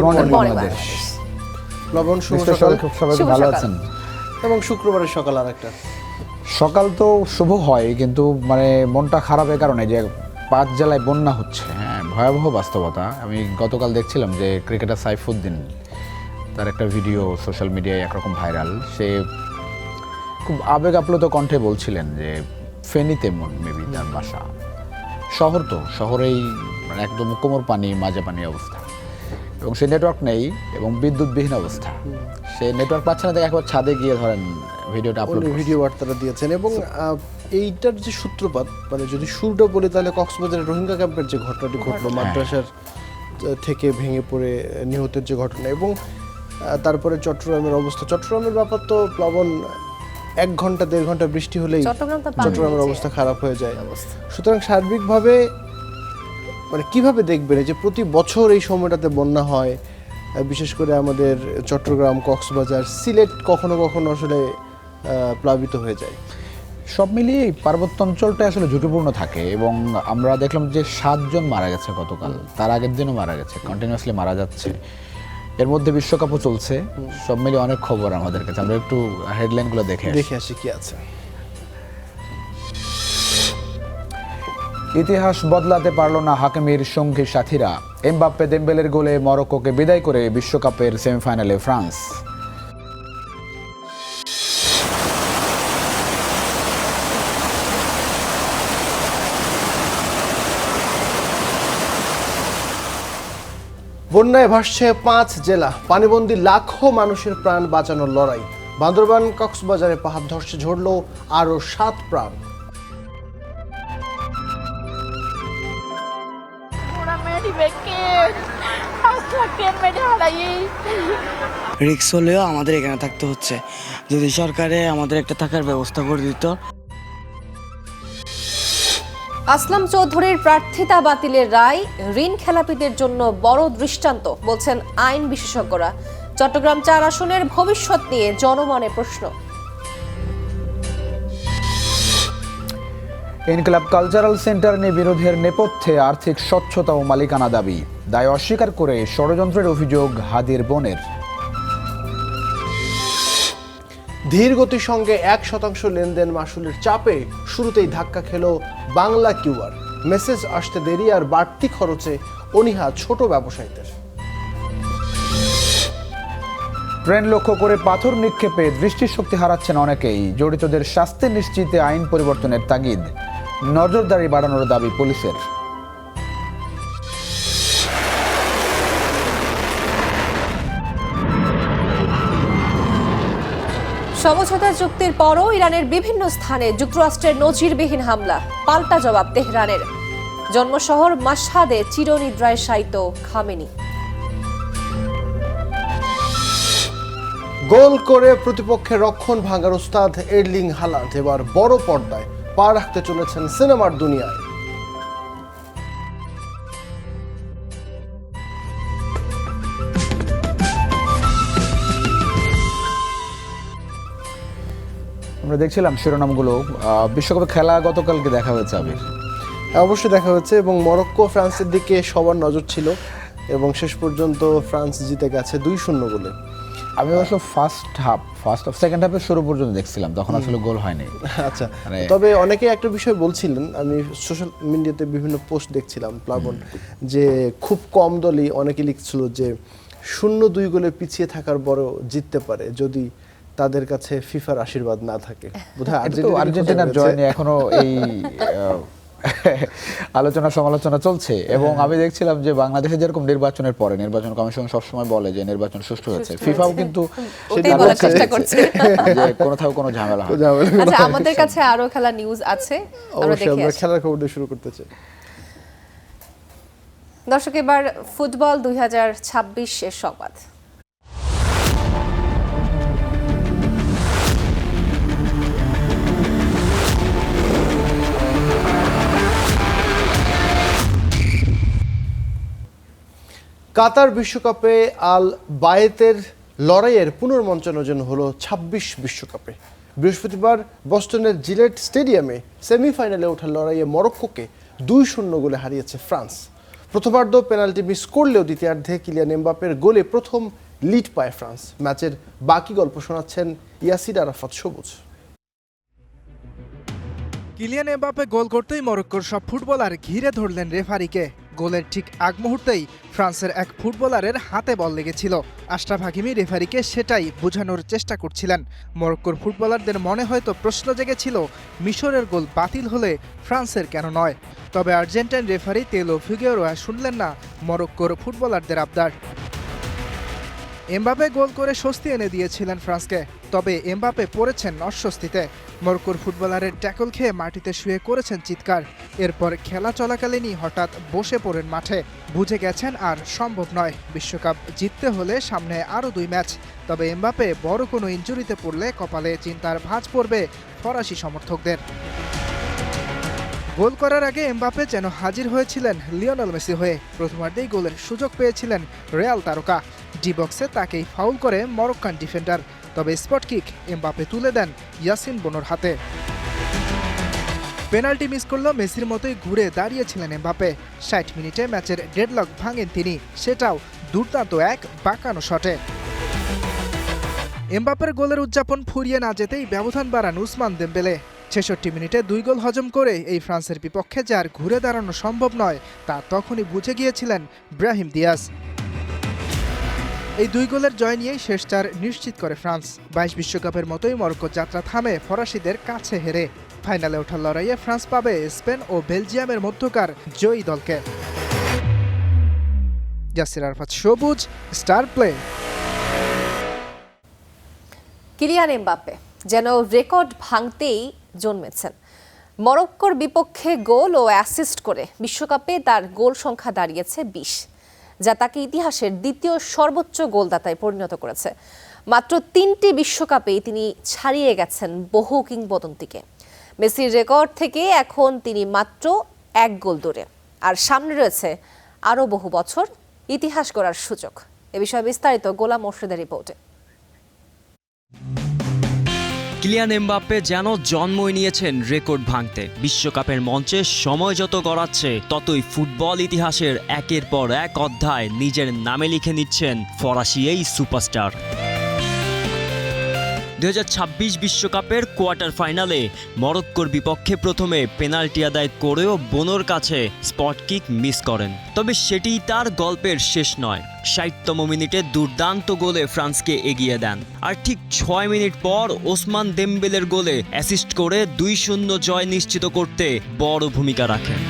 Morning Bangladesh. লবণ, শুভ সকাল। সবাই ভালো আছেন? এবং শুক্রবারের সকাল আর একটা সকাল তো শুভ হয়, কিন্তু মানে মনটা খারাপের কারণে যে 5 জেলায় বন্যা হচ্ছে। হ্যাঁ, ভয়াবহ বাস্তবতা। আমি গতকাল দেখছিলাম যে ক্রিকেটার সাইফুদ্দিন, তার একটা ভিডিও সোশ্যাল মিডিয়ায় একরকম ভাইরাল। সে খুব আবেগ আপ্লুত কণ্ঠে বলছিলেন যে ফেনীতে মেবি তার বাসা। শহর তো শহরেই মানে একদম কোমর পানি, মাঝে পানি অবস্থা, এবং সে নেটওয়ার্ক নেই এবং বিদ্যুৎবিহীন অবস্থা। সে নেটওয়ার্ক পাচ্ছে না, দেখে একবার ছাদে গিয়ে ধরেন ভিডিওটা আপলোড ভিডিও বার্তাটা দিয়েছেন। এবং এইটার যে সূত্রপাত, মানে যদি শুরুটা বলি তাহলে কক্সবাজারের রোহিঙ্গা ক্যাম্পের যে ঘটনাটি ঘটলো, মাদ্রাসার থেকে ভেঙে পড়ে নিহতের যে ঘটনা, এবং তারপরে চট্টগ্রামের অবস্থা। চট্টগ্রামের ব্যাপার তো প্লাবন, 1 ঘন্টা 1.5 ঘন্টা বৃষ্টি হলেই চট্টগ্রামের অবস্থা খারাপ হয়ে যায়। সুতরাং সার্বিকভাবে মানে কিভাবে দেখবেন যে প্রতি বছর এই সময়টাতে বন্যা হয়, বিশেষ করে আমাদের চট্টগ্রাম, কক্সবাজার, সিলেট কখনো কখনো আসলে প্লাবিত হয়ে যায়। সব মিলিয়ে পার্বত্য অঞ্চলটা আসলে ঝুঁকিপূর্ণ থাকে, এবং আমরা দেখলাম যে 7 জন মারা গেছে গতকাল, তার আগের দিনও মারা গেছে, কন্টিনিউয়াসলি মারা যাচ্ছে। এর মধ্যে বিশ্বকাপও চলছে। সব মিলিয়ে অনেক খবর আমাদের কাছে। আমরা একটু হেডলাইনগুলো দেখে আসি কি আছে। ইতিহাস বদলাতে পারল না হাকিমির সঙ্গী সাথীরা। এমবাপ্পে দেম্বেলের গোলে মরক্কোকে বিদায় করে বিশ্বকাপের সেমিফাইনালে ফ্রান্স। বন্যায় ভাসছে 5 জেলা, পানিবন্দী লাখো মানুষের প্রাণ বাঁচানোর লড়াই। বান্দরবান, কক্সবাজারে পাহাড় ধসে ঝরল আরো 7 প্রাণ। রিক্স হলেও আমাদের এখানে থাকতে হচ্ছে। যদি সরকারে আমাদের একটা থাকার ব্যবস্থা করে দিত। আসলাম চৌধুরীর প্রার্থিতা বাতিলের রায় ঋণ খেলাপিদের জন্য বড় দৃষ্টান্ত, বলছেন আইন বিশেষজ্ঞরা। চট্টগ্রাম 4 আসনের ভবিষ্যৎ নিয়ে জনমনে প্রশ্ন। ইনকিলাব কালচারাল সেন্টার নিয়ে বিরোধের নেপথ্যে আর্থিক স্বচ্ছতা ও মালিকানা দাবি। দায় অস্বীকার করে ষড়যন্ত্রের অভিযোগ হাদির বোনের। ধীর গতির সঙ্গে 1% লেনদেন মাসুলের চাপে শুরুতেই ধাক্কা খেল বাংলা কিউআর। মেসেজ আসতে দেরি আর বাড়তি খরচে অনীহা ছোট ব্যবসায়ীদের। ট্রেন লক্ষ্য করে পাথর নিক্ষেপে দৃষ্টিশক্তি হারাচ্ছেন অনেকেই। জড়িতদের শাস্তি নিশ্চিতে আইন পরিবর্তনের তাগিদ। নজরদারি বাড়ানোর দাবি পুলিশের। সমঝোতা চুক্তির পরও ইরানের বিভিন্ন স্থানে যুক্তরাষ্ট্রের নজিরবিহীন হামলা, পাল্টা জবাব তেহরানের। জন্মশহর মাশহাদে চিরনিদ্রায় শায়িত খামেনি। গোল করে প্রতিপক্ষের রক্ষণ ভাঙার ওস্তাদ এরলিং হালান্ড এবার বড় পর্দায় পা রাখতে চলেছেন সিনেমার দুনিয়ায়। আমরা দেখছিলাম শিরোনামগুলো। বিশ্বকাপে খেলা গতকালকে দেখা হয়েছে আবির। অবশ্যই দেখা হচ্ছে, এবং মরক্কো ফ্রান্সের দিকে সবার নজর ছিল, এবং শেষ পর্যন্ত ফ্রান্স জিতে গেছে 2-0 গোলে। আমি অবশ্য সেকেন্ড হাফের শুরু পর্যন্ত দেখছিলাম, তখন আসলে গোল হয়নি। আচ্ছা, তবে অনেকে একটা বিষয় বলছিলেন, আমি সোশ্যাল মিডিয়াতে বিভিন্ন পোস্ট দেখছিলাম প্লাবন, যে খুব কম দলই, অনেকে লিখছিল যে 0-2 গোলে পিছিয়ে থাকার পরেও জিততে পারে যদি তাদের কাছে ফিফার আশীর্বাদ না থাকে। বোধহয় আর্জেন্টিনার জয় নিয়ে এখনো এই আলোচনা সমালোচনা চলছে। এবং আমি দেখছিলাম যে বাংলাদেশে যেরকম নির্বাচনের পরে নির্বাচন কমিশন সবসময় বলে যে নির্বাচন সুষ্ঠু হয়েছে, ফিফাও কিন্তু চেষ্টা করছে যে কোথাও কোনো ঝামেলা হয়। আচ্ছা, আমাদের কাছে আরো খেলা নিউজ আছে, আমরা দেখে আসি। খেলার খবর দিয়ে শুরু করতে চাই। দর্শক, এবার ফুটবল 2026 এর সংবাদ। কাতার বিশ্বকাপে আল বায়েতের লড়াইয়ের পুনর্মঞ্চন হলো 26 বিশ্বকাপে। বৃহস্পতিবার বস্টনের জিলেট স্টেডিয়ামে সেমিফাইনালে ওঠার লড়াইয়ে মরক্কোকে 2-0 গোলে হারিয়েছে ফ্রান্স। প্রথমার্ধ পেনাল্টি মিস করলেও দ্বিতীয়ার্ধে কিলিয়ান এমবাপ্পের গোলে প্রথম লিড পায় ফ্রান্স। ম্যাচের বাকি গল্প শোনাচ্ছেন ইয়াসির আরাফাত সবুজ। কিলিয়ান এমবাপ্পে গোল করতেই মরক্কোর সব ফুটবলার ঘিরে ধরলেন রেফারিকে। গোলের ঠিক আগ মুহূর্তেই ফ্রান্সের এক ফুটবলারের হাতে বল লেগেছিল। আশরাফ হাকিমি রেফারিকে সেটাই বোঝানোর চেষ্টা করছিলেন। মরক্কোর ফুটবলারদের মনে হয়তো প্রশ্ন জেগেছিল, মিশরের গোল বাতিল হলে ফ্রান্সের কেন নয়। তবে আর্জেন্টাইন রেফারি তেলো ফিগুয়েরোয়া শুনলেন না মরক্কোর ফুটবলারদের আবদার। এমবাপ্পে গোল করে স্বস্তি এনে দিয়েছিলেন ফ্রান্সকে। তবে এমবাপ্পে পড়েছেন অস্বস্তিতে। মরক্কোর ফুটবলারের ট্যাকল খেয়ে মাটিতে শুয়ে করেছেন চিৎকার। এরপর খেলা চলাকালীনই হঠাৎ বসে পড়েন মাঠে। বুঝে গেছেন আর সম্ভব নয়, বিশ্বকাপ জিততে হলে সামনে আরও 2 ম্যাচ। তবে এমবাপ্পে বড় কোনো ইনজুরিতে পড়লে কপালে চিন্তার ভাঁজ পড়বে ফরাসি সমর্থকদের। গোল করার আগে এমবাপ্পে যেন হাজির হয়েছিলেন লিওনেল মেসি হয়ে। প্রথমার্ধেই গোলের সুযোগ পেয়েছিলেন রিয়াল তারকা। ডি বক্সে তাকেই ফাউল করে মরক্কান ডিফেন্ডার। তবে স্পট কিক এমবাপ্পে তুলে দেন ইয়াসিন বোনোর হাতে। পেনাল্টি মিস করলেও মেসির মতোই ঘুরে দাঁড়িয়েছিলেন এমবাপ্পে। 60 মিনিটে ম্যাচের ডেডলক ভাঙেন তিনি, সেটাও দুর্দান্ত এক বাঁকানো শটে। এমবাপ্পের গোলের উদযাপন ফুরিয়ে না যেতেই ব্যবধান বাড়ান উসমান দেমবেলে। 66 মিনিটে 2 গোল হজম করে এই ফ্রান্সের বিপক্ষে যার ঘুরে দাঁড়ানো সম্ভব নয় তা তখনই বুঝে গিয়েছিলেন ব্রাহিম দিয়াজ। এই 2 গোলের জয় নিয়েই শেষ 4 নিশ্চিত করে ফ্রান্স। 22 বিশ্বকাপের মতোই মরক্কো যাত্রা থামে ফরাসিদের কাছে হেরে। ফাইনালে ওঠার লড়াইয়ে ফ্রান্স পাবে স্পেন ও বেলজিয়ামের মধ্যকার জয়ী দলকে। ইয়াসির আরাফাত সবুজ, স্টার প্লে। কিলিয়ান এমবাপ্পে যেন রেকর্ড ভাঙতেই জন্মেছেন। মরক্কোর বিপক্ষে গোল ও অ্যাসিস্ট করে বিশ্বকাপে তার গোল সংখ্যা দাঁড়িয়েছে 20, যা তাকে ইতিহাসের দ্বিতীয় সর্বোচ্চ গোলদাতায় পরিণত করেছে। মাত্র 3টি বিশ্বকাপেই তিনি ছাড়িয়ে গেছেন বহু কিংবদন্তিকে। মেসির রেকর্ড থেকে এখন তিনি মাত্র 1 গোল দূরে, আর সামনে রয়েছে আরও বহু বছর ইতিহাস গড়ার সুযোগ। এ বিষয়ে বিস্তারিত গোলাম মোর্শেদের রিপোর্টে। কিলিয়ান এমবাপ্পে যেন জন্মই নিয়েছেন রেকর্ড ভাঙতে। বিশ্বকাপের মঞ্চে সময় যত গড়াচ্ছে ততই ফুটবল ইতিহাসের একের পর এক অধ্যায় নিজের নামে লিখে নিচ্ছেন ফরাসি এই সুপারস্টার। 2026 বিশ্বকাপের কোয়ার্টার ফাইনালে মরক্কোর বিপক্ষে প্রথমে পেনাল্টি আদায় করেও বোনোর কাছে স্পট কিক মিস করেন। তবে সেটিই তার গল্পের শেষ নয়। 60তম মিনিটে দুর্দান্ত গোলে ফ্রান্সকে এগিয়ে দেন, আর ঠিক 6 মিনিট পর ওসমান দেমবেলের গোলে অ্যাসিস্ট করে 2-0 জয় নিশ্চিত করতে বড় ভূমিকা রাখেন।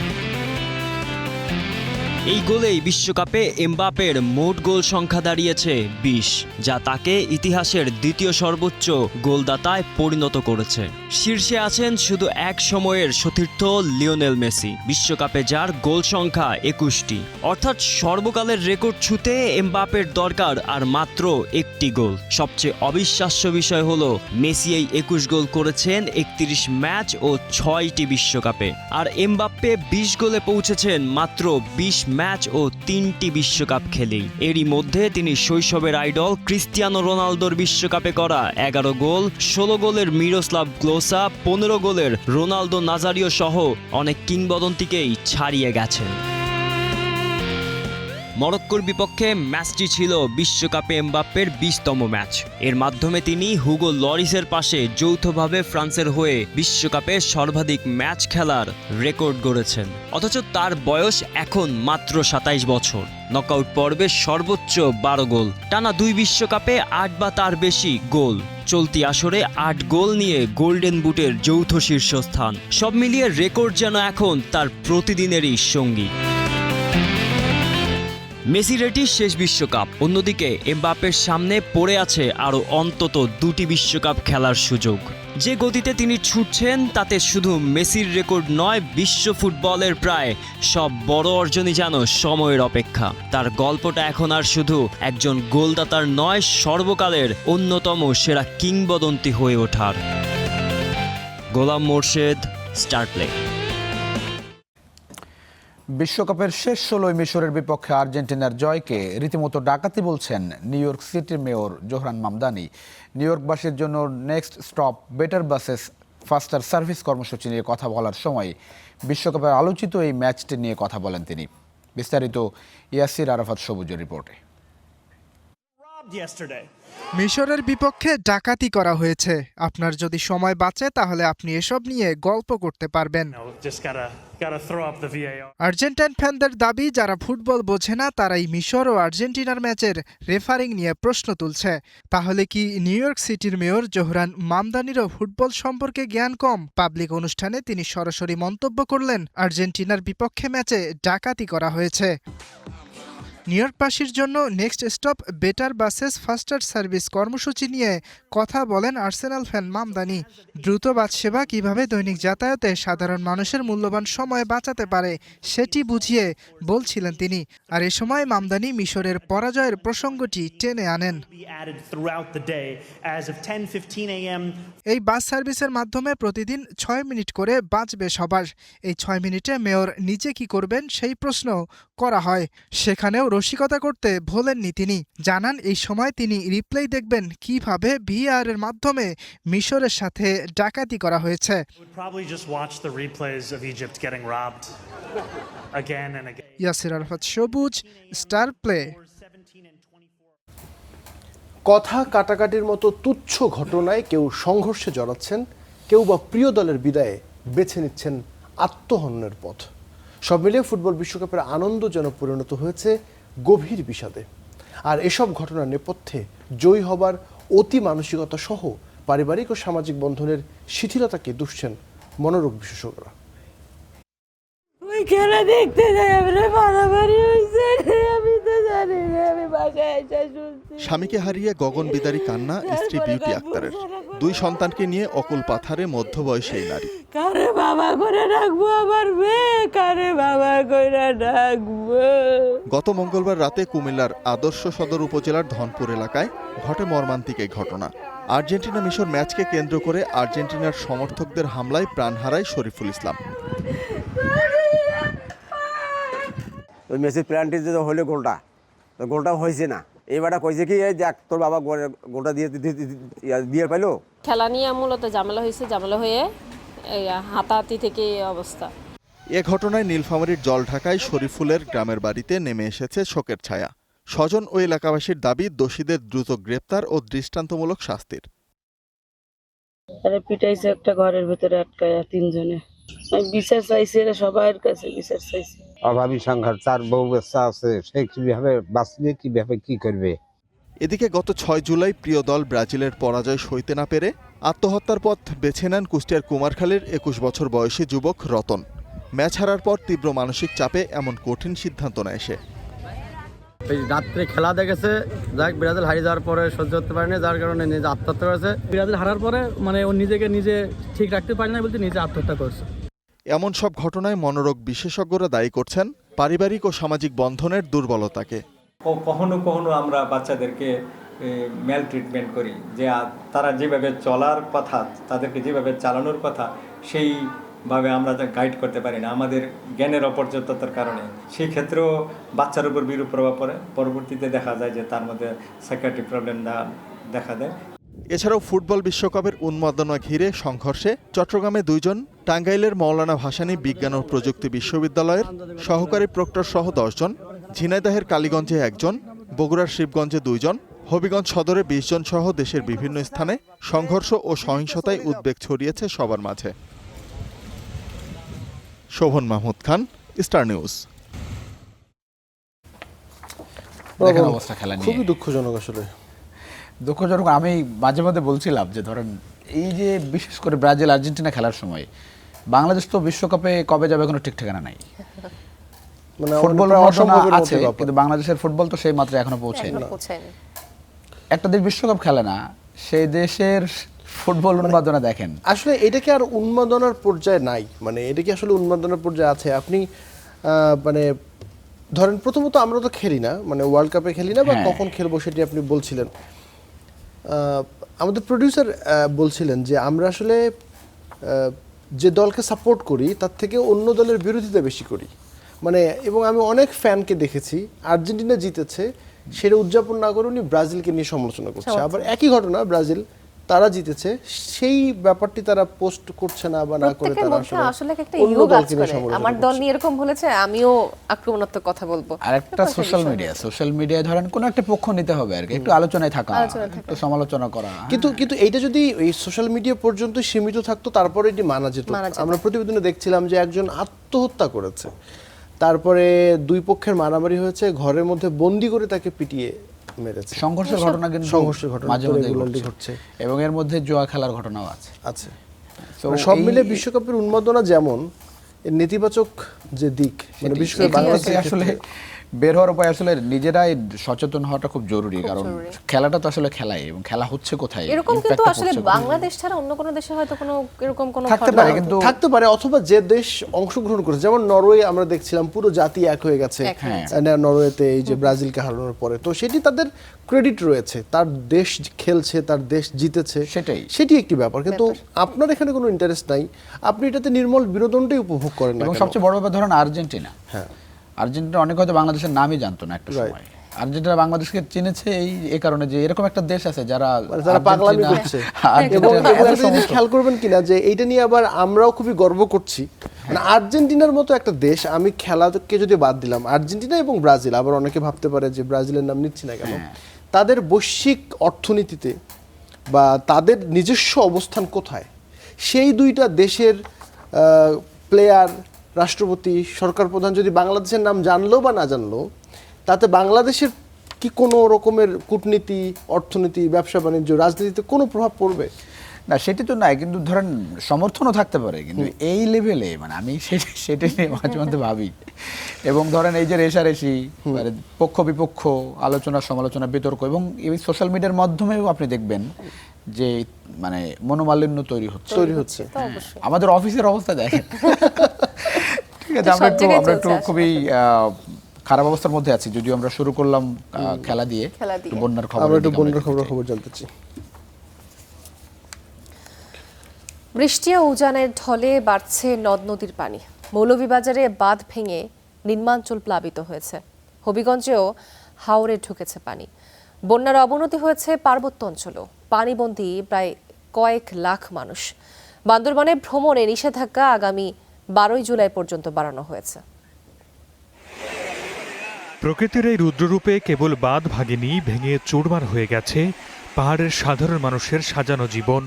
এই গোলেই বিশ্বকাপে এমবাপ্পের মোট গোল সংখ্যা দাঁড়িয়েছে 20, যা তাকে ইতিহাসের দ্বিতীয় সর্বোচ্চ গোলদাতায় পরিণত করেছে। শীর্ষে আছেন শুধু এক সময়ের সতীর্থ লিওনেল মেসি, বিশ্বকাপে যার গোল সংখ্যা 21টি। অর্থাৎ সর্বকালের রেকর্ড ছুঁতে এমবাপ্পের দরকার আর মাত্র 1টি গোল। সবচেয়ে অবিশ্বাস্য বিষয় হলো মেসি এই 21 গোল করেছেন 31 ম্যাচ ও 6টি বিশ্বকাপে, আর এমবাপ্পে 20 গোলে পৌঁছেছেন মাত্র 20 ম্যাচ ও 3টি বিশ্বকাপ খেলেই। এরই মধ্যে তিনি শৈশবের আইডল ক্রিস্টিয়ানো রোনালদোর বিশ্বকাপে করা 11 গোল, 16 গোলের মিরোস্লাভ ক্লোসা, 15 গোলের রোনালদো নাজারিও সহ অনেক কিংবদন্তিকেই ছাড়িয়ে গেছেন। মরক্কোর বিপক্ষে ম্যাচটি ছিল বিশ্বকাপে এমবাপ্পের 20তম ম্যাচ। এর মাধ্যমে তিনি হুগো লরিসের পাশে যৌথভাবে ফ্রান্সের হয়ে বিশ্বকাপে সর্বাধিক ম্যাচ খেলার রেকর্ড গড়েছেন। অথচ তার বয়স এখন মাত্র 27 বছর। নকআউট পর্বে সর্বোচ্চ 12 গোল, টানা 2 বিশ্বকাপে 8 বা তার বেশি গোল। চলতি আসরে 8 গোল নিয়ে গোল্ডেন বুটের যৌথ শীর্ষস্থান। সব মিলিয়ে রেকর্ড যেন এখন তার প্রতিদিনেরই সঙ্গী। মেসির এটি শেষ বিশ্বকাপ। অন্যদিকে এমবাপ্পের সামনে পড়ে আছে আরও অন্তত 2টি বিশ্বকাপ খেলার সুযোগ। যে গতিতে তিনি ছুটছেন তাতে শুধু মেসির রেকর্ড নয়, বিশ্ব ফুটবলের প্রায় সব বড় অর্জনই যেন সময়ের অপেক্ষা। তার গল্পটা এখন আর শুধু একজন গোলদাতার নয়, সর্বকালের অন্যতম সেরা কিংবদন্তি হয়ে ওঠার। গোলাম মোর্শেদ, স্টার প্লে। বিশ্বকাপের শেষ 16 মিশরের বিপক্ষে আর্জেন্টিনার জয়কে রীতিমতো ডাকাতি বলছেন নিউ ইয়র্ক সিটির মেয়র জোহরান মামদানি। নিউ ইয়র্কবাসীর জন্য next stop better buses ফাস্টার service কর্মসূচি নিয়ে কথা বলার সময় বিশ্বকাপের আলোচিত এই ম্যাচটি নিয়ে কথা বলেন তিনি। বিস্তারিত ইয়াসির আরাফাত সবুজের রিপোর্টে। মিশরের বিপক্ষে ডাকাতি করা হয়েছে। আপনার যদি সময় বাঁচে তাহলে আপনি এসব নিয়ে গল্প করতে পারবেন। আর্জেন্টাইন ফ্যানদের দাবি, যারা ফুটবল বোঝে না তারাই মিশর ও আর্জেন্টিনার ম্যাচের রেফারিং নিয়ে প্রশ্ন তুলছে। তাহলে কি নিউ ইয়র্ক সিটির মেয়র জোহরান মামদানিরও ফুটবল সম্পর্কে জ্ঞান কম? পাবলিক অনুষ্ঠানে তিনি সরাসরি মন্তব্য করলেন, আর্জেন্টিনার বিপক্ষে ম্যাচে ডাকাতি করা হয়েছে। নিউ ইয়র্কবাসীর জন্য next stop better buses ফাস্টার service কর্মসূচি নিয়ে কথা বলেন আর্সেনাল ফ্যান মামদানি। দ্রুত বাস সেবা কীভাবে দৈনিক যাতায়াতে সাধারণ মানুষের মূল্যবান সময় বাঁচাতে পারে সেটি বুঝিয়ে বলছিলেন তিনি। আর এ সময় মামদানি মিশরের পরাজয়ের প্রসঙ্গটি টেনে আনেন। এই বাস সার্ভিসের মাধ্যমে প্রতিদিন 6 মিনিট করে বাঁচবে সবার। এই 6 মিনিটে মেয়র নিজে কি করবেন সেই প্রশ্ন করা হয়। সেখানেও রসিকতা করতে ভোলেননি তিনি। জানান এই সময় তিনি রিপ্লাই দেখবেন কিভাবে ভিআর এর মাধ্যমে মিশরের সাথে ডাকাতি করা হয়েছে। ইয়াসির আরাফাত সবুজ, স্টার প্লে। কথা কাটাকাটির মতো তুচ্ছ ঘটনায় কেউ সংঘর্ষে জড়াচ্ছেন, কেউ বা প্রিয় দলের বিদায়ে বেছে নিচ্ছেন আত্মহননের পথ। সব মিলিয়ে ফুটবল বিশ্বকাপের আনন্দ যেন পরিণত হয়েছে গভীর বিষাদে। আর এসব ঘটনার নেপথ্যে জয়ী হবার অতি মানসিকতা সহ পারিবারিক ও সামাজিক বন্ধনের শিথিলতাকে দুষছেন মনোরোগ বিশেষজ্ঞরা। ওই খেলা দেখতে যাই, আমরা মারামারি হয়েছে, আমি তো জানি না, আমি বাসায় এসে শুনছি। স্বামীকে হারিয়ে গগন বিদারী কান্না স্ত্রী বিউটি আক্তারের। 2 সন্তানকে নিয়ে অকুল পাথারে মধ্যবয়সী এই নারী। কারে বাবা করে ডাকবো আমার মেয়ে, কারে বাবা করে ডাকবো। গত মঙ্গলবার রাতে কুমিল্লার আদর্শ সদর উপজেলার ধনপুর এলাকায় ঘটে মর্মান্তিক এই ঘটনা। আর্জেন্টিনা মিশর ম্যাচকে কেন্দ্র করে আর্জেন্টিনার সমর্থকদের হামলায় প্রাণ হারায় শরীফুল ইসলাম। ওই মেসির প্ল্যানটি যে হলে গোলটা হয়েছে না, এবারটা কইছে কি এই দেখ তোর বাবা গোলটা দিয়ে পাইলো। খেলা নিয়ে মূলত ঝামেলা হয়েছে, ঝামেলা হয়ে এই হাতাহাতি থেকে এই অবস্থা। এ ঘটনায় নীলফামারীর জলঢাকায় শরীফুলের গ্রামের বাড়িতে নেমে এসেছে শোকের ছায়া। স্বজন ও এলাকাবাসীর দাবি, দোষীদের দ্রুত গ্রেপ্তার ও দৃষ্টান্তমূলক শাস্তির। পিটাইছে একটা ঘরের ভিতরে আটকায় 3 জনে। বিচার চাইছে, সবার কাছে বিচার চাইছে। অভাবী সংঘাত, 4 বউ বাচ্চা আছে, সে কিভাবে বাঁচবে, কিভাবে কি করবে। এদিকে গত 6 জুলাই প্রিয় দল ব্রাজিলের পরাজয় সইতে না পেরে আত্মহত্যার পথ বেছে নেন কুষ্টিয়ার কুমারখালীর 21 বছর বয়সী যুবক রতন। ম্যাচ হারার পর তীব্র মানসিক চাপে এমন কঠিন সিদ্ধান্ত নেয় সে। এই রাত্রে খেলা দেখেছে, যাক ব্রাজিল হারিয়ে যাওয়ার পরে সহ্য করতে পারেনি, যার কারণে নিজে আত্মহত্যা করেছে। ব্রাজিল হারার পরে মানে ও নিজেকে নিজে ঠিক রাখতে পারে না বলতে নিজে আত্মহত্যা করছে। এমন সব ঘটনায় মনোরোগ বিশেষজ্ঞরা দায়ী করছেন পারিবারিক ও সামাজিক বন্ধনের দুর্বলতাকে। কখনো কখনো আমরা বাচ্চাদেরকে মেল ট্রিটমেন্ট করি, যে তারা যেভাবে চলার কথা, তাদেরকে যেভাবে চালানোর কথা, সেইভাবে আমরা গাইড করতে পারি না আমাদের জ্ঞানের অপর্যাপ্ততার কারণে। সেই ক্ষেত্রেও বাচ্চার উপর বিরূপ প্রভাব পড়ে। পরবর্তীতে দেখা যায় যে তার মধ্যে সাইকিয়াট্রিক প্রবলেম দেখা দেয়। এছাড়াও ফুটবল বিশ্বকাপের উন্মাদনা ঘিরে সংঘর্ষে চট্টগ্রামে 2 জন, টাঙ্গাইলের মওলানা ভাসানী বিজ্ঞান ও প্রযুক্তি বিশ্ববিদ্যালয়ের সহকারী প্রক্টর সহ 10 জন, ঝিনাইদহের কালীগঞ্জে 1 জন, বগুড়ার শিবগঞ্জে 2 জন, হবিগঞ্জ সদরে 20 জন সহ দেশের বিভিন্ন স্থানে সংঘর্ষ ও সহিংসতায় উদ্বেগ ছড়িয়েছে সবার মাঝে। শোভন মাহমুদ খান, স্টার নিউজ। অবস্থা খেলা নিয়ে খুবই দুঃখজনক। আসলে দুঃখজনক। আমি মাঝে মধ্যে বলছিলাম যে ধরেন এই যে বিশেষ করে ব্রাজিল আর্জেন্টিনা খেলার সময় বাংলাদেশ তো বিশ্বকাপে কবে যাবে কোনো ঠিক ঠিকানা নাই। মানে ফুটবল আছে কিন্তু বাংলাদেশের ফুটবল তো সেই মাত্রায় এখনো পৌঁছায়নি। একটা দেশ বিশ্বকাপ খেলে না, সেই দেশের ফুটবল উন্মাদনা দেখেন। আসলে এটা কি আর উন্মাদনার পর্যায়ে নাই? মানে এটা কি আসলে উন্মাদনার পর্যায়ে আছে? আপনি মানে ধরেন প্রথমত আমরা তো খেলি না, মানে ওয়ার্ল্ড কাপে খেলি না, বা কখন খেলবো সেটি আপনি বলছিলেন। আমাদের প্রডিউসার বলছিলেন যে আমরা আসলে যে দলকে সাপোর্ট করি তার থেকে অন্য দলের বিরোধিতা বেশি করি। মানে এবং আমি অনেক ফ্যানকে দেখেছি আর্জেন্টিনা জিতেছে সেটা উদযাপন না করে উনি ব্রাজিলকে নিয়ে সমালোচনা করছে। আবার একই ঘটনা ব্রাজিল তারা জিতেছে, সেই ব্যাপারটি তারা পোস্ট করছে না বা না করে প্রত্যেকের তারা মধ্যে আসলে একটা অন্য ইগো কাজ দলকে নিয়ে করে। সমালোচনা আমার দল করছে। নিয়ে এরকম বলেছে, আমিও আক্রমণাত্মক কথা বলবো। আর একটা সোশ্যাল মিডিয়ায় ধরেন কোনো একটা পক্ষ নিতে হবে আর কি, একটু আলোচনায় থাকা, একটু সমালোচনা করা। কিন্তু এইটা যদি এই সোশ্যাল মিডিয়া পর্যন্ত সীমিত থাকতো তারপরে এটি মানা যেত। আমরা প্রতিবেদনে দেখছিলাম যে একজন আত্মহত্যা করেছে, তারপরে দুই পক্ষের মারামারি হয়েছে, ঘরের মধ্যে বন্দি করে তাকে পিটিয়ে মেরেছে। সংঘর্ষের ঘটনা কিন্তু মাঝে মধ্যে ঘটছে, এবং এর মধ্যে জুয়া খেলার ঘটনাও আছে। সব মিলে বিশ্বকাপের উন্মাদনা যেমন এর নেতিবাচক যে দিক, মানে বিশ্বকাপে বাংলাদেশ আসলে বের হওয়ার উপায় আসলে নিজেরাই সচেতন হওয়াটা খুব জরুরি, কারণ খেলাটা তো আসলে খেলাই, এবং খেলা হচ্ছে কোথায় এরকম কিন্তু আসলে বাংলাদেশ ছাড়া অন্য কোনো দেশে হয়তো কোনো এরকম কোনো থাকতে পারে, অথবা যে দেশ অংশগ্রহণ করেছে, যেমন নরওয়ে আমরা দেখছিলাম পুরো জাতি এক হয়ে গেছে নরওয়েতে এই যে ব্রাজিলকে হারানোর পরে, তো সেটি তাদের ক্রেডিট রয়েছে, তার দেশ খেলছে, তার দেশ জিতেছে, সেটি একটি ব্যাপার। কিন্তু আপনার এখানে কোনো ইন্টারেস্ট নাই, আপনি এটাতে নির্মল বিনোদনটাই উপভোগ করেন না। এবং সবচেয়ে বড় ব্যাপার ধরেন আর্জেন্টিনা, আর্জেন্টিনা অনেক হয়তো বাংলাদেশের নামই জানতো না একটা সময়। আর্জেন্টিনা বাংলাদেশকে চিনেছে এই কারণে যে এরকম একটা দেশ আছে যারা পাগলামি করছে। এবং খেয়াল করবেন কিনা যে এইটা নিয়ে আবার আমরাও খুবই গর্ব করছি, মানে আর্জেন্টিনার মতো একটা দেশ, আমি খেলাকে যদি বাদ দিলাম, আর্জেন্টিনা এবং ব্রাজিল, আবার অনেকে ভাবতে পারে যে ব্রাজিলের নাম নিচ্ছি না কেন, তাদের বৈশ্বিক অর্থনীতিতে বা তাদের নিজস্ব অবস্থান কোথায়, সেই দুইটা দেশের প্লেয়ার, রাষ্ট্রপতি, সরকার প্রধান যদি বাংলাদেশের নাম জানলো বা না জানলো, তাতে বাংলাদেশের কি কোনো রকমের কূটনীতি, অর্থনীতি, ব্যবসা বাণিজ্য, রাজনীতিতে কোনো প্রভাব পড়বে না? সেটি তো নাই, কিন্তু ধরেন সমর্থনও থাকতে পারে, কিন্তু এই লেভেলে মানে আমি সেটা নিয়ে মাঝে মধ্যে ভাবি। এবং ধরেন এই যে রেষারেষি, পক্ষ বিপক্ষ, আলোচনা সমালোচনা, বিতর্ক, এবং এই সোশ্যাল মিডিয়ার মাধ্যমেও আপনি দেখবেন যে মানে মনোমালিন্য তৈরি হচ্ছে। আমাদের অফিসের অবস্থা দেখেন। ঠিক আছে, আমরা একটু খুবই খারাপ অবস্থার মধ্যে আছি, যদিও আমরা শুরু করলাম খেলা দিয়ে। বন্যার খবর জানতে চাই। বৃষ্টি ও উজানের ঢলে বাড়ছে নদ নদীর পানি। মৌলভীবাজারে বাঁধ ভেঙে নিম্নাঞ্চল প্লাবিত হয়েছে, হবিগঞ্জেও হাওরে ঢুকেছে পানি। বন্যার অবনতি হয়েছে পার্বত্য অঞ্চলেও, পানিবন্দী প্রায় কয়েক লাখ মানুষ। বান্দরবানে ভ্রমণে নিষেধাজ্ঞা আগামী 12 জুলাই পর্যন্ত বাড়ানো হয়েছে। প্রকৃতির এই রুদ্ররূপে কেবল বাঁধ ভাঙেনি, ভেঙে চুরমার হয়ে গেছে পাহাড়ের সাধারণ মানুষের সাজানো জীবন।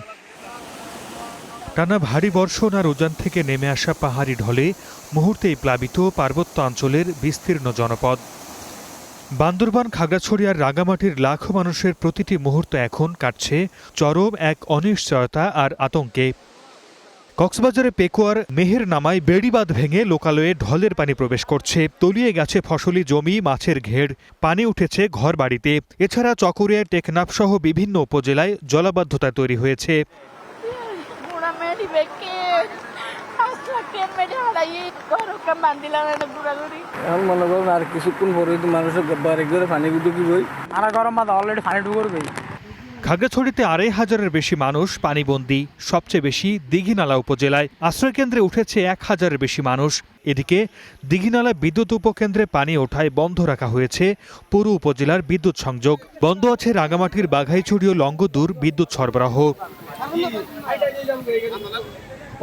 টানা ভারী বর্ষণ আর উজান থেকে নেমে আসা পাহাড়ি ঢলে মুহূর্তেই প্লাবিত পার্বত্য অঞ্চলের বিস্তীর্ণ জনপদ। বান্দরবান, খাগড়াছড়ি আর রাঙামাটির লাখো মানুষের প্রতিটি মুহূর্ত এখন কাটছে চরম এক অনিশ্চয়তা আর আতঙ্কে। কক্সবাজারে পেকুয়ার মেহের নামায় বেড়িবাঁধ ভেঙে লোকালয়ে ঢলের পানি প্রবেশ করছে, তলিয়ে গেছে ফসলি জমি, মাছের ঘের, পানি উঠেছে ঘর বাড়িতে। এছাড়া চকরিয়ার টেকনাফ সহ বিভিন্ন উপজেলায় জলাবদ্ধতা তৈরি হয়েছে। এখন মনে করুন আর কিছুক্ষণ পরে মানুষের বাড়ি ঘরে পানি ঢুকবে, আর গরম বাদ অলরেডি পানি ঢুকবে। খাগড়াছড়িতে ২,৫০০-এর বেশি মানুষ পানিবন্দী, সবচেয়ে বেশি দীঘিনালা উপজেলায়। আশ্রয়কেন্দ্রে উঠেছে ১,০০০-এর বেশি মানুষ। এদিকে দীঘিনালা বিদ্যুৎ উপকেন্দ্রে পানি ওঠায় বন্ধ রাখা হয়েছে পুরো উপজেলার বিদ্যুৎ সংযোগ। বন্ধ আছে রাঙামাটির বাঘাইছড়ি ও লঙ্গদুর বিদ্যুৎ সরবরাহ।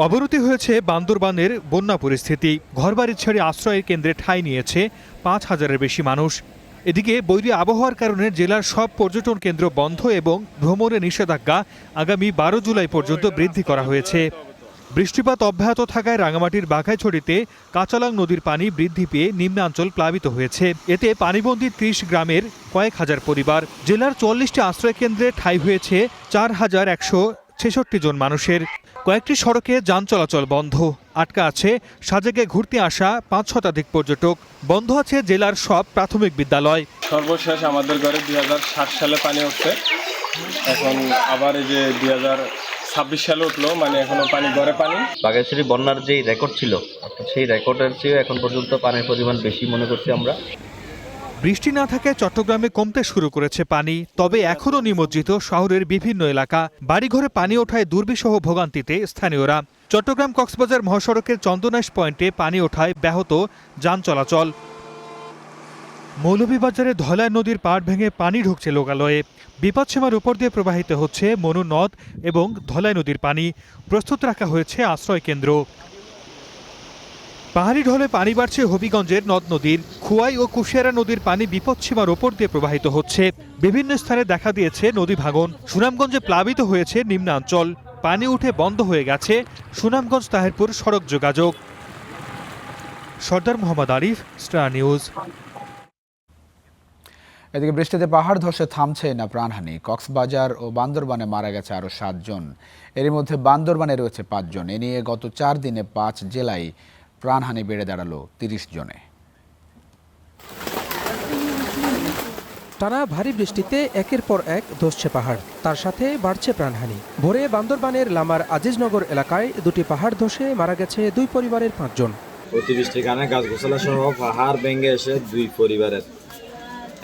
অবনতি হয়েছে বান্দরবানের বন্যা পরিস্থিতি। ঘরবাড়ি ছেড়ে আশ্রয়ের কেন্দ্রে ঠাঁই নিয়েছে ৫,০০০-এর বেশি মানুষ। এদিকে বৈরী আবহাওয়ার কারণে জেলার সব পর্যটন কেন্দ্র বন্ধ এবং ভ্রমণে নিষেধাজ্ঞা আগামী 12 জুলাই পর্যন্ত বৃদ্ধি করা হয়েছে। বৃষ্টিপাত অব্যাহত থাকায় রাঙামাটির বাঘাইছড়িতে কাঁচালাং নদীর পানি বৃদ্ধি পেয়ে নিম্নাঞ্চল প্লাবিত হয়েছে। এতে পানিবন্দী ৩০ গ্রামের কয়েক হাজার পরিবার। জেলার ৪০টি আশ্রয়কেন্দ্রে ঠাঁই হয়েছে ৪,১৬৬ জন মানুষের। কয়েকটি সড়কে যান চলাচল বন্ধ। আটকা আছে সাজেকে ঘুরতে আসা ৫ শতাধিক পর্যটক। বন্ধ আছে জেলার সব প্রাথমিক বিদ্যালয়। সর্বশেষ আমাদের ঘরে ২০০৭ সালে পানি উঠছে, এখন আবার এই যে ২০২৬ সালে উঠলো, মানে এখনো পানি ঘরে পানি। বাঘাইছড়ি বন্যার যেই রেকর্ড ছিল, সেই রেকর্ডের চেয়ে এখন পর্যন্ত পানির পরিমাণ বেশি মনে করছি আমরা। বৃষ্টি না থাকায় চট্টগ্রামে কমতে শুরু করেছে পানি, তবে এখনও নিমজ্জিত শহরের বিভিন্ন এলাকা। বাড়িঘরে পানি ওঠায় দুর্বিষহ ভোগান্তিতে স্থানীয়রা। চট্টগ্রাম কক্সবাজার মহাসড়কের চন্দনাইশ পয়েন্টে পানি ওঠায় ব্যাহত যান চলাচল। মৌলভীবাজারে ধলাই নদীর পাড় ভেঙে পানি ঢুকছে লোকালয়ে। বিপদসীমার উপর দিয়ে প্রবাহিত হচ্ছে মনু নদ এবং ধলাই নদীর পানি। প্রস্তুত রাখা হয়েছে আশ্রয় কেন্দ্র। পাহাড়ি ঢলে পানি বাড়ছে হবিগঞ্জের নদ নদীর। খোয়াই ও কুশিয়ারা নদীর পানি বিপদসীমার ওপর দিয়ে প্রবাহিত হচ্ছে। বিভিন্ন স্থানে দেখা দিয়েছে নদী ভাঙন। সুনামগঞ্জে প্লাবিত হয়েছে নিম্নাঞ্চল। পানি উঠে বন্ধ হয়ে গেছে সুনামগঞ্জ তাহিরপুর সড়ক যোগাযোগ। সর্দার মোহাম্মদ আরিফ, স্টার নিউজ। এদিকে বৃষ্টিতে পাহাড় ধসে থামছে না প্রাণহানি। কক্সবাজার ও বান্দরবানে মারা গেছে আরও 7 জন। এর মধ্যে বান্দরবানে রয়েছে 5 জন। এ নিয়ে গত 4 দিনে 5 জেলায় প্রাণহানি বেড়ে দাঁড়ালো 30 জনে। টানা ভারী বৃষ্টিতে একের পর এক ধসছে পাহাড়, তার সাথে বাড়ছে প্রাণহানি। ভোরে বান্দরবানের লামার আজিজনগর এলাকায় 2টি পাহাড় ধসে মারা গেছে 2 পরিবারের 5 জন। অতিবৃষ্টির কারণে গাছগাছালা সহ পাহাড় ভেঙে এসে 2 পরিবারের,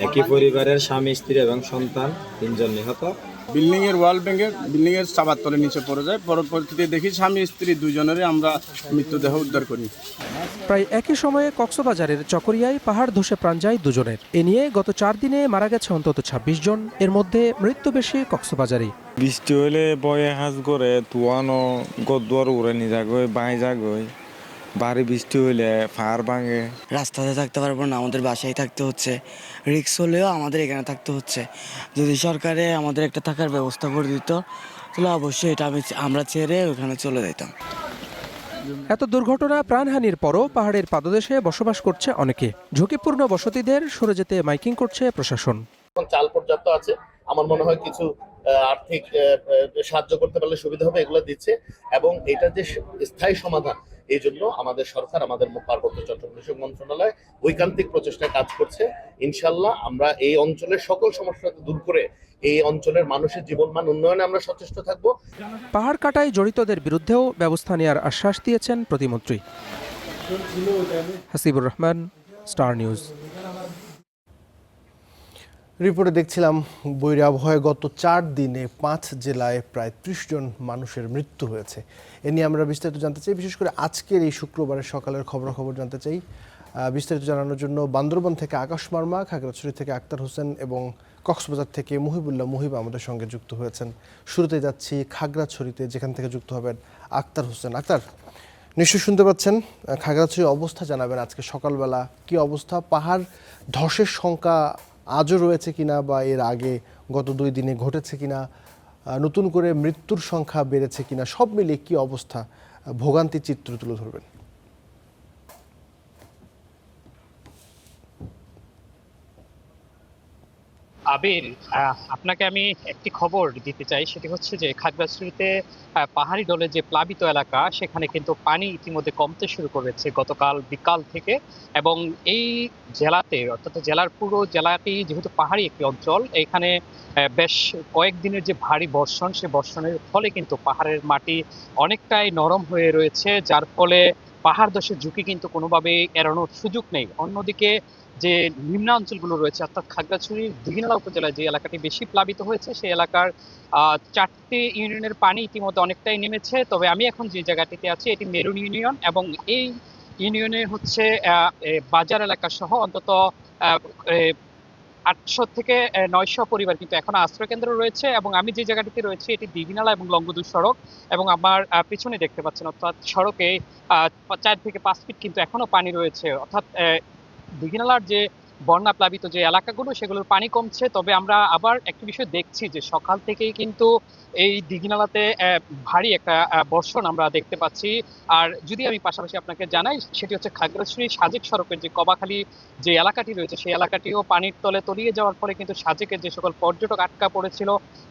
একই পরিবারের স্বামী স্ত্রী এবং সন্তান 3 জন নিহত। বিল্ডিং এর ওয়াল ভেঙে বিল্ডিং এর চাবার তলে নিচে পড়ে যায়। পরবর্তীতে দেখি স্বামী স্ত্রী 2 জনেরই আমরা মৃতদেহ উদ্ধার করি। প্রায় একই সময়ে কক্সবাজারের চকরিয়ায় পাহাড় ধসে প্রাণ যায় 2 জনের। এ নিয়ে গত 4 দিনে মারা গেছে অন্তত 26 জন। এর মধ্যে মৃত্যু বেশি কক্সবাজারেই। বৃষ্টি হলে বয়ে হাজ করে তুয়ানো গদুয়ার উড়ে নি যাগই বাই যাগই। ভারী বৃষ্টি হইলে পাহাড় ভাঙে। রাস্তাতে থাকতে পারবো না, আমাদের বাসায় থাকতে হচ্ছে। রিক্স হলেও আমাদের এখানে থাকতে হচ্ছে। যদি সরকারে আমাদের একটা থাকার ব্যবস্থা করে দিত তাহলে অবশ্যই এটা আমরা ছেড়ে ওখানে চলে যেতাম। এত দুর্ঘটনা প্রাণহানির পরও পাহাড়ের পাদদেশে বসবাস করছে অনেকে। ঝুঁকিপূর্ণ বসতিদের সরে যেতে মাইকিং করছে প্রশাসন। চাল পর্যাপ্ত আছে, আমার মনে হয় কিছু আর্থিক সাহায্য করতে পারলে সুবিধা হবে, এগুলো দিচ্ছে। এবং এটা যে স্থায়ী সমাধান, এই জন্য আমাদের সরকার, আমাদের পার্বত্য চট্টগ্রাম বিষয়ক মন্ত্রণালয় ঐকান্তিক প্রচেষ্টায় কাজ করছে। ইনশাল্লাহ আমরা এই অঞ্চলের সকল সমস্যা দূর করে এই অঞ্চলের মানুষের জীবনমান উন্নয়নে আমরা সচেষ্ট থাকব। পাহাড় কাটায় জড়িতদের বিরুদ্ধেও ব্যবস্থা নেওয়ার আশ্বাস দিয়েছেন প্রতিমন্ত্রী। Hasibur Rahman, star news. রিপোর্টে দেখছিলাম বৈরী আবহাওয়ায় গত 4 দিনে 5 জেলায় প্রায় 30 জন মানুষের মৃত্যু হয়েছে। এ নিয়ে আমরা বিস্তারিত জানতে চাই, বিশেষ করে আজকের এই শুক্রবারের সকালের খবরাখবর জানতে চাই। বিস্তারিত জানানোর জন্য বান্দরবান থেকে আকাশ মার্মা, খাগড়াছড়ি থেকে আক্তার হোসেন এবং কক্সবাজার থেকে মুহিবুল্লাহ মুহিব আমাদের সঙ্গে যুক্ত হয়েছেন। শুরুতে যাচ্ছি খাগড়াছড়িতে, যেখান থেকে যুক্ত হবেন আক্তার হোসেন। আক্তার, নিশ্চয়ই শুনতে পাচ্ছেন। খাগড়াছড়ির অবস্থা জানাবেন আজকে সকালবেলা কি অবস্থা? পাহাড় ধসের সংখ্যা আজও রয়েছে কিনা, বা এর আগে গত 2 দিনে ঘটেছে কিনা, নতুন করে মৃত্যুর সংখ্যা বেড়েছে কিনা, সব মিলিয়ে কি অবস্থা, ভোগান্তির চিত্র তুলে ধরবেন। আবির, আপনাকে আমি একটি খবর দিতে চাই, সেটি হচ্ছে যে খাগড়াছড়িতে পাহাড়ি ঢলে যে প্লাবিত এলাকা, সেখানে কিন্তু পানি ইতিমধ্যে কমতে শুরু করেছে গতকাল বিকাল থেকে। এবং এই জেলাতে, অর্থাৎ জেলার পুরো জেলাটি যেহেতু পাহাড়ি একটি অঞ্চল, এখানে বেশ কয়েকদিনের যে ভারী বর্ষণ, সে বর্ষণের ফলে কিন্তু পাহাড়ের মাটি অনেকটাই নরম হয়ে রয়েছে, যার ফলে পাহাড় ধসের ঝুঁকি কিন্তু কোনোভাবেই এড়ানোর সুযোগ নেই। অন্যদিকে যে নিম্নাঞ্চলগুলো রয়েছে, অর্থাৎ খাগড়াছড়ির দীঘিনালা উপজেলায় যে এলাকাটি বেশি প্লাবিত হয়েছে, সেই এলাকার 4টি ইউনিয়নের পানি ইতিমধ্যে অনেকটাই নেমেছে। তবে আমি এখন যে জায়গাটিতে আছি, এটি মেরুন ইউনিয়ন, এবং এই ইউনিয়নে হচ্ছে বাজার এলাকা সহ অন্তত 800 থেকে 900 পরিবার কিন্তু এখন আশ্রয়কেন্দ্র রয়েছে। এবং আমি যে জায়গাটিতে রয়েছি, এটি দীঘিনালা এবং লংগদু সড়ক, এবং আমার পিছনে দেখতে পাচ্ছেন, অর্থাৎ সড়কে 4 থেকে 5 ফিট কিন্তু এখনো পানি রয়েছে। অর্থাৎ দীঘিনালার যে বন্যা প্লাবিত যে এলাকাগুলো, সেগুলোর পানি কমছে। তবে আমরা আবার একটি বিষয় দেখছি যে সকাল থেকেই কিন্তু এই দীঘিনালাতে ভারী একটা বর্ষণ আমরা দেখতে পাচ্ছি। আর যদি আমি পাশাপাশি আপনাকে জানাই, সেটি হচ্ছে খাগড়াছড়ি সাজেক সড়কের যে কবাখালী যে এলাকাটি রয়েছে, সেই এলাকাটিও পানির তলে তলিয়ে যাওয়ার ফলে কিন্তু সাজেকের যে সকল পর্যটক আটকা পড়েছিল,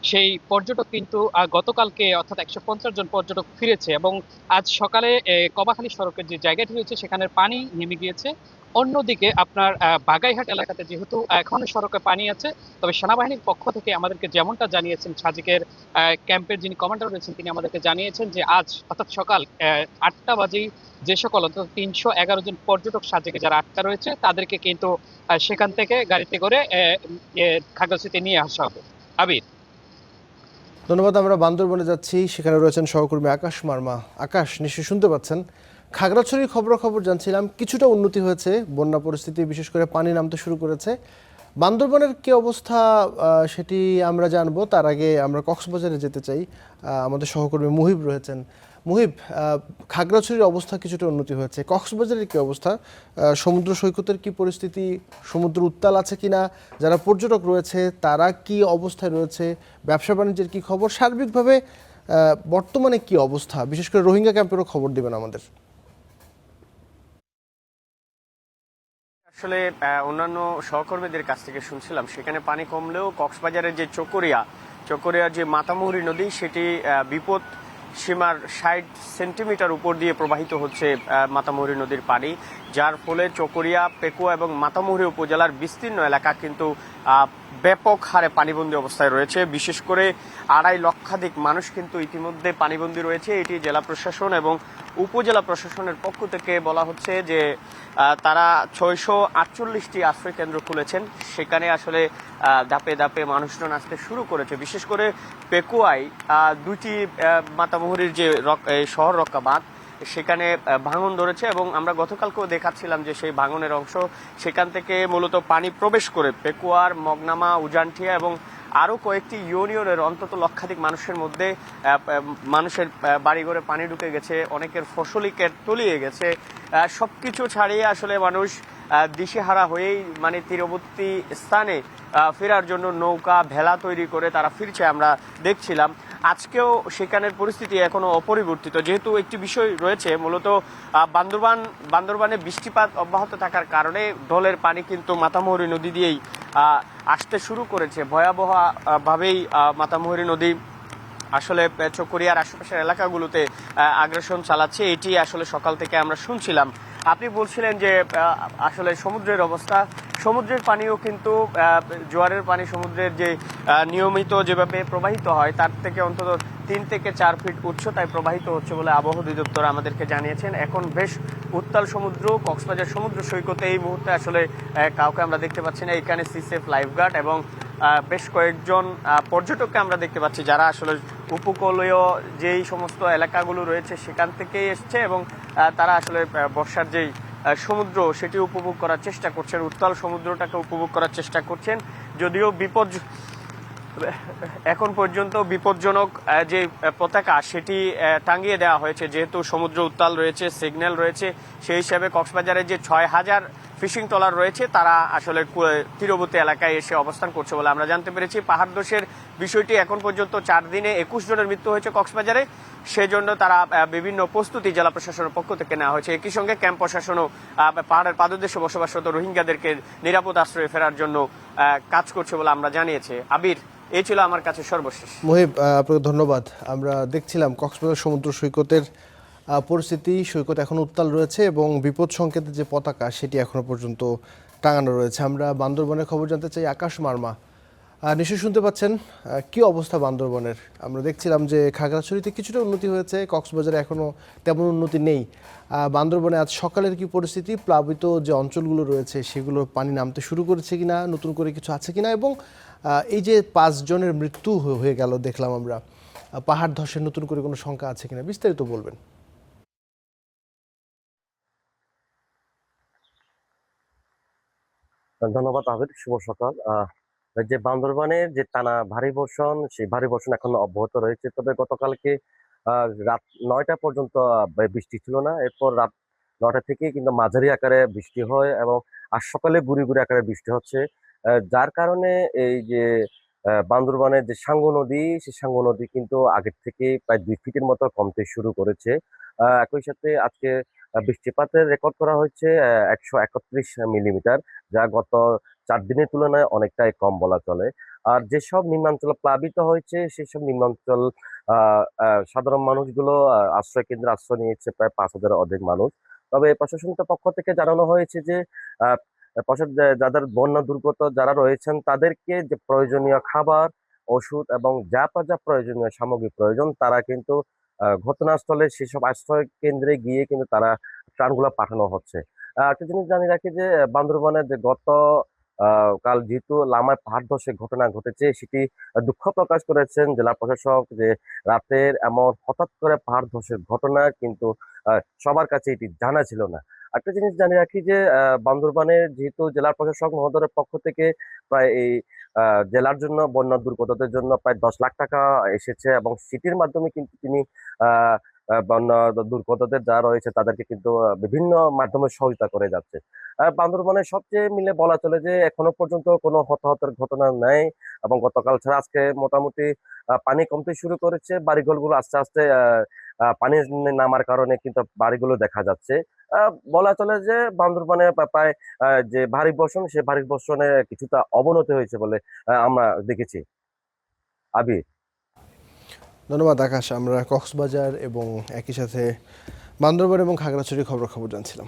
সেই পর্যটক কিন্তু গতকালকে অর্থাৎ 150 জন পর্যটক ফিরেছে। এবং আজ সকালে কবাখালী সড়কের যে জায়গাটি রয়েছে, সেখানের পানি নেমে গিয়েছে। অন্যদিকে আপনার বাগাইহাট এলাকাতে যেহেতু এখনো সড়কে পানি আছে, তবে সেনাবাহিনীর পক্ষ থেকে আমাদেরকে যেমনটা জানিয়েছেন, সাজেকের ক্যাম্পের যিনি কমান্ডার রয়েছেন, তিনি আমাদেরকে জানিয়েছেন যে আজ অর্থাৎ সকাল 8টা বাজেই যে সকল অন্তত 311 জন পর্যটক সাজেকে যারা আটকা রয়েছে, তাদেরকে কিন্তু সেখান থেকে গাড়িতে করে খাগড়াছড়িতে নিয়ে আসা হবে। আবির, ধন্যবাদ। আমরা বান্দরবনে যাচ্ছি, সেখানে রয়েছেন সহকর্মী আকাশ মার্মা। আকাশ, নিশ্চয়ই শুনতে পাচ্ছেন খাগড়াছড়ির খবরাখবর জানছিলাম, কিছুটা উন্নতি হয়েছে, বন্যা পরিস্থিতি বিশেষ করে পানি নামতে শুরু করেছে। বান্দরবানের কি অবস্থা সেটি আমরা জানবো। তার আগে আমরা কক্সবাজারে যেতে চাই, আমাদের সহকর্মী মুহিব রয়েছেন। মুহিব, খাগড়াছড়ির অবস্থা কিছুটা উন্নতি হয়েছে, কক্সবাজারের কি অবস্থা? সমুদ্র সৈকতের কি পরিস্থিতি? সমুদ্র উত্তাল আছে কিনা? যারা পর্যটক রয়েছে তারা কি অবস্থায় রয়েছে? ব্যবসা বাণিজ্যের কি খবর? সার্বিকভাবে বর্তমানে কি অবস্থা? বিশেষ করে রোহিঙ্গা ক্যাম্পেরও খবর দিবেন আমাদের। আসলে অন্যান্য সহকর্মীদের কাছ থেকে শুনছিলাম, সেখানে পানি কমলেও কক্সবাজারের যে চকরিয়ার যে মাতামুহুরী নদী, সেটি বিপদ সীমার ৬০ সেন্টিমিটার উপর দিয়ে প্রবাহিত হচ্ছে মাতামুহুরী নদীর পানি, যার ফলে চকরিয়া, পেকুয়া এবং মাতামুহুরী উপজেলার বিস্তীর্ণ এলাকা কিন্তু ব্যাপক হারে পানিবন্দী অবস্থায় রয়েছে। বিশেষ করে ২.৫ লক্ষাধিক মানুষ কিন্তু ইতিমধ্যে পানিবন্দী রয়েছে। এটি জেলা প্রশাসন এবং উপজেলা প্রশাসনের পক্ষ থেকে বলা হচ্ছে যে তারা ৬৪৮টি আশ্রয় কেন্দ্র খুলেছেন। সেখানে আসলে ধাপে ধাপে মানুষজন আসতে শুরু করেছে। বিশেষ করে পেকুয়ায় ২টি মাতামুহুরীর যে শহর রক্ষা বাঁধ, সেখানে ভাঙন ধরেছে এবং আমরা গতকালকেও দেখাচ্ছিলাম যে সেই ভাঙনের অংশ, সেখান থেকে মূলত পানি প্রবেশ করে পেকুয়ার, মগনামা, উজানঠিয়া এবং আরও কয়েকটি ইউনিয়নের অন্তত লক্ষাধিক মানুষের মধ্যে মানুষের বাড়িঘরে পানি ঢুকে গেছে, অনেকের ফসলি ক্ষেত তলিয়ে গেছে। সবকিছু ছাড়িয়ে আসলে মানুষ দিশেহারা হয়েই তীরবর্তী স্থানে ফেরার জন্য নৌকা, ভেলা তৈরি করে তারা ফিরছে। আমরা দেখছিলাম আজকেও সেখানের পরিস্থিতি এখনো অপরিবর্তিত। যেহেতু একটি বিষয় রয়েছে, মূলত বান্দরবানে বৃষ্টিপাত অব্যাহত থাকার কারণে ঢলের পানি কিন্তু মাতামুহুরী নদী দিয়েই আসতে শুরু করেছে। ভয়াবহভাবেই মাতামুহুরী নদী আসলে চকরিয়ার আশেপাশের এলাকাগুলোতে আগ্রাসন চালাচ্ছে। এটি আসলে সকাল থেকে আমরা শুনছিলাম। আপনি বলছিলেন যে আসলে সমুদ্রের অবস্থা, সমুদ্রের পানিও কিন্তু জোয়ারের পানি সমুদ্রের যে নিয়মিত যেভাবে প্রবাহিত হয় তার থেকে অন্তত ৩ থেকে ৪ ফিট উচ্চতায় প্রবাহিত হচ্ছে বলে আবহাওয়া অধিদপ্তর আমাদেরকে জানিয়েছেন। এখন বেশ উত্তাল সমুদ্র। কক্সবাজার সমুদ্র সৈকতে এই মুহূর্তে আসলে কাউকে আমরা দেখতে পাচ্ছি না। এখানে সিসেফ লাইফগার্ড এবং বেশ কয়েকজন পর্যটককে আমরা দেখতে পাচ্ছি, যারা আসলে উপকূলীয় যেই সমস্ত এলাকাগুলো রয়েছে সেখান থেকেই এসছে এবং তারা আসলে বর্ষার যেই সমুদ্র সেটি উপভোগ করার চেষ্টা করছেন, উত্তাল সমুদ্রটাকে উপভোগ করার চেষ্টা করছেন। যদিও এখন পর্যন্ত বিপজ্জনক যে পতাকা সেটি টাঙিয়ে দেওয়া হয়েছে, যেহেতু সমুদ্র উত্তাল রয়েছে, সিগন্যাল রয়েছে। সেই হিসাবে কক্সবাজারের যে ৬,০০০ ফিশিং ট্রলার রয়েছে তারা আসলে তীরবর্তী এলাকায় এসে অবস্থান করছে বলে আমরা জানতে পেরেছি। পাহাড় ধসের বিষয়টি এখন পর্যন্ত ৪ দিনে ২১ জনের মৃত্যু হয়েছে কক্সবাজারে। সেজন্য তারা বিভিন্ন প্রস্তুতি জেলা প্রশাসনের পক্ষ থেকে নেওয়া হয়েছে। একই সঙ্গে ক্যাম্প প্রশাসনও পাহাড়ের পাদদেশে বসবাসরত রোহিঙ্গাদেরকে নিরাপদ আশ্রয়ে ফেরার জন্য কাজ করছে বলে আমরা জানিয়েছি। আবির, এই ছিল আমার কাছে সর্বশেষ। মুহিব, আপনাকে ধন্যবাদ। আমরা দেখছিলাম কক্সবাজার সমুদ্র সৈকতের পরিস্থিতি, সৈকত এখন উত্তাল রয়েছে এবং বিপদ সংকেতের যে পতাকা সেটি এখনো পর্যন্ত টাঙানো রয়েছে। আমরা বান্দরবনের খবর জানতে চাই আকাশ মার্মা। নিশ্চয়ই শুনতে পাচ্ছেন কি অবস্থা বান্দরবনের। আমরা দেখছিলাম যে খাগড়াছড়িতে কিছুটা উন্নতি হয়েছে, কক্সবাজারে এখনও তেমন উন্নতি নেই। বান্দরবনে আজ সকালের কি পরিস্থিতি? প্লাবিত যে অঞ্চলগুলো রয়েছে সেগুলো পানি নামতে শুরু করেছে কিনা, নতুন করে কিছু আছে কিনা, এবং এই যে ৫ জনের মৃত্যু হয়ে গেল দেখলাম আমরা, পাহাড় ধসের নতুন করে কোনো সংখ্যা আছে কিনা, বিস্তারিত বলবেন। ধন্যবাদ আবির, শুভ সকাল। যে বান্দরবানের যে টানা ভারী বর্ষণ, সেই ভারী বর্ষণ এখন অব্যাহত রয়েছে। তবে গতকালকে রাত ৯টা পর্যন্ত বৃষ্টি ছিল না। এরপর রাত ৯টা থেকে কিন্তু মাঝারি আকারে বৃষ্টি হয় এবং আজ সকালে গুড়ি গুড়ি আকারে বৃষ্টি হচ্ছে, যার কারণে এই যে বান্দরবানের যে সাঙ্গু নদী, সেই সাঙ্গু নদী কিন্তু আগের থেকে প্রায় ২ ফিটের মতো কমতে শুরু করেছে। একই সাথে আজকে বৃষ্টিপাতের রেকর্ড করা হয়েছে ১৩১ মিলিমিটার, যা গত ৪ দিনের তুলনায় অনেকটাই কম বলা চলে। আর যেসব নিম্নাঞ্চল প্লাবিত হয়েছে সেসব নিম্নাঞ্চল সাধারণ মানুষগুলো আশ্রয় কেন্দ্রে আশ্রয় নিয়েছে প্রায় ৫,০০০ অধিক মানুষ। তবে প্রশাসনের পক্ষ থেকে জানানো হয়েছে যে যাদের বন্যা দুর্গত যারা রয়েছেন তাদেরকে যে প্রয়োজনীয় খাবার, ওষুধ এবং যা প্রয়োজনীয় সামগ্রী প্রয়োজন তারা কিন্তু ঘটনাস্থলে সেসব আশ্রয় কেন্দ্রে গিয়ে কিন্তু তারা ত্রাণগুলো পাঠানো হচ্ছে। একটা জিনিস জানিয়ে রাখি যে বান্দরবানের যে গত কাল যেহেতু লামায় পাহাড় ধসের ঘটনা ঘটেছে, সেটি দুঃখ প্রকাশ করেছেন জেলা প্রশাসক, যে রাতের এমন হঠাৎ করে পাহাড় ধসের ঘটনা কিন্তু সবার কাছে এটি জানা ছিল না। একটা জিনিস জানিয়ে রাখি যে বান্দরবানের যেহেতু জেলা প্রশাসক মহোদয়ের পক্ষ থেকে প্রায় এই জেলার জন্য বন্যা দুর্গতদের জন্য প্রায় 10 লাখ টাকা এসেছে, এবং সেটির মাধ্যমে কিন্তু তিনি আহ বন্যা দুর্গতদের যারা রয়েছে তাদেরকে কিন্তু বিভিন্ন মাধ্যমে সহযোগিতা করে যাচ্ছে। বান্দরবানের সবচেয়ে মিলে বলা চলে যে এখনো পর্যন্ত কোনো হতাহতের ঘটনা নেই, এবং গতকাল ছাড়া আজকে মোটামুটি পানি কমতে শুরু করেছে। বাড়িঘরগুলো আস্তে আস্তে পানি নামার কারণে কিন্তু বাড়িগুলো দেখা যাচ্ছে। বলা চলে যে বান্দরবানে প্রায় যে ভারী বর্ষণ, সে ভারী বর্ষণে কিছুটা অবনতি হয়েছে বলে আমরা দেখেছি। আবির। ধন্যবাদ আকাশ। আমরা কক্সবাজার এবং একই সাথে বান্দরবান এবং খাগড়াছড়ির খবর জানছিলাম।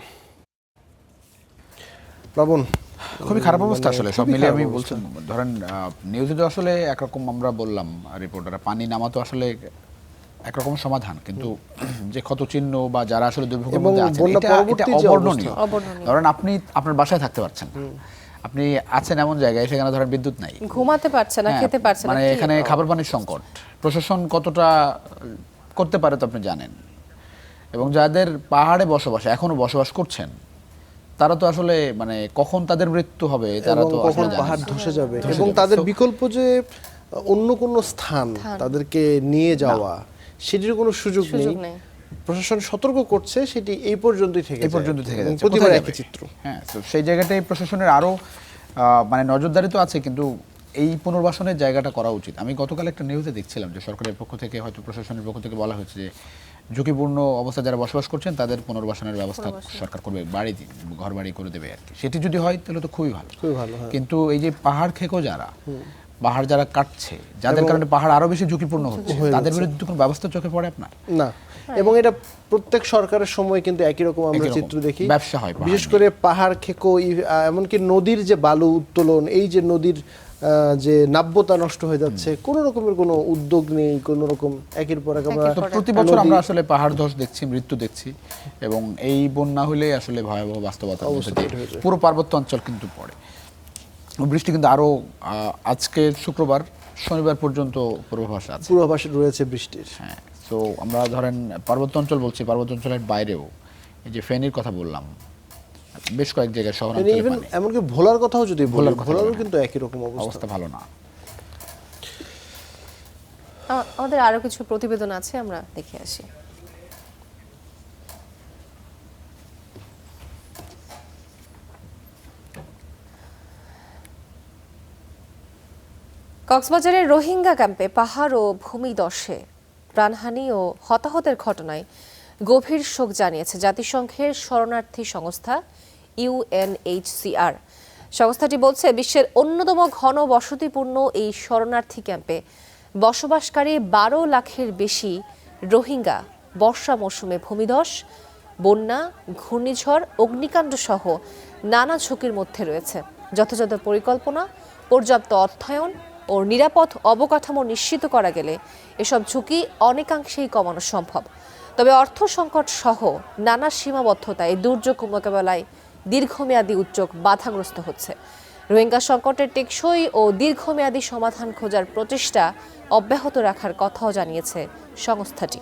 প্লাবন, খুবই খারাপ অবস্থা আসলে সব খুবই মিলে। খারাপ আমি অবস্থা। বলছি ধরেন নিউজে তো আসলে একরকম আমরা বললাম রিপোর্টাররা, পানি নামা তো আসলে একরকম সমাধান, কিন্তু যে ক্ষত চিহ্ন বা যারা আসলে দুর্ভোগের এবং মধ্যে আছেন বন্যা এটা পরবর্তী যে অবর্ণনীয়। অবর্ণনীয়। ধরেন আপনি আপনার বাসায় থাকতে পারছেন না, আপনি আছেন এমন জায়গায় সেখানে ধরেন বিদ্যুৎ নাই, ঘুমাতে পারছে না, হ্যাঁ, খেতে পারছে না, মানে কি এখানে খাবার পানির সংকট। প্রশাসন কতটা করতে পারে তো আপনি জানেন। এবং যাদের পাহাড়ে বসবাস এখনো বসবাস করছেন, তারা তো আসলে মানে কখন তাদের মৃত্যু হবে তারা তো কখন আসলে জানেন পাহাড় না। ধসে যাবে, ধসে এবং যাবে। তাদের So, বিকল্প যে অন্য কোনো স্থান তাদেরকে নিয়ে যাওয়া, সেটির কোনো সুযোগ নেই। প্রশাসন সতর্ক করছে, সেটি এই পর্যন্তই থেকে এই পর্যন্ত থেকে যাচ্ছে, প্রতিবার কোথায় একই যাবে? চিত্র। হ্যাঁ, তো সেই জায়গাটাই প্রশাসনের আরো মানে নজরদারি তো আছে, কিন্তু এই পুনর্বাসনের জায়গাটা করা উচিত। আমি গতকাল একটা নিউজে দেখছিলাম যে সরকারের পক্ষ থেকে, হয়তো প্রশাসনের পক্ষ থেকে বলা হয়েছে যে ঝুঁকিপূর্ণ অবস্থায় যারা বসবাস করছেন তাদের পুনর্বাসনের ব্যবস্থা সরকার করবে, ঘর বাড়ি করে দেবে আর কি। সেটি যদি হয় তাহলে তো খুবই ভালো। খুবই ভালো, হ্যাঁ। কিন্তু এই যে পাহাড় খেকো যারা পাহাড় যারা কাটছে, যাদের কারণে পাহাড় আরো বেশি ঝুঁকিপূর্ণ হচ্ছে, তাদের বিরুদ্ধে কোনো ব্যবস্থা চোখে পড়ে আপনার? না, এবং এটা প্রত্যেক সরকারের সময় কিন্তু একই রকম আমরা চিত্র দেখি। ব্যবসা হয় বিশেষ করে পাহাড় খেকো, এমনকি নদীর যে বালু উত্তোলন, এই যে নদীর যে নাব্যতা নষ্ট হয়ে যাচ্ছে, কোন রকমের কোনো উদ্যোগ নেই, কোন রকম একের পর এক আমরা প্রতি বছর আমরা আসলে পাহাড় ধস দেখছি, মৃত্যু দেখছি, এবং এই বন্যা হলে আসলে ভয়াবহ বাস্তবতার মধ্যে দিয়ে পুরো পার্বত্য অঞ্চল কিন্তু পড়ে। বৃষ্টি কিন্তু আরো আজকে শুক্রবার, শনিবার পর্যন্ত পূর্বাভাস আছে, পূর্বাভাস রয়েছে বৃষ্টির। হ্যাঁ, তো আমরা ধরেন পার্বত্য অঞ্চল বলছি, পার্বত্য অঞ্চলের বাইরেও এই যে ফেনীর কথা বললাম, বেশ কয়েক জায়গায় শহরাঞ্চলে পানি। এমনকি ভোলার কথাও যদি বলি, ভোলারও বলেন, কিন্তু একই রকম অবস্থা ভালো না। আমাদের আরো কিছু প্রতিবেদন আছে, আমরা দেখে আসি। কক্সবাজারের রোহিঙ্গা ক্যাম্পে পাহাড় ও ভূমিধসে প্রাণহানি ও হতাহতের ঘটনায় গভীর শোক জানিয়েছে জাতিসংঘের শরণার্থী সংস্থা UNHCR। সংস্থাটি বলছে, বিশ্বের অন্যতম ঘন বসতিপূর্ণ এই শরণার্থী ক্যাম্পে বসবাসকারী 12 লাখের বেশি রোহিঙ্গা বর্ষা মৌসুমে ভূমিধস, বন্যা, ঘূর্ণিঝড়, অগ্নিকাণ্ড সহ নানা ঝুঁকির মধ্যে রয়েছে। যথাযথ পরিকল্পনা, পর্যাপ্ত অর্থায়ন ও নিরাপদ অবকাঠামো নিশ্চিত করা গেলে এসব ঝুঁকি অনেকাংশেই কমানো সম্ভব। তবে অর্থ সংকট সহ নানা সীমাবদ্ধতায় দুর্যোগ মোকাবেলায় দীর্ঘমেয়াদী উদ্যোগ বাধাগ্রস্ত হচ্ছে। রোহিঙ্গা সংকটের টেকসই ও দীর্ঘমেয়াদী সমাধান খোঁজার প্রচেষ্টা অব্যাহত রাখার কথাও জানিয়েছে সংস্থাটি।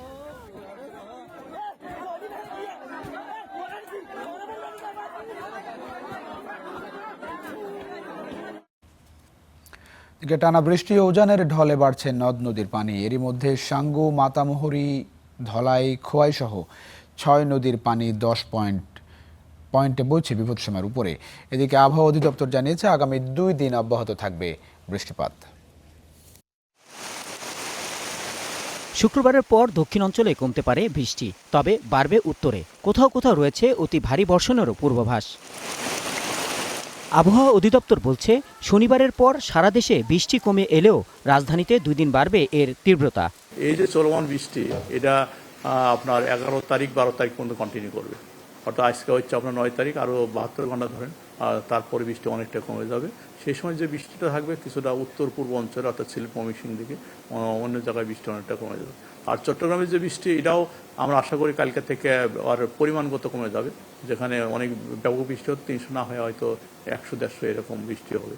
টানা বৃষ্টি ও উজানের ঢলে বাড়ছে নদ নদীর পানি। এরই মধ্যে সাঙ্গু, মাতামুহুরী, ধলাই, খোয়াই সহ 6 নদীর পানি 10 পয়েন্টে বইছে বিপদসীমার উপরে। এদিকে আবহাওয়া অধিদপ্তর জানিয়েছে আগামী 2 দিন অব্যাহত থাকবে বৃষ্টিপাত। শুক্রবারের পর দক্ষিণ অঞ্চলে কমতে পারে বৃষ্টি, তবে বাড়বে উত্তরে। কোথাও কোথাও রয়েছে অতি ভারী বর্ষণেরও পূর্বাভাস। আবহাওয়া অধিদপ্তর বলছে, শনিবারের পর সারা দেশে বৃষ্টি কমে এলেও রাজধানীতে 2 দিন বাড়বে এর তীব্রতা। এই যে চলমান বৃষ্টি, এটা আপনার 11 তারিখ 12 তারিখ পর্যন্ত কন্টিনিউ করবে। অর্থাৎ আজকে হচ্ছে আপনার 9 তারিখ, আরও 72 ঘন্টা ধরেন, আর তারপরে বৃষ্টি অনেকটা কমে যাবে। সেই সময় যে বৃষ্টিটা থাকবে কিছুটা উত্তর পূর্ব অঞ্চলে, অর্থাৎ সিলেট, ময়মনসিংহ দিকে, অন্য জায়গায় বৃষ্টি অনেকটা কমে যাবে। আর চট্টগ্রামের যে বৃষ্টি, এটাও আমরা আশা করি কালকে থেকে আর পরিমাণগত কমে যাবে, যেখানে অনেক ব্যাপক বৃষ্টি হতো 300 না হয় হয়তো 100-150 এরকম বৃষ্টি হবে।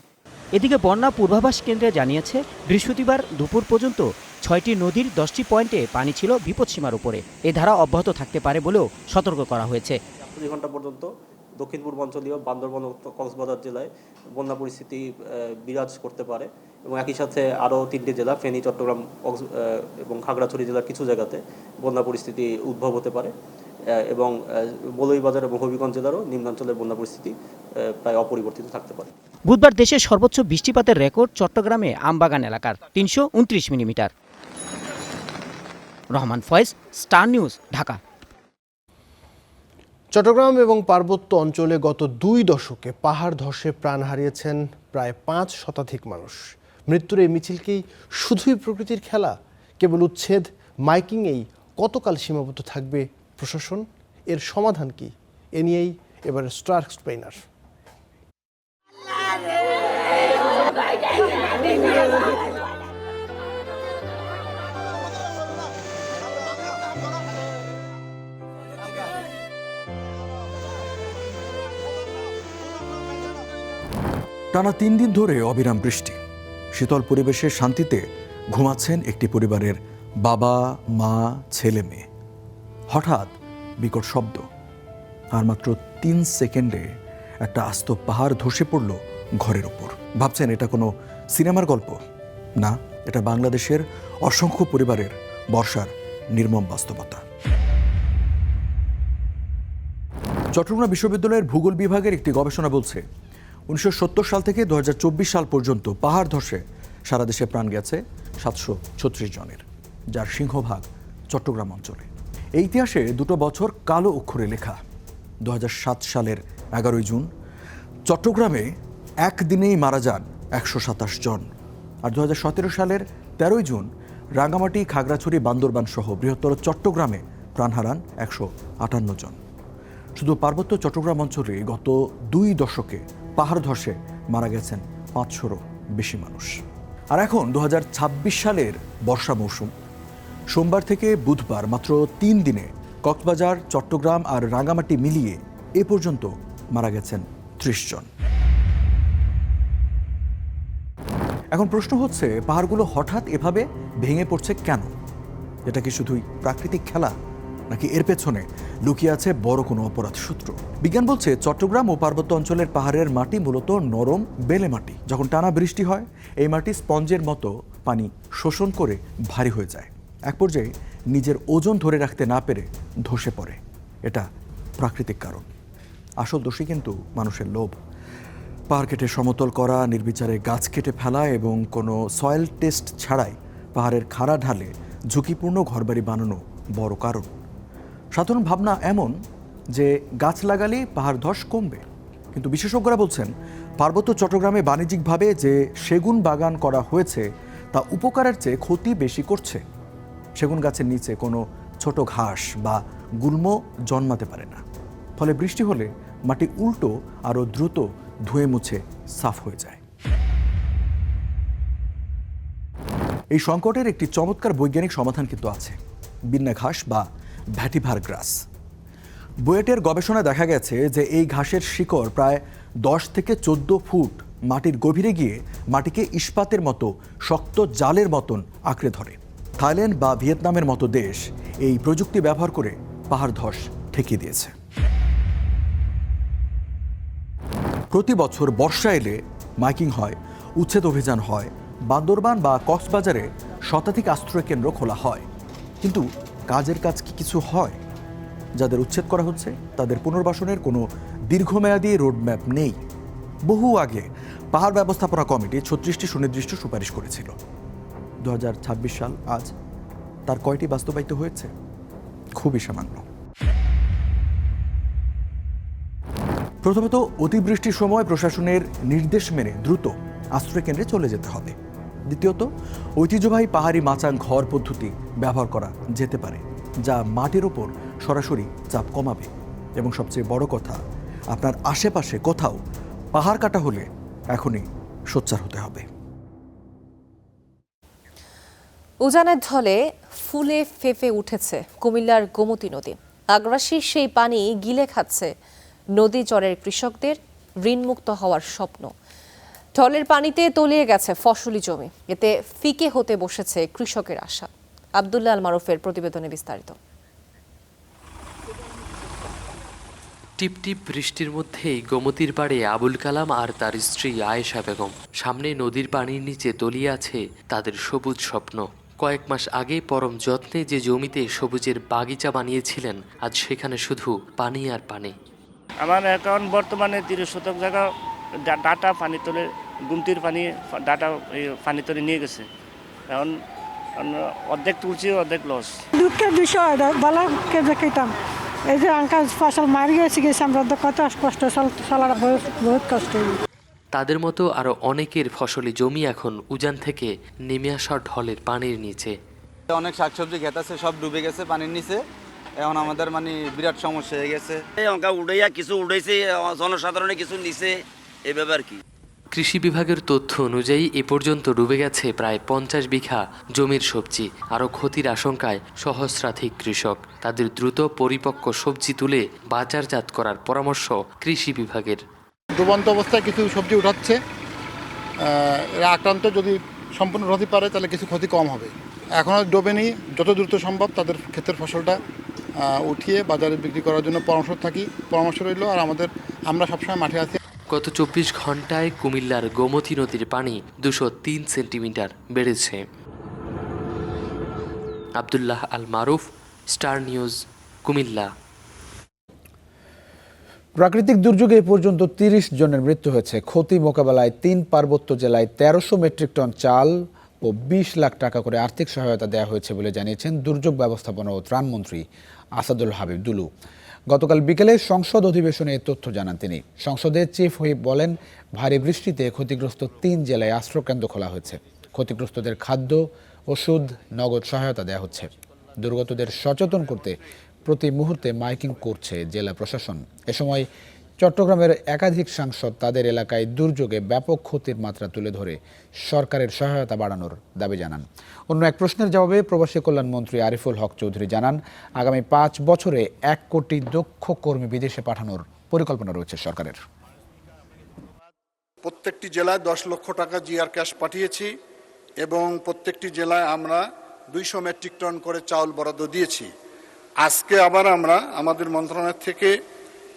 এদিকে বন্যা পূর্বাভাস কেন্দ্রে জানিয়েছে বৃহস্পতিবার দুপুর পর্যন্ত 6টি নদীর 10টি পয়েন্টে পানি ছিল বিপদসীমার উপরে। এ ধারা অব্যাহত থাকতে পারে বলেও সতর্ক করা হয়েছে। 2 ঘন্টা পর্যন্ত দক্ষিণ পূর্বাঞ্চলীয় বান্দরবান ও কক্সবাজার জেলায় বন্যা পরিস্থিতি বিরাজ করতে পারে এবং একই সাথে আরও 3টি জেলা ফেনী, চট্টগ্রাম এবং খাগড়াছড়ি জেলার কিছু জায়গাতে বন্যা পরিস্থিতি উদ্ভব হতে পারে এবং মৌলভীবাজার এবং হবিগঞ্জ জেলারও নিম্নাঞ্চলের বন্যা পরিস্থিতি প্রায় অপরিবর্তিত থাকতে পারে। বুধবার দেশের সর্বোচ্চ বৃষ্টিপাতের রেকর্ড চট্টগ্রামে আমবাগান এলাকার 329 মিলিমিটার। Rahman Faiz, Star News, Dhaka. চট্টগ্রাম এবং পার্বত্য অঞ্চলে গত 2 দশকে পাহাড় ধসে প্রাণ হারিয়েছেন প্রায় 5 শতাধিক মানুষ। মৃত্যুর এই মিছিলকেই শুধুই প্রকৃতির খেলা, কেবল উচ্ছেদ, মাইকিংয়েই কতকাল সীমাবদ্ধ থাকবে প্রশাসন? এর সমাধান কি? এ নিয়েই এবার স্টার স্পেইনার। টানা 3 দিন ধরে অবিরাম বৃষ্টি। শীতল পরিবেশে শান্তিতে ঘুমাচ্ছেন একটি পরিবারের বাবা, মা, ছেলে, মেয়ে। হঠাৎ বিকট শব্দ, আর মাত্র 3 সেকেন্ডে একটা আস্ত পাহাড় ধসে পড়ল ঘরের ওপর। ভাবছেন এটা কোনো সিনেমার গল্প? না, এটা বাংলাদেশের অসংখ্য পরিবারের বর্ষার নির্মম বাস্তবতা। চট্টগ্রাম বিশ্ববিদ্যালয়ের ভূগোল বিভাগের একটি গবেষণা বলছে 1970 সাল থেকে 2024 সাল পর্যন্ত পাহাড় ধসে সারা দেশে প্রাণ গেছে 736 জনের, যার সিংহভাগ চট্টগ্রাম অঞ্চলে। এই ইতিহাসে 2 বছর কালো অক্ষরে লেখা। 2007 সালের 11 জুন চট্টগ্রামে একদিনেই মারা যান 127 জন, আর 2017 সালের 13 জুন রাঙ্গামাটি, খাগড়াছড়ি, বান্দরবান সহ বৃহত্তর চট্টগ্রামে প্রাণ হারান 158 জন। শুধু পার্বত্য চট্টগ্রাম অঞ্চলে গত 2 দশকে পাহাড় ধসে মারা গেছেন 500-রও বেশি মানুষ। আর এখন 2026 সালের বর্ষা মৌসুম। সোমবার থেকে বুধবার মাত্র 3 দিনে কক্সবাজার, চট্টগ্রাম আর রাঙ্গামাটি মিলিয়ে এ পর্যন্ত মারা গেছেন 30 জন। এখন প্রশ্ন হচ্ছে, পাহাড়গুলো হঠাৎ এভাবে ভেঙে পড়ছে কেন? এটা কি শুধুই প্রাকৃতিক খেলা, নাকি এর পেছনে লুকিয়ে আছে বড় কোনো অপরাধ সূত্র? বিজ্ঞান বলছে চট্টগ্রাম ও পার্বত্য অঞ্চলের পাহাড়ের মাটি মূলত নরম বেলে মাটি। যখন টানা বৃষ্টি হয় এই মাটি স্পঞ্জের মতো পানি শোষণ করে ভারী হয়ে যায়। এক পর্যায়ে নিজের ওজন ধরে রাখতে না পেরে ধসে পড়ে। এটা প্রাকৃতিক কারণ। আসল দোষী কিন্তু মানুষের লোভ। পাহাড় কেটে সমতল করা, নির্বিচারে গাছ কেটে ফেলা এবং কোনো সয়েল টেস্ট ছাড়াই পাহাড়ের খাড়া ঢালে ঝুঁকিপূর্ণ ঘরবাড়ি বানানো বড় কারণ। সাধারণ ভাবনা এমন যে গাছ লাগালেই পাহাড় ধস কমবে, কিন্তু বিশেষজ্ঞরা বলছেন পার্বত্য চট্টগ্রামে বাণিজ্যিকভাবে যে সেগুন বাগান করা হয়েছে তা উপকারের চেয়ে ক্ষতি বেশি করছে। সেগুন গাছের নিচে কোনো ছোট ঘাস বা গুল্ম জন্মাতে পারে না, ফলে বৃষ্টি হলে মাটি উল্টো আরও দ্রুত ধুয়ে মুছে সাফ হয়ে যায়। এই সংকটের একটি চমৎকার বৈজ্ঞানিক সমাধান কিন্তু আছে, বিন্না ঘাস বা ভ্যাটিভার গ্রাস। বুয়েটের গবেষণায় দেখা গেছে যে এই ঘাসের শিকড় প্রায় 10 থেকে 14 ফুট মাটির গভীরে গিয়ে মাটিকে ইস্পাতের মতো শক্ত জালের মতন আঁকড়ে ধরে। থাইল্যান্ড বা ভিয়েতনামের মতো দেশ এই প্রযুক্তি ব্যবহার করে পাহাড় ধস ঠেকিয়ে দিয়েছে। প্রতি বছর বর্ষা এলে মাইকিং হয়, উচ্ছেদ অভিযান হয়, বান্দরবান বা কক্সবাজারে শতাধিক আশ্রয় কেন্দ্র খোলা হয়, কিন্তু কাজের কাজ কি কিছু হয়? যাদের উচ্ছেদ করা হচ্ছে তাদের পুনর্বাসনের কোনো দীর্ঘমেয়াদী রোডম্যাপ নেই। বহু আগে পাহাড় ব্যবস্থাপনা কমিটি 36টি সুনির্দিষ্ট সুপারিশ করেছিল। 2026 সাল আজ, তার কয়টি বাস্তবায়িত হয়েছে? খুবই সামান্য। প্রথমত, অতিবৃষ্টির সময় প্রশাসনের নির্দেশ মেনে দ্রুত আশ্রয়কেন্দ্রে চলে যেতে হবে। দ্বিতীয়ত, ঐতিহ্যবাহী পাহাড়ি মাচাং ঘর পদ্ধতি ব্যবহার করা যেতে পারে, যা মাটির ওপর সরাসরি চাপ কমাবে। এবং সবচেয়ে বড় কথা, আপনার আশেপাশে কোথাও পাহাড় কাটা হলে এখনই সোচ্চার হতে হবে। উজানের ঢলে ফুলে ফেঁপে উঠেছে কুমিল্লার গোমতী নদী। আগ্রাসী সেই পানি গিলে খাচ্ছে নদী চরের কৃষকদের ঋণমুক্ত হওয়ার স্বপ্ন। ঢলের পানিতে তলিয়ে গেছে ফসলি জমি, এতে ফিকে হতে বসেছে কৃষকের আশা। আব্দুল্লাহ আল মারুফের প্রতিবেদনে বিস্তারিত। টিপটিপ বৃষ্টির মধ্যেই গোমতীর পাড়ে আবুল কালাম আর তার স্ত্রী আয়েশা বেগম। সামনে নদীর পানির নিচে তলিয়ে আছে তাদের সবুজ স্বপ্ন। কয়েক মাস আগে পরম যত্নে যে জমিতে সবুজের বাগিচা বানিয়েছিলেন, আজ সেখানে শুধু পানি আর পানি। আমার এখন বর্তমানে 30 শতক জায়গা ডাটা পানি তোলে, গুমতির পানি ডাটা পানি তোলে নিয়ে গেছে। এখন অর্ধেক তুলছি, অর্ধেক লস। দুঃখের বিষয় বলা কেতাম, এই যে আঙ্কাল ফসল মারি গেছে আমরা তো কত কষ্ট চলার বহুত কষ্ট। তাদের মতো আরো অনেকের ফসলি জমি এখন উজান থেকে নেমে আসা ঢলের পানির নিচে। অনেক শাকসবজি ক্ষেত আছে, সব ডুবে গেছে পানির নিচে। এখন আমাদের বিরাট সমস্যা হয়ে গেছে। উড়াইয়া কিছু উড়াইছে, জনসাধারণে কিছু নিছে, এই ব্যাপার কি। কৃষি বিভাগের তথ্য অনুযায়ী এ পর্যন্ত ডুবে গেছে প্রায় 50 বিঘা জমির সবজি। আরও ক্ষতির আশঙ্কায় সহস্রাধিক কৃষক। তাদের দ্রুত পরিপক্ক সবজি তুলে বাজারজাত করার পরামর্শ কৃষি বিভাগের। ডুবন্ত অবস্থায় কিছু সবজি উঠাচ্ছে, এরা আক্রান্ত যদি সম্পূর্ণ হতে পারে তাহলে কিছু ক্ষতি কম হবে। এখনও ডোবেনি, যত দ্রুত সম্ভব তাদের ক্ষেতের ফসলটা উঠিয়ে বাজারে বিক্রি করার জন্য পরামর্শ রইল। আর আমরা সবসময় মাঠে আছি। গত 24 ঘন্টায় কুমিল্লার গোমতী নদীর পানি 203 সেন্টিমিটার বেড়েছে। আব্দুল্লাহ আল মারুফ, স্টার নিউজ, কুমিল্লা। প্রাকৃতিক দুর্যোগে এ পর্যন্ত 30 জনের মৃত্যু হয়েছে। ক্ষতি মোকাবেলায় 3 পার্বত্য জেলায় 1300 মেট্রিক টন চাল ও 20 লাখ টাকা করে আর্থিক সহায়তা দেওয়া হয়েছে বলে জানিয়েছেন দুর্যোগ ব্যবস্থাপনা ও ত্রাণমন্ত্রী আসাদুল হাবিব দুলু। গতকাল বিকেলে সংসদ অধিবেশনে এ তথ্য জানান তিনি। সংসদের চিফ হুইপ বলেন, ভারী বৃষ্টিতে ক্ষতিগ্রস্ত 3 জেলায় আশ্রয়কেন্দ্র খোলা হয়েছে। ক্ষতিগ্রস্তদের খাদ্য, ওষুধ, নগদ সহায়তা দেওয়া হচ্ছে। দুর্গতদের সচেতন করতে প্রতি মুহূর্তে মাইকিং করছে জেলা প্রশাসন। এ সময় চট্টগ্রামের একাধিক সাংসদ তাদের এলাকায় দুর্যোগে ব্যাপক ক্ষতির মাত্রা তুলে ধরে সরকারের সহায়তা বাড়ানোর দাবি জানান। অন্য এক প্রশ্নের জবাবে প্রবাসী কল্যাণ মন্ত্রী আরিফুল হক চৌধুরী জানান, আগামী 5 বছরে 1 কোটি দক্ষ কর্মী বিদেশে পাঠানোর পরিকল্পনা রয়েছে সরকারের। প্রত্যেকটি জেলায় 10 লক্ষ টাকা জিআর ক্যাশ পাঠিয়েছি এবং প্রত্যেকটি জেলায় আমরা 200 মেট্রিক টন করে চাউল বরাদ্দ দিয়েছি। আজকে আবার আমরা আমাদের মন্ত্রণালয় থেকে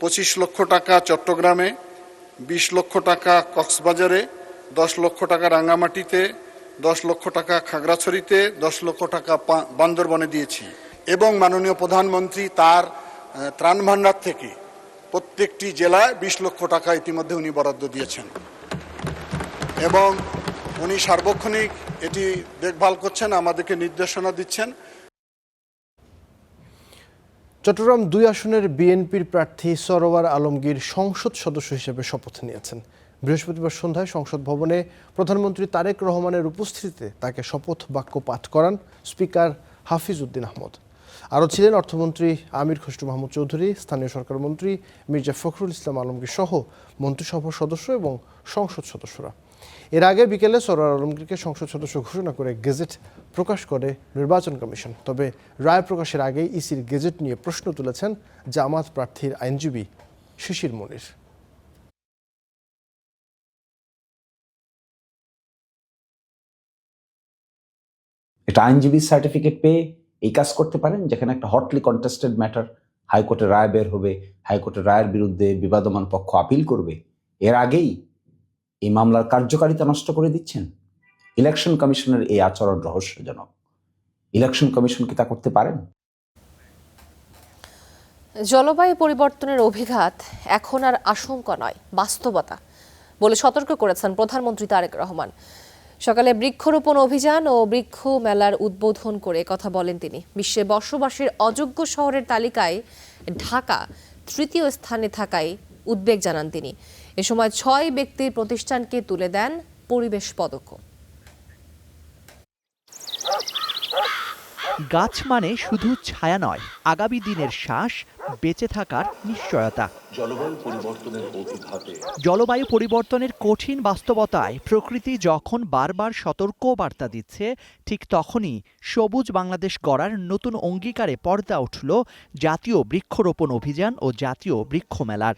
25 লক্ষ টাকা চট্টগ্রামে, 20 লক্ষ টাকা কক্সবাজারে, 10 লক্ষ টাকা রাঙ্গামাটিতে, 10 লক্ষ টাকা খাগড়াছড়িতে, 10 লক্ষ টাকা বান্দরবনে দিয়েছি। এবং মাননীয় প্রধানমন্ত্রী তার ত্রাণ ভাণ্ডার থেকে প্রত্যেকটি জেলায় 20 লক্ষ টাকা ইতিমধ্যে উনি বরাদ্দ দিয়েছেন এবং উনি সার্বক্ষণিক এটি দেখভাল করছেন, আমাদেরকে নির্দেশনা দিচ্ছেন। চট্টগ্রাম 2 আসনের বিএনপির প্রার্থী সরোয়ার আলমগীর সংসদ সদস্য হিসেবে শপথ নিয়েছেন। বৃহস্পতিবার সন্ধ্যায় সংসদ ভবনে প্রধানমন্ত্রী তারেক রহমানের উপস্থিতিতে তাকে শপথ বাক্য পাঠ করান স্পিকার হাফিজ উদ্দিন আহমদ। আরও ছিলেন অর্থমন্ত্রী আমির খসরু মাহমুদ চৌধুরী, স্থানীয় সরকার মন্ত্রী মির্জা ফখরুল ইসলাম আলমগীর সহ মন্ত্রিসভার সদস্য এবং সংসদ সদস্যরা। এর আগে বিকেলে সরোয়ার আলমগীরকে সংসদ সদস্য ঘোষণা করে গেজেট প্রকাশ করে নির্বাচন কমিশন। তবে রায় প্রকাশের আগেই ইসির গেজেট নিয়ে প্রশ্ন তুলেছেন জামাত প্রার্থীর আইনজীবী শিশির মনির। এটা আইনজীবীর সার্টিফিকেট পেয়ে এই কাজ করতে পারেন, যেখানে একটা হটলি কন্টেস্টেড ম্যাটার, হাইকোর্টের রায় বের হবে, হাইকোর্টের রায়ের বিরুদ্ধে বিবাদমান পক্ষ আপিল করবে, এর আগেই এই মামলার কার্যকারিতা নষ্ট করে দিচ্ছেন। ইলেকশন কমিশনের এই আচরণ রহস্যজনক। ইলেকশন কমিশন কি তা করতে পারেন? জলবায়ু পরিবর্তনের অভিঘাত এখন আর আশঙ্কা নয়, বাস্তবতা বলে সতর্ক করেছেন প্রধানমন্ত্রী তারেক রহমান। সকালে বৃক্ষরোপণ অভিযান ও বৃক্ষ মেলার উদ্বোধন করে কথা বলেন তিনি। বিশ্বে বসবাসের অযোগ্য শহরের তালিকায় ঢাকা 3য় স্থানে থাকায় উদ্বেগ জানান তিনি। এ সময় 6 ব্যক্তির প্রতিষ্ঠানকে তুলে দেন পরিবেশ পদক। গাছ মানে শুধু ছায়া নয়, আগামী দিনের শ্বাস, বেঁচে থাকার নিশ্চয়তা। জলবায়ু পরিবর্তনের কঠিন বাস্তবতায় প্রকৃতি যখন বারবার সতর্ক বার্তা দিচ্ছে, ঠিক তখনই সবুজ বাংলাদেশ গড়ার নতুন অঙ্গীকারে পর্দা উঠল জাতীয় বৃক্ষরোপণ অভিযান ও জাতীয় বৃক্ষ মেলার।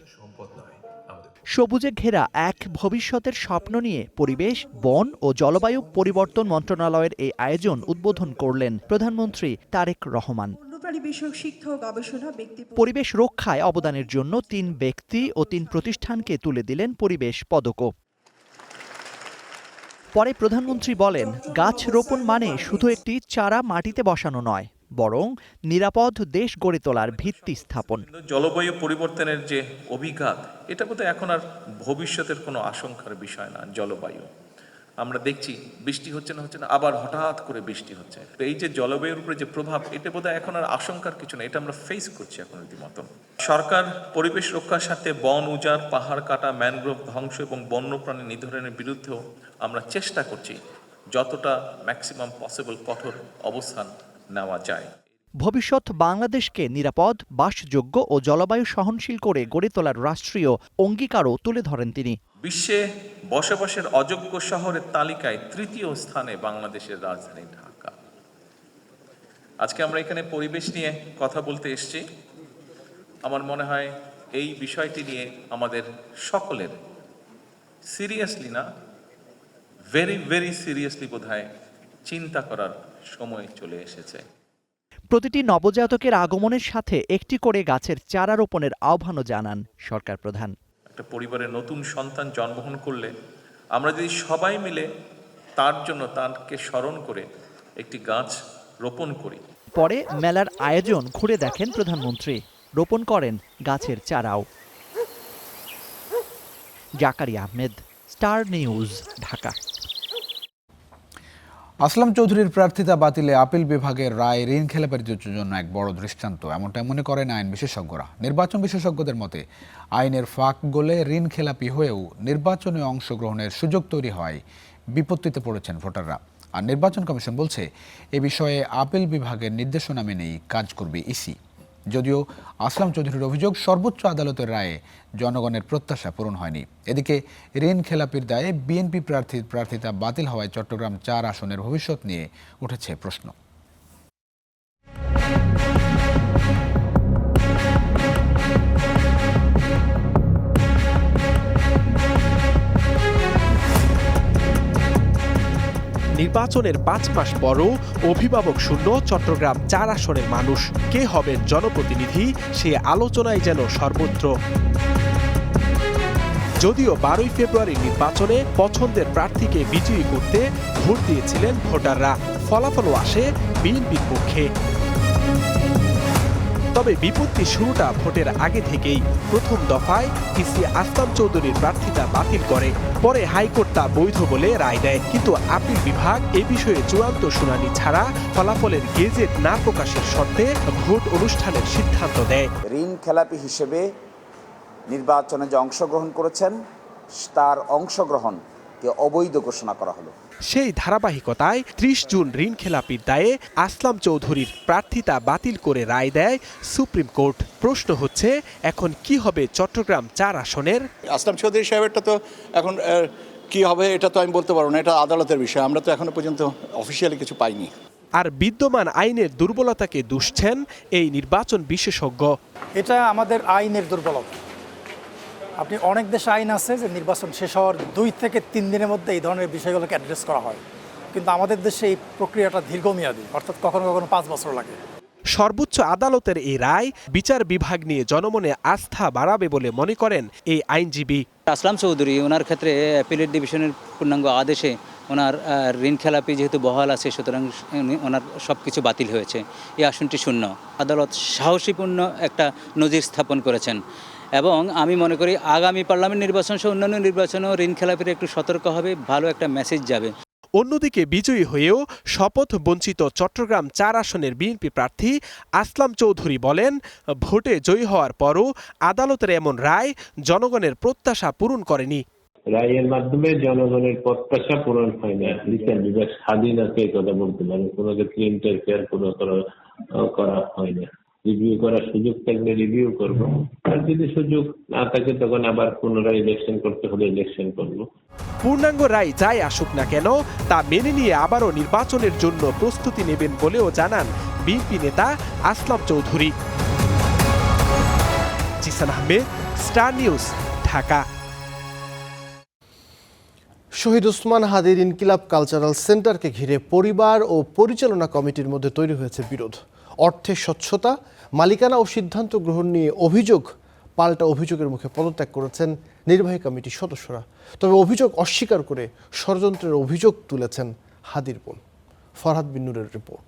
সবুজে ঘেরা এক ভবিষ্যতের স্বপ্ন নিয়ে পরিবেশ, বন ও জলবায়ু পরিবর্তন মন্ত্রণালয়ের এই আয়োজন উদ্বোধন করলেন প্রধানমন্ত্রী তারেক রহমান। পরিবেশ রক্ষায় অবদানের জন্য ৩ ব্যক্তি ও ৩ প্রতিষ্ঠানকে তুলে দিলেন পরিবেশ পদকও। পরে প্রধানমন্ত্রী বলেন, গাছ রোপণ মানে শুধু একটি চারা মাটিতে বসানো নয়, বরং নিরাপদ দেশ গড়ে তোলার ভিত্তি স্থাপন। জলবায়ু পরিবর্তনের যে অভিঘাত, এটা বোধহয় এখন আর ভবিষ্যতের কোনো আশঙ্কার বিষয় না। জলবায়ু আমরা দেখছি বৃষ্টি হচ্ছে না, আবার হঠাৎ করে বৃষ্টি হচ্ছে। এই যে জলবায়ুর উপরে যে প্রভাব, এটা বোধহয় এখন আর আশঙ্কার কিছু না, এটা আমরা ফেস করছি এখন রীতিমতো। সরকার পরিবেশ রক্ষার সাথে বন উজাড়, পাহাড় কাটা, ম্যানগ্রোভ ধ্বংস এবং বন্যপ্রাণী নিধনের বিরুদ্ধেও আমরা চেষ্টা করছি যতটা ম্যাক্সিমাম পসিবল কঠোর অবস্থান নেওয়া যায়। ভবিষ্যৎ বাংলাদেশকে নিরাপদ, বাসযোগ্য ও জলবায়ু সহনশীল করে গড়ে তোলার রাষ্ট্রীয় অঙ্গীকারও তুলে ধরেন তিনি। বিশ্বে বসবাসের অযোগ্য শহরের তালিকায় ৩য় স্থানে বাংলাদেশের রাজধানী ঢাকা। আজকে আমরা এখানে পরিবেশ নিয়ে কথা বলতে এসেছি। আমার মনে হয় এই বিষয়টি নিয়ে আমাদের সকলের সিরিয়াসলি না, ভেরি সিরিয়াসলি বোধহয় চিন্তা করার সময় চলে এসেছে। প্রতিটি নবজাতকের আগমনের সাথে একটি করে গাছের চারা রোপণের আহ্বানও জানান সরকার প্রধান। একটা পরিবারের নতুন সন্তান জন্মগ্রহণ করলে আমরা যদি সবাই মিলে তার জন্য তাকে স্মরণ করে একটি গাছ রোপণ করি। পরে মেলার আয়োজন ঘুরে দেখেন প্রধানমন্ত্রী, রোপণ করেন গাছের চারাও। Zakaria Ahmed, Star News, Dhaka. আসলাম চৌধুরীর প্রার্থিতা বাতিলে আপিল বিভাগের রায় ঋণ খেলাপিদের জন্য এক বড় দৃষ্টান্ত, এমনটাই মনে করেন আইন বিশেষজ্ঞরা। নির্বাচন বিশেষজ্ঞদের মতে আইনের ফাঁক গলে ঋণ খেলাপি হয়েও নির্বাচনে অংশগ্রহণের সুযোগ তৈরি হয় বিপত্তিতে পড়েছেন ভোটাররা। আর নির্বাচন কমিশন বলছে এ বিষয়ে আপিল বিভাগের নির্দেশনা মেনেই কাজ করবে ইসি। যদিও আসলাম চৌধুরীর অভিযোগ, সর্বোচ্চ আদালতের রায়ে জনগণের প্রত্যাশা পূরণ হয়নি। এদিকে ঋণ খেলাপির দায়ে বিএনপি প্রার্থিতা বাতিল হওয়ায় চট্টগ্রাম ৪ আসনের ভবিষ্যৎ নিয়ে উঠেছে প্রশ্ন। নির্বাচনের ৫ মাস পরও অভিভাবক শূন্য চট্টগ্রাম ৪ আসনের মানুষ। কে হবেন জনপ্রতিনিধি, সে আলোচনায় যেন সর্বত্র। যদিও ১২ ফেব্রুয়ারি নির্বাচনে পছন্দের প্রার্থীকে বিজয়ী করতে ভোট দিয়েছিলেন ভোটাররা, ফলাফলও আসে বিএনপির পক্ষে। তবে বিপত্তির শুরুটা ভোটের আগে থেকেই। প্রথম দফায় ইসি আসলাম চৌধুরীর প্রার্থিতা বাতিল করে, পরে হাইকোর্ট তা বৈধ বলে রায় দেয়। কিন্তু আপিল বিভাগ এ বিষয়ে চূড়ান্ত শুনানি ছাড়া ফলাফলের গেজেট না প্রকাশের শর্তে ভোট অনুষ্ঠানের সিদ্ধান্ত দেয়। ঋণ খেলাপি হিসেবে নির্বাচনে যে অংশগ্রহণ করেছেন, তার অংশগ্রহণকে অবৈধ ঘোষণা করা হলো। সেই ধারাবাহিকতায় ৩০ জুন ঋণ খেলাপির দায়ে আসলাম চৌধুরীর প্রার্থিতা বাতিল করে রায় দেয় সুপ্রিম কোর্ট। প্রশ্ন হচ্ছে, এখন কি হবে চট্টগ্রাম ৪ আসনের? আসলাম চৌধুরী সাহেবেরটা তো এখন কি হবে এটা তো আমি বলতে পারবো না, এটা আদালতের বিষয়। আমরা তো এখনো পর্যন্ত অফিসিয়ালি কিছু পাইনি। আর বিদ্যমান আইনের দুর্বলতাকে দুষছেন এই নির্বাচন বিশেষজ্ঞ। এটা আমাদের আইনের দুর্বলতা। আপনি অনেক দেশে আইন আছে যে নির্বাচন শেষ হওয়ার ২ থেকে ৩ দিনের মধ্যে এই ধরনের বিষয়গুলোকে অ্যাড্রেস করা হয়, কিন্তু আমাদের দেশে এই প্রক্রিয়াটা দীর্ঘমেয়াদী, অর্থাৎ কখনো কখনো 5 বছর লাগে। সর্বোচ্চ আদালতের এই রায় বিচার বিভাগ নিয়ে জনমনে আস্থা বাড়াবে বলে মনে করেন এই আইনজীবী। আসলাম চৌধুরী ওনার ক্ষেত্রে অ্যাপিলেট ডিভিশনের পূর্ণাঙ্গ আদেশে ওনার ঋণ খেলাপি যেহেতু বহাল আছে, সুতরাং ওনার সব কিছু বাতিল হয়েছে। এই আসনটি শূন্য। আদালত সাহসীপূর্ণ একটা নজির স্থাপন করেছেন এবং আমি মনে করি আগামী পার্লামেন্ট নির্বাচন সহ অন্যান্য নির্বাচনেও ঋণ খেলাপিরা একটু সতর্ক হবে, ভালো একটা মেসেজ যাবে। অন্যদিকে বিজয়ী হয়েও শপথ বঞ্চিত চট্টগ্রাম ৪ আসনের বিএনপি প্রার্থী আসলাম চৌধুরী বলেন, ভোটে জয়ী হওয়ার পরও আদালতের এমন রায় জনগণের প্রত্যাশা পূরণ করেনি। রায়ের মাধ্যমে জনগণের প্রত্যাশা পূরণ হয় না। বিচার বিভাগ স্বাধীন আছে এই কথা বলতে পারে, কোনো ক্ষেত্রে ইন্টারফেয়ার করা হয় না। রিভিউ করার সুযোগ থাকলে রিভিউ করব, আর যদি সুযোগ না থাকে তখন আবার পুনরায় ইলেকশন করতে হলে ইলেকশন করব। পূর্ণাঙ্গ রায় যাই আসুক না কেন তা মেনে নিয়ে আবারও নির্বাচনের জন্য প্রস্তুতি নেবেন বলেও জানান বিএনপি নেতা আসলাম চৌধুরী। Zisan Ahmed, Star News, Dhaka. শহীদ ওসমান হাদির ইনকিলাব কালচারাল সেন্টারকে ঘিরে পরিবার ও পরিচালনা কমিটির মধ্যে তৈরি হয়েছে বিরোধ। অর্থের স্বচ্ছতা, মালিকানা ও সিদ্ধান্ত গ্রহণ নিয়ে অভিযোগ পাল্টা অভিযোগের মুখে পদত্যাগ করেছেন নির্বাহী কমিটির সদস্যরা। তবে অভিযোগ অস্বীকার করে ষড়যন্ত্রের অভিযোগ তুলেছেন হাদির বোন। ফরহাদ বিন নূরের রিপোর্ট।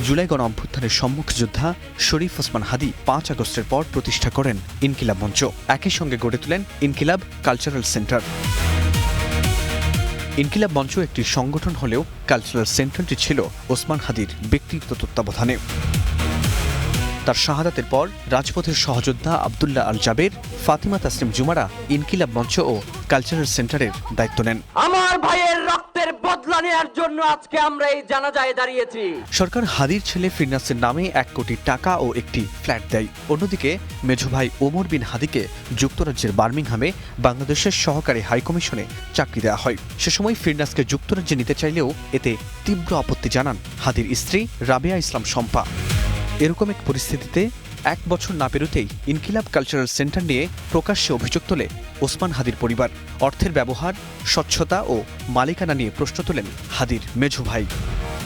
জুলাই গণ অভ্যুত্থানের সম্মুখ যোদ্ধা শরীফ ওসমান হাদি 5 আগস্টের পর প্রতিষ্ঠা করেন ইনকিলাব মঞ্চ। একই সঙ্গে গড়ে তোলেন ইনকিলাব কালচারাল সেন্টার। ইনকিলাব মঞ্চ একটি সংগঠন হলেও কালচারাল সেন্টারটি ছিল ওসমান হাদির ব্যক্তিগত তত্ত্বাবধানে। তার শাহাদাতের পর রাজপথের সহযোদ্ধা আব্দুল্লাহ আল জাবের, ফাতিমা তাসলিম জুমারা ইনকিলাব মঞ্চ ও কালচারাল সেন্টারের দায়িত্ব নেন। আমার ভাইয়ের রক্তের বদলা নেওয়ার জন্য আজকে আমরা এই জানাজায় দাঁড়িয়েছি। সরকার হাদির ছেলে ফিরনাসের নামে 1 কোটি টাকা ও একটি ফ্ল্যাট দেয়। অন্যদিকে মেজো ভাই ওমর বিন হাদিকে যুক্তরাজ্যের বার্মিংহামে বাংলাদেশের সহকারী হাইকমিশনে চাকরি দেওয়া হয়। সে সময় ফিরনাসকে যুক্তরাজ্যে নিতে চাইলেও এতে তীব্র আপত্তি জানান হাদির স্ত্রী রাবেয়া ইসলাম শম্পা। এরকম এক পরিস্থিতিতে 1 বছর না পেরোতেই ইনকিলাব কালচারাল সেন্টার নিয়ে প্রকাশ্যে অভিযোগ তোলে ওসমান হাদির পরিবার। অর্থের ব্যবহার, স্বচ্ছতা ও মালিকানা নিয়ে প্রশ্ন তোলেন হাদির মেঝো ভাই।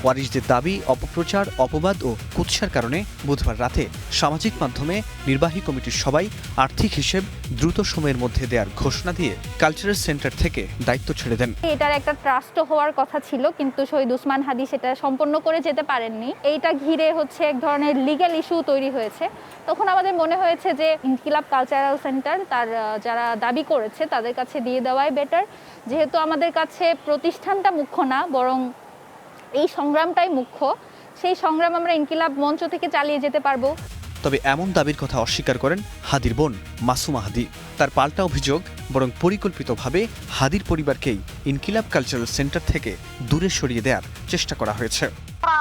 ওয়ারিশদের দাবি, অপপ্রচার, অপবাদ ও কুৎসার কারণে বুধবার রাতে সামাজিক মাধ্যমে নির্বাহী কমিটির সবাই আর্থিক হিসেব দ্রুত সময়ের মধ্যে দেওয়ার ঘোষণা দিয়ে কালচারাল সেন্টার থেকে দায়িত্ব ছেড়ে দেন। এটার একটা ট্রাস্ট হওয়ার কথা ছিল, কিন্তু শহীদ ওসমান হাদি সেটা সম্পন্ন করে যেতে পারেননি। এইটা ঘিরে এক ধরনের লিগ্যাল ইস্যু তৈরি হয়েছে। তখন আমাদের মনে হয়েছে যে ইনকিলাব কালচারাল সেন্টার তার যারা দাবি করেছে তাদের কাছে দিয়ে দেওয়াই বেটার, যেহেতু আমাদের কাছে প্রতিষ্ঠানটা মুখ্য না, বরং এই সংগ্রামটাই মুখ্য। সেই সংগ্রাম আমরা ইনকিলাব মঞ্চ থেকে চালিয়ে যেতে পারবো। তবে এমন দাবির কথা অস্বীকার করেন হাদির বোন মাসুমা হাদি। তার পাল্টা অভিযোগ, বরং পরিকল্পিতভাবে হাদির পরিবারকেই ইনকিলাব কালচারাল সেন্টার থেকে দূরে সরিয়ে দেওয়ার চেষ্টা করা হয়েছে।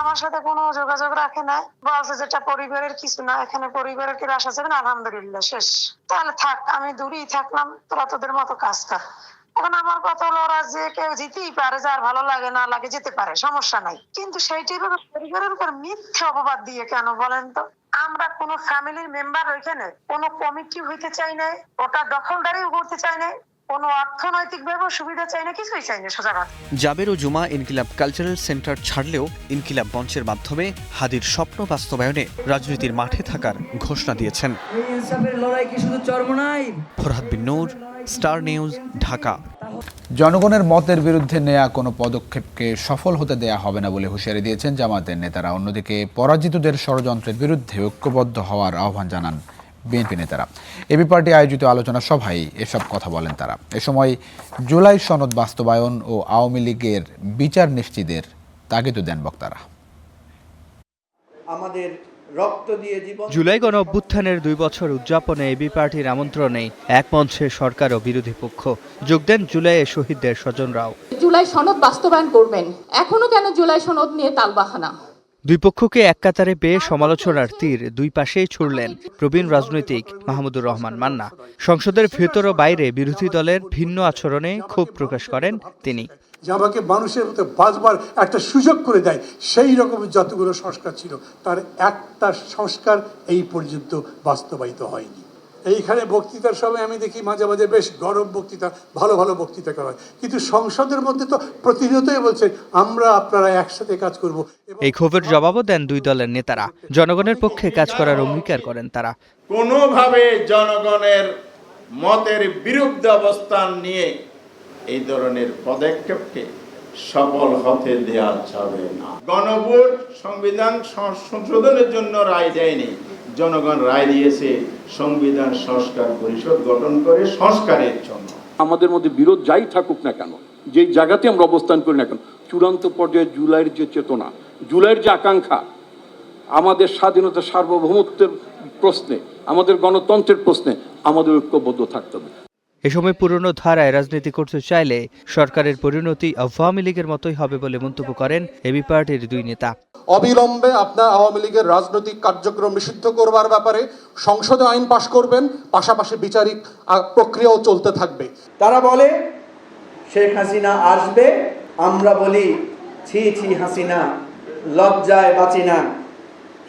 আমার সাথে কোনো যোগাযোগ রাখে না, বলছে যেটা পরিবারের কিছু না, এখানে পরিবারের কি আসা যাবে না, আলহামদুলিল্লাহ শেষ, তাহলে থাক, আমি দূরেই থাকলাম, তোরা তোদের মতো কাজ কর। এখন আমার কথা হলো, ওরা যে কেউ যেতেই পারে, যার ভালো লাগে না লাগে যেতে পারে, সমস্যা নাই, কিন্তু সেইটাই পরিবারের উপর মিথ্যে অপবাদ দিয়ে কেন বলেন তো? আমরা কোন ফ্যামিলির মেম্বার ওইখানে কোনো কমিটি হইতে চাই না, ওটা দখলদারিও করতে চাই না, কোনো অর্থনৈতিক ভাবে সুবিধা চাই না, কিছুই চাই না। সোজা কথা। জাবের ও জুমা ইনকিলাব কালচারাল সেন্টার ছাড়লেও ইনকিলাব মঞ্চের মাধ্যমে হাদির স্বপ্ন বাস্তবায়নে রাজনীতির মাঠে থাকার ঘোষণা দিয়েছেন। ফরহাদ বিন নূর, স্টার নিউজ, ঢাকা। জনগণের মতের বিরুদ্ধে নেওয়া কোনো পদক্ষেপকে সফল হতে দেয়া হবে না বলে হুঁশিয়ারি দিয়েছেন জামায়াতের নেতারা। অন্যদিকে পরাজিতদের ষড়যন্ত্রের বিরুদ্ধে ঐক্যবদ্ধ হওয়ার আহ্বান জানান বিএনপি নেতারা। এবি পার্টি আয়োজিত আলোচনা সভায় এসব কথা বলেন তারা। এ সময় জুলাই সনদ বাস্তবায়ন ও আওয়ামী লীগের বিচার নিশ্চিতের তাগিদও দেন বক্তারা। আমাদের রক্ত দিয়ে জীবন। জুলাই গণ অভ্যুত্থানের 2 বছর উদযাপনে এবি পার্টির আমন্ত্রণে এক মঞ্চে সরকার ও বিরোধী পক্ষ যোগ দেন জুলাইয়ে শহীদদের স্বজনরাও। জুলাই সনদ বাস্তবায়ন করবেন, এখনো কেন জুলাই সনদ নিয়ে তালবাহানা? দুই পক্ষকে এক কাতারে পেয়ে সমালোচনার তীর দুই পাশেই ছুড়লেন প্রবীণ রাজনৈতিক মাহমুদুর রহমান মান্না। সংসদের ভেতর ও বাইরে বিরোধী দলের ভিন্ন আচরণে ক্ষোভ প্রকাশ করেন তিনি। যে আমাকে মানুষের মতো বাঁচবার একটা সুযোগ করে দেয়, সেই রকম যতগুলো সংস্কার ছিল তার একটা সংস্কার এই পর্যন্ত বাস্তবায়িত হয়নি। এইখানে বক্তৃতার সময় আমি দেখি মাঝে মাঝে বেশ গরম বক্তৃতা, ভালো ভালো বক্তৃতা করা হয়, কিন্তু সংসদের মধ্যে তো প্রতিনিয়তই বলছেন আমরা আপনারা একসাথে কাজ করব। এই ক্ষোভের জবাবও দেন দুই দলের নেতারা। জনগণের পক্ষে কাজ করার অঙ্গীকার করেন তারা। কোনোভাবে জনগণের মতের বিরুদ্ধে অবস্থান নিয়ে এই ধরনের পদক্ষেপকে সফল হতে দেওয়া যাবে না। গণভোট সংবিধান সংশোধনের জন্য রায় দেয়নি, জনগণ রায় দিয়েছে সংবিধান সংস্কার পরিষদ গঠন করে সংস্কারের জন্য। আমাদের মধ্যে বিরোধ যাই থাকুক না কেন, যেই জায়গাতে আমরা অবস্থান করি না কেন, চূড়ান্ত পর্যায়ে জুলাইয়ের যে চেতনা, জুলাইয়ের যে আকাঙ্ক্ষা, আমাদের স্বাধীনতা সার্বভৌমত্বের প্রশ্নে, আমাদের গণতন্ত্রের প্রশ্নে আমাদের ঐক্যবদ্ধ থাকতে হবে। এ সময় পুরনো ধারায় রাজনীতি করতে চাইলে সরকারের পরিণতি আওয়ামী লীগের মতোই হবে বলে মন্তব্য করেন এবি পার্টির দুই নেতা। অবিলম্বে আপনার আওয়ামী লীগের রাজনৈতিক কার্যক্রম নিষিদ্ধ করবার ব্যাপারে সংসদে আইন পাশ করবেন, পাশাপাশি বিচারিক প্রক্রিয়াও চলতে থাকবে। তারা বলে শেখ হাসিনা আসবে, আমরা বলি ছি ছি হাসিনা, লজ্জায় বাঁচি না।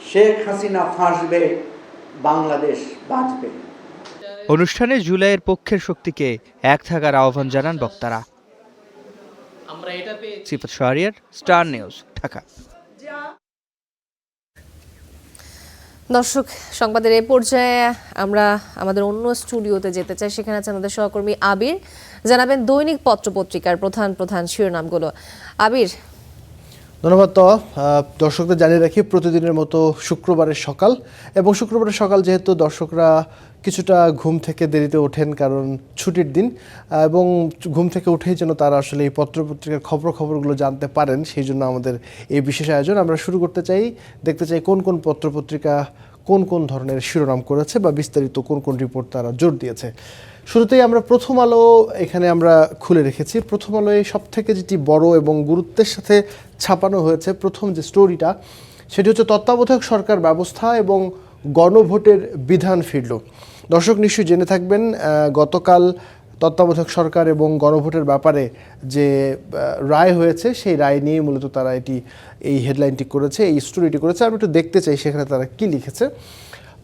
শেখ হাসিনা ফাঁসবে, বাংলাদেশ বাঁচবে। অনুষ্ঠানে জুলাইয়ের পক্ষের শক্তিকে এক থাকার আহ্বান জানান বক্তারা। সিফাত শাহরিয়ার, স্টার নিউজ, ঢাকা। দর্শক, সংবাদের এই পর্যায়ে আমরা আমাদের অন্য স্টুডিওতে যেতে চাই। সেখানে আছে আমাদের সহকর্মী আবির, জানাবেন দৈনিক পত্রপত্রিকার প্রধান প্রধান শিরোনামগুলো। আবির। ধন্যবাদ। তো দর্শকদের জানিয়ে রাখি, প্রতিদিনের মতো শুক্রবারের সকাল, এবং শুক্রবারের সকাল যেহেতু দর্শকরা কিছুটা ঘুম থেকে দেরিতে ওঠেন কারণ ছুটির দিন, এবং ঘুম থেকে উঠেই যেন তারা আসলে এই পত্রপত্রিকার খবরগুলো জানতে পারেন, সেই জন্য আমাদের এই বিশেষ আয়োজন। আমরা শুরু করতে চাই, দেখতে চাই কোন কোন পত্রপত্রিকা কোন কোন ধরনের শিরোনাম করেছে বা বিস্তারিত কোন কোন রিপোর্ট তারা জোর দিয়েছে। শুরুতেই আমরা প্রথম আলো এখানে আমরা খুলে রেখেছি। প্রথম আলোয় সবথেকে যেটি বড় এবং গুরুত্বের সাথে ছাপানো হয়েছে, প্রথম যে স্টোরিটা, সেটি হচ্ছে তত্ত্বাবধায়ক সরকার ব্যবস্থা এবং গণভোটের বিধান ফিরল। দর্শক নিশ্চয়ই জেনে থাকবেন, গতকাল তত্ত্বাবধায়ক সরকার এবং গণভোটের ব্যাপারে যে রায় হয়েছে, সেই রায় নিয়ে মূলত তারা এই হেডলাইনটি করেছে, এই স্টোরিটি করেছে। আমি একটু দেখতে চাই সেখানে তারা কী লিখেছে।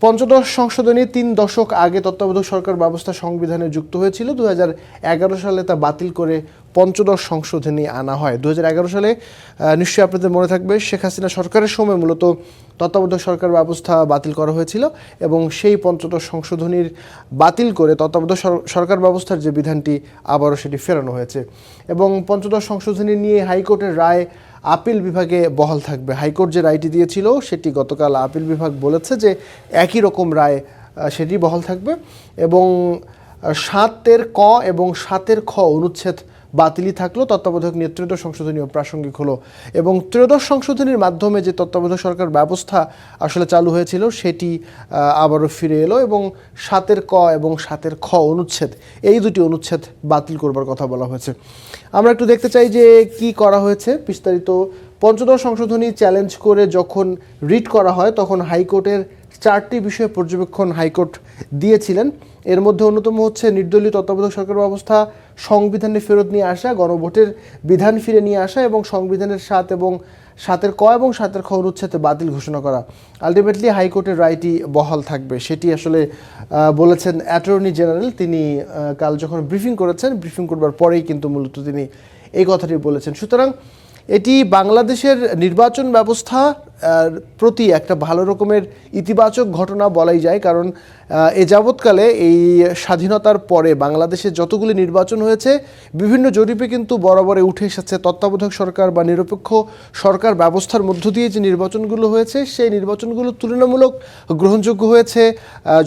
পঞ্চদশ সংশোধনী 3 দশক আগে তত্ত্বাবধায়ক সরকার ব্যবস্থা সংবিধানে যুক্ত হয়েছিল। 2011 সালে তা বাতিল করে পঞ্চদশ সংশোধনী আনা হয়। 2011 সালে নিশ্চয়ই আপনাদের মনে থাকবে, শেখ হাসিনা সরকারের সময় মূলত তত্ত্বাবধায়ক সরকার ব্যবস্থা বাতিল করা হয়েছিল, এবং সেই পঞ্চদশ সংশোধনীর বাতিল করে তত্ত্বাবধায়ক সরকার ব্যবস্থার যে বিধানটি আবারও সেটি ফেরানো হয়েছে। এবং পঞ্চদশ সংশোধনী নিয়ে হাইকোর্টের রায় আপিল বিভাগে বহাল থাকবে। হাইকোর্ট যে রায়টি দিয়েছিল সেটি গতকাল আপিল বিভাগ বলেছে যে একই রকম রায় সেটি বহাল থাকবে, এবং 7-এর ক এবং 7-এর খ অনুচ্ছেদ বাতিলই থাকলো। তত্ত্বাবধায়ক নিয়ে ত্রয়োদশ সংশোধনীও প্রাসঙ্গিক হলো, এবং ত্রয়োদশ সংশোধনীর মাধ্যমে যে তত্ত্বাবধায়ক সরকার ব্যবস্থা আসলে চালু হয়েছিল সেটি আবারও ফিরে এলো, এবং 7-এর ক এবং 7-এর খ অনুচ্ছেদ, এই দুটি অনুচ্ছেদ বাতিল করবার কথা বলা হয়েছে। আমরা একটু দেখতে চাই যে কি করা হয়েছে বিস্তারিত। পঞ্চদশ সংশোধনী চ্যালেঞ্জ করে যখন রিট করা হয়, তখন হাইকোর্টের 4টি বিষয়ে পর্যবেক্ষণ হাইকোর্ট দিয়েছিলেন। এর মধ্যে অন্যতম হচ্ছে নির্দলীয় তত্ত্বাবধায়ক সরকার ব্যবস্থা সংবিধানে ফেরত নিয়ে আসা, গণভোটের বিধান ফিরে নিয়ে আসা, এবং সংবিধানের 7 এবং 7-এর ক এবং 7-এর খ অনুচ্ছেদে বাতিল ঘোষণা করা। আলটিমেটলি হাইকোর্টের রায়টি বহাল থাকবে, সেটি আসলে বলেছেন অ্যাটর্নি জেনারেল। তিনি কাল যখন ব্রিফিং করেছেন, ব্রিফিং করবার পরেই কিন্তু মূলত তিনি এই কথাটি বলেছেন। সুতরাং এটি বাংলাদেশের নির্বাচন ব্যবস্থা প্রতি একটা ভালো রকমের ইতিবাচক ঘটনা বলাই যায়, কারণ এ যাবৎকালে এই স্বাধীনতার পরে বাংলাদেশে যতগুলি নির্বাচন হয়েছে, বিভিন্ন জরিপে কিন্তু বরাবরে উঠে এসেছে তত্ত্বাবধায়ক সরকার বা নিরপেক্ষ সরকার ব্যবস্থার মধ্য দিয়ে যে নির্বাচনগুলো হয়েছে, সেই নির্বাচনগুলো তুলনামূলক গ্রহণযোগ্য হয়েছে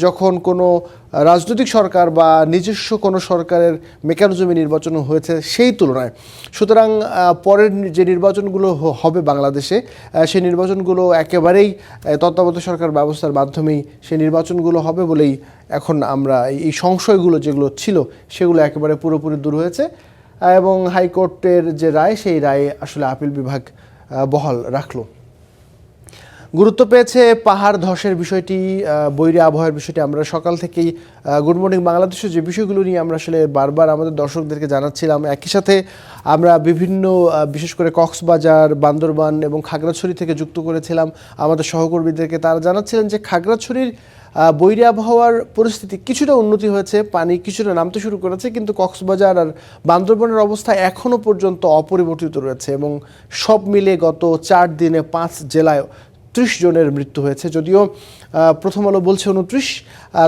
যখন কোনো রাজনৈতিক সরকার বা নিজস্ব কোনো সরকারের মেকানিজমে নির্বাচন হয়েছে সেই তুলনায়। সুতরাং পরের যে নির্বাচনগুলো হবে বাংলাদেশে, সেই নির্বাচনগুলো একেবারেই তত্ত্বাবধায়ক সরকার ব্যবস্থার মাধ্যমেই সেই নির্বাচনগুলো হবে বলেই এখন আমরা এই সংশয়গুলো যেগুলো ছিল সেগুলো একেবারে পুরোপুরি দূর হয়েছে, এবং হাইকোর্টের যে রায়, সেই রায়ে আসলে আপিল বিভাগ বহাল রাখলো। গুরুত্ব পেয়েছে পাহাড় ধসের বিষয়টি, বৈরী আবহাওয়ার বিষয়টি। আমরা সকাল থেকেই গুড মর্নিং বাংলাদেশের যে বিষয়গুলো নিয়ে আমরা আসলে বারবার আমাদের দর্শকদেরকে জানাচ্ছিলাম, একই সাথে আমরা বিভিন্ন বিশেষ করে কক্সবাজার, বান্দরবান এবং খাগড়াছড়ি থেকে যুক্ত করেছিলাম আমাদের সহকর্মীদেরকে। তারা জানাচ্ছিলেন যে খাগড়াছড়ির বৈরী আবহাওয়ার পরিস্থিতি কিছুটা উন্নতি হয়েছে, পানি কিছুটা নামতে শুরু করেছে, কিন্তু কক্সবাজার আর বান্দরবানের অবস্থা এখনও পর্যন্ত অপরিবর্তিত রয়েছে, এবং সব মিলে গত 4 দিনে 5 জেলায় 30 জনের মৃত্যু হয়েছে। যদিও প্রথম আলো বলছে 29,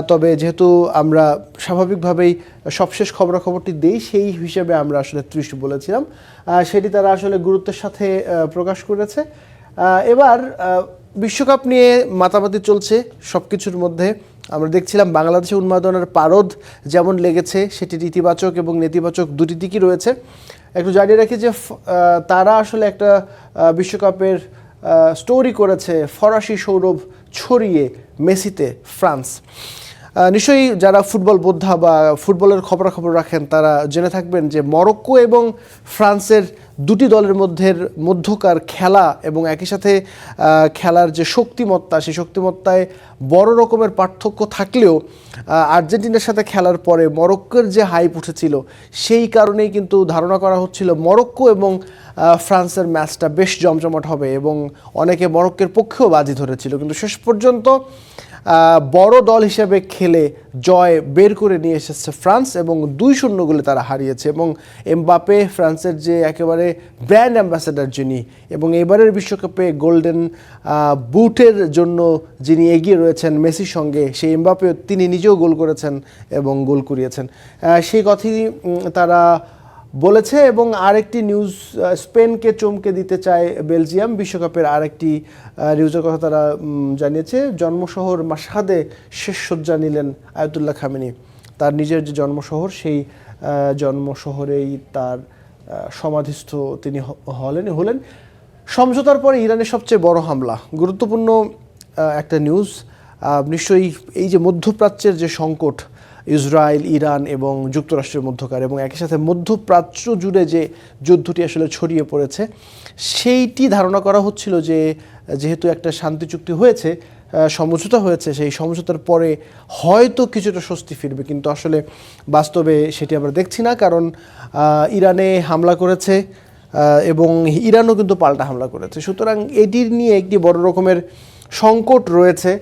তবে যেহেতু আমরা স্বাভাবিকভাবেই সবশেষ খবরাখবরটি দেই, সেই হিসেবে আমরা আসলে 30 বলেছিলাম। সেটি তারা আসলে গুরুত্বের সাথে প্রকাশ করেছে। এবার বিশ্বকাপ নিয়ে মাতামাতি চলছে সব কিছুর মধ্যে। আমরা দেখছিলাম বাংলাদেশে উন্মাদনার পারদ যেমন লেগেছে, সেটির ইতিবাচক এবং নেতিবাচক দুটি দিকই রয়েছে। একটু জানিয়ে রাখি যে তারা আসলে একটা বিশ্বকাপের স্টোরি করেছে ফরাসি সৌরভ ছড়িয়ে মেসিতে ফ্রান্স। নিশ্চয়ই যারা ফুটবল বোদ্ধা বা ফুটবলের খবরাখবর রাখেন তারা জেনে থাকবেন যে মরক্কো এবং ফ্রান্সের দুটি দলের মধ্যকার খেলা এবং একই সাথে খেলার যে শক্তিমত্তা, সেই শক্তিমত্তায় বড় রকমের পার্থক্য থাকলেও আর্জেন্টিনার সাথে খেলার পরে মরক্কোর যে হাইপ উঠেছিল সেই কারণেই কিন্তু ধারণা করা হচ্ছিল মরক্কো এবং ফ্রান্সের ম্যাচটা বেশ জমজমাট হবে এবং অনেকে মরক্কোর পক্ষেও বাজি ধরেছিল, কিন্তু শেষ পর্যন্ত বড় দল হিসেবে খেলে জয় বের করে নিয়ে এসেছে ফ্রান্স এবং 2-0 গোলে তারা হারিয়েছে। এবং এমবাপে ফ্রান্সের যে একেবারে ব্র্যান্ড অ্যাম্বাসেডর যিনি এবং এবারের বিশ্বকাপে গোল্ডেন বুটের জন্য যিনি এগিয়ে রয়েছেন মেসির সঙ্গে, সেই এমবাপে তিনি নিজেও গোল করেছেন এবং গোল করিয়েছেন, সেই কথাই তারা বলেছে। এবং আরেকটি নিউজ, স্পেনকে চমকে দিতে চায় বেলজিয়াম, বিশ্বকাপের আরেকটি নিউজের কথা তারা জানিয়েছে। জন্মশহর মাশহাদে শেষ শয্যা নিলেন আয়াতুল্লাহ খামেনি। তার নিজের যে জন্মশহর, সেই জন্মশহরেই তার সমাধিস্থ তিনি হলেন। সমঝোতার পরে ইরানের সবচেয়ে বড় হামলা, গুরুত্বপূর্ণ একটা নিউজ। নিশ্চয়ই এই যে মধ্যপ্রাচ্যের যে সংকট, ইসরায়েল, ইরান এবং যুক্তরাষ্ট্রের মধ্যকার এবং একই সাথে মধ্যপ্রাচ্য জুড়ে যে যুদ্ধটি আসলে ছড়িয়ে পড়েছে, সেইটি ধারণা করা হচ্ছিল যে যেহেতু একটা শান্তি চুক্তি হয়েছে, সমঝোতা হয়েছে, সেই সমঝোতার পরে হয়তো কিছুটা স্বস্তি ফিরবে, কিন্তু আসলে বাস্তবে সেটি আমরা দেখছি না। কারণ ইরানে হামলা করেছে এবং ইরানও কিন্তু পাল্টা হামলা করেছে। সুতরাং এটির নিয়ে একটি বড় রকমের সংকট রয়েছে।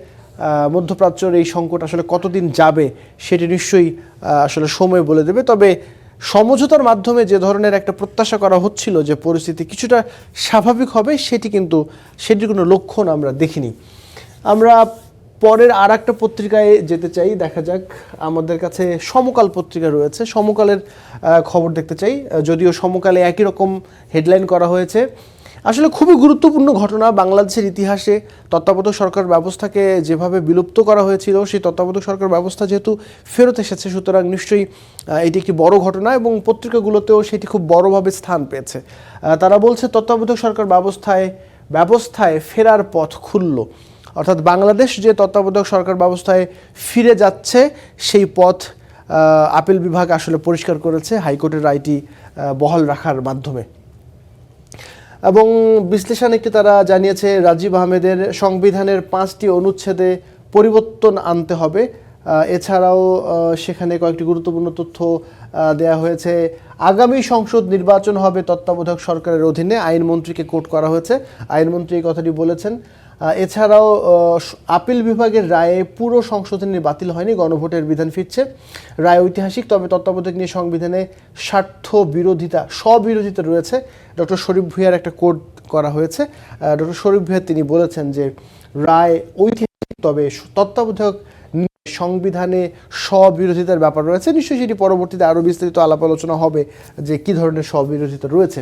মধ্যপ্রাচ্যের এই সংকট আসলে কতদিন যাবে সেটি নিশ্চয়ই আসলে সময় বলে দেবে। তবে সমঝোতার মাধ্যমে যে ধরনের একটা প্রত্যাশা করা হচ্ছিল যে পরিস্থিতি কিছুটা স্বাভাবিক হবে, সেটির কোনো লক্ষণ আমরা দেখিনি। আমরা পরের আর একটা পত্রিকায় যেতে চাই, দেখা যাক। আমাদের কাছে সমকাল পত্রিকা রয়েছে, সমকালের খবর দেখতে চাই। যদিও সমকালে একই রকম হেডলাইন করা হয়েছে। আসলে খুবই গুরুত্বপূর্ণ ঘটনা বাংলাদেশের ইতিহাসে। তত্ত্বাবধায়ক সরকার ব্যবস্থাকে যেভাবে বিলুপ্ত করা হয়েছিল, সেই তত্ত্বাবধায়ক সরকার ব্যবস্থা যেহেতু ফেরত এসেছে, সুতরাং নিশ্চয়ই এটি একটি বড় ঘটনা এবং পত্রিকাগুলোতেও সেটি খুব বড়ভাবে স্থান পেয়েছে। তারা বলছে তত্ত্বাবধায়ক সরকার ব্যবস্থায় ফেরার পথ খুলল, অর্থাৎ বাংলাদেশ যে তত্ত্বাবধায়ক সরকার ব্যবস্থায় ফিরে যাচ্ছে সেই পথ আপিল বিভাগ আসলে পরিষ্কার করেছে হাইকোর্টের রায়টি বহাল রাখার মাধ্যমে। এবং বিশ্লেষণে তারা জানিয়েছে রাজীব আহমেদের সংবিধানের 5টি অনুচ্ছেদে পরিবর্তন আনতে হবে। এছাড়াও সেখানে কয়েকটি গুরুত্বপূর্ণ তথ্য দেয়া হয়েছে। আগামী সংসদ নির্বাচন হবে তত্ত্বাবধায়ক সরকারের অধীনে, আইনমন্ত্রীকে কোট করা হয়েছে, আইনমন্ত্রী এই কথাটি বলেছেন। এছাড়াও আপিল বিভাগের রায়ে পুরো সংশোধনী বাতিল হয়নি, গণভোটের বিধান ফিরছে। রায় ঐতিহাসিক, তবে তত্ত্বাবধায়ক নিয়ে সংবিধানে স্ববিরোধিতা রয়েছে। ডক্টর শরীফ ভূঁইয়ার একটা কোড করা হয়েছে। ডক্টর শরীফ ভূঁইয়া তিনি বলেছেন যে রায় ঐতিহাসিক, তবে তত্ত্বাবধায়ক সংবিধানে স্ববিরোধিতার ব্যাপার রয়েছে। নিশ্চয়ই সেটি পরবর্তীতে আরও বিস্তারিত আলাপ আলোচনা হবে যে কী ধরনের স্ববিরোধিতা রয়েছে।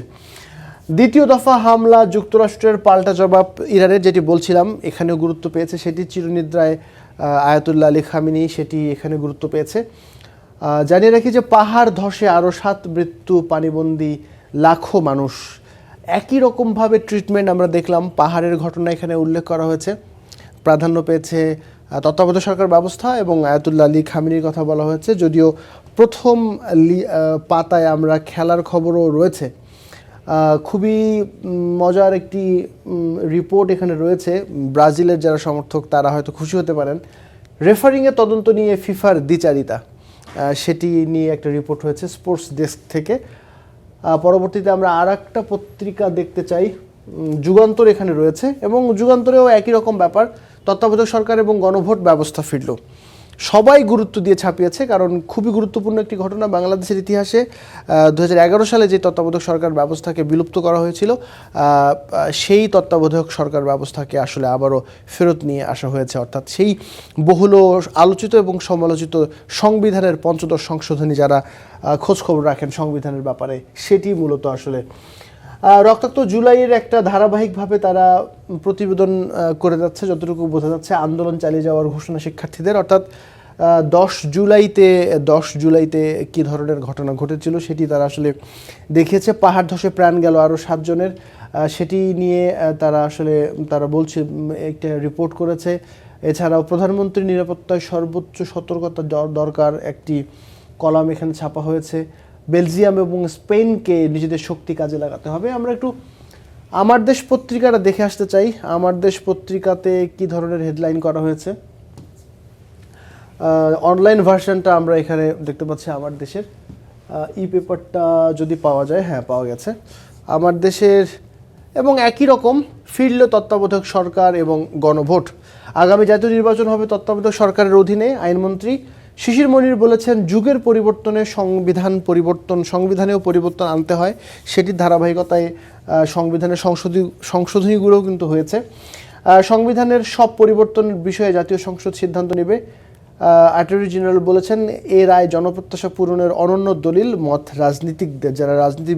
দ্বিতীয় দফা হামলা, যুক্তরাষ্ট্রের পাল্টা জবাব ইরানের, যেটি বলছিলাম এখানেও গুরুত্ব পেয়েছে। সেটি চিরনিদ্রায় আয়াতুল্লাহ আলী খামেনি, সেটি এখানে গুরুত্ব পেয়েছে। জানিয়ে রাখি যে পাহাড় ধসে আরও 7 মৃত্যু, পানিবন্দী লাখো মানুষ। একই রকমভাবে ট্রিটমেন্ট আমরা দেখলাম, পাহাড়ের ঘটনা এখানে উল্লেখ করা হয়েছে। প্রাধান্য পেয়েছে তত্ত্বাবধায়ক সরকার ব্যবস্থা এবং আয়াতুল্লাহ আলী খামেনির কথা বলা হয়েছে। যদিও প্রথম পাতায় আমরা খেলার খবরও রয়েছে। খুবই মজার একটি রিপোর্ট এখানে রয়েছে। ব্রাজিলের যারা সমর্থক তারা হয়তো খুশি হতে পারেন। রেফারিংয়ের তদন্ত নিয়ে ফিফার দ্বিচারিতা, সেটি নিয়ে একটা রিপোর্ট হয়েছে স্পোর্টস ডেস্ক থেকে। পরবর্তীতে আমরা আর একটা পত্রিকা দেখতে চাই, যুগান্তর এখানে রয়েছে এবং যুগান্তরেও একই রকম ব্যাপার, তত্ত্বাবধায়ক সরকার এবং গণভোট ব্যবস্থা ফিরল। সবাই গুরুত্ব দিয়ে ছাপিয়েছে, কারণ খুবই গুরুত্বপূর্ণ একটি ঘটনা বাংলাদেশের ইতিহাসে। 2011 সালে যে তত্ত্বাবধায়ক সরকার ব্যবস্থাকে বিলুপ্ত করা হয়েছিল, সেই তত্ত্বাবধায়ক সরকার ব্যবস্থাকে আসলে আবারও ফেরত নিয়ে আসা হয়েছে। অর্থাৎ সেই বহুল আলোচিত এবং সমালোচিত সংবিধানের 5ম সংশোধনী, যারা খোঁজখবর রাখেন সংবিধানের ব্যাপারে, সেটি মূলত আসলে রক্তাক্ত জুলাইয়ের একটা ধারাবাহিকভাবে তারা প্রতিবেদন করে যাচ্ছে। যতটুকু বোঝা যাচ্ছে আন্দোলন চালিয়ে যাওয়ার ঘোষণা শিক্ষার্থীদের, অর্থাৎ 10 জুলাইতে কী ধরনের ঘটনা ঘটেছিল সেটি তারা আসলে দেখিয়েছে। পাহাড় ধসে প্রাণ গেল আরও 7 জনের। সেটি নিয়ে তারা আসলে তারা বলছে একটা রিপোর্ট করেছে। এছাড়াও প্রধানমন্ত্রীর নিরাপত্তায় সর্বোচ্চ সতর্কতা দরকার একটি কলাম এখানে ছাপা হয়েছে। বেলজিয়াম এবং স্পেনকে নিজেদের শক্তি কাজে লাগাতে হবে। আমরা একটু আমার দেশ পত্রিকাটা দেখে আসতে চাই। আমার দেশ পত্রিকাতে কি ধরনের হেডলাইন করা হয়েছে, অনলাইন ভার্সনটা আমরা এখানে দেখতে পাচ্ছি। আমার দেশের ই পেপারটা যদি পাওয়া যায়, হ্যাঁ পাওয়া গেছে। আমার দেশের এবং একই রকম ফিরল তত্ত্বাবধায়ক সরকার এবং গণভোট। আগামী জাতীয় নির্বাচন হবে তত্ত্বাবধায়ক সরকারের অধীনে। আইনমন্ত্রী শিশির মনির বলেছেন, যুগের পরিবর্তনে সংবিধানেও পরিবর্তন আনতে হয়। সেটির ধারাবাহিকতায় সংবিধানের সংশোধনীগুলোও কিন্তু হয়েছে। সংবিধানের সব পরিবর্তনের বিষয়ে জাতীয় সংসদ সিদ্ধান্ত নেবে। অ্যাটর্নি জেনারেল বলেছেন, এ রায় জনপ্রত্যাশা পূরণের অনন্য দলিল। মত রাজনীতিকদের, যারা রাজনীতি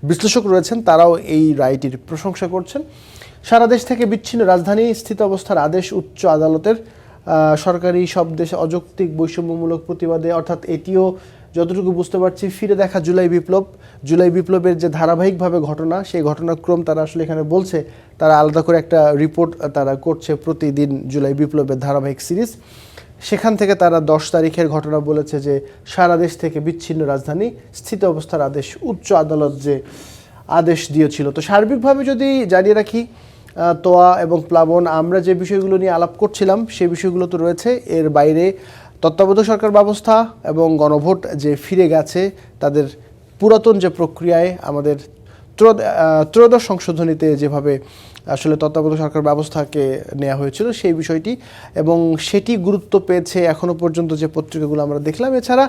বিশ্লেষক রয়েছেন, তারাও এই রায়টির প্রশংসা করছেন। সারা দেশ থেকে বিচ্ছিন্ন রাজধানী স্থিতাবস্থার আদেশ উচ্চ আদালতের। সরকারি সব দেশে অযৌক্তিক বৈষম্যমূলক প্রতিবাদে, অর্থাৎ এটিও যতটুকু বুঝতে পারছি ফিরে দেখা জুলাই বিপ্লবের যে ধারাবাহিকভাবে ঘটনা, সেই ঘটনাক্রম তারা আসলে এখানে বলছে। তারা আলাদা করে একটা রিপোর্ট তারা করছে প্রতিদিন জুলাই বিপ্লবের ধারাবাহিক সিরিজ। সেখান থেকে তারা 10 তারিখের ঘটনা বলেছে যে সারা দেশ থেকে বিচ্ছিন্ন রাজধানী স্থিত অবস্থার আদেশ উচ্চ আদালত যে আদেশ দিয়েছিল। তো সার্বিকভাবে যদি জানিয়ে রাখি, তোয়া এবং প্লাবন, আমরা যে বিষয়গুলো নিয়ে আলাপ করছিলাম সেই বিষয়গুলো তো রয়েছে। এর বাইরে তত্ত্বাবধায়ক সরকার ব্যবস্থা এবং গণভোট যে ফিরে গেছে তাদের পুরাতন যে প্রক্রিয়ায়, আমাদের ত্রয়োদশ সংশোধনীতে যেভাবে আসলে তত্ত্বাবধায়ক সরকার ব্যবস্থাকে নেওয়া হয়েছিল সেই বিষয়টি, এবং সেটি গুরুত্ব পেয়েছে এখনও পর্যন্ত যে পত্রিকাগুলো আমরা দেখলাম। এছাড়া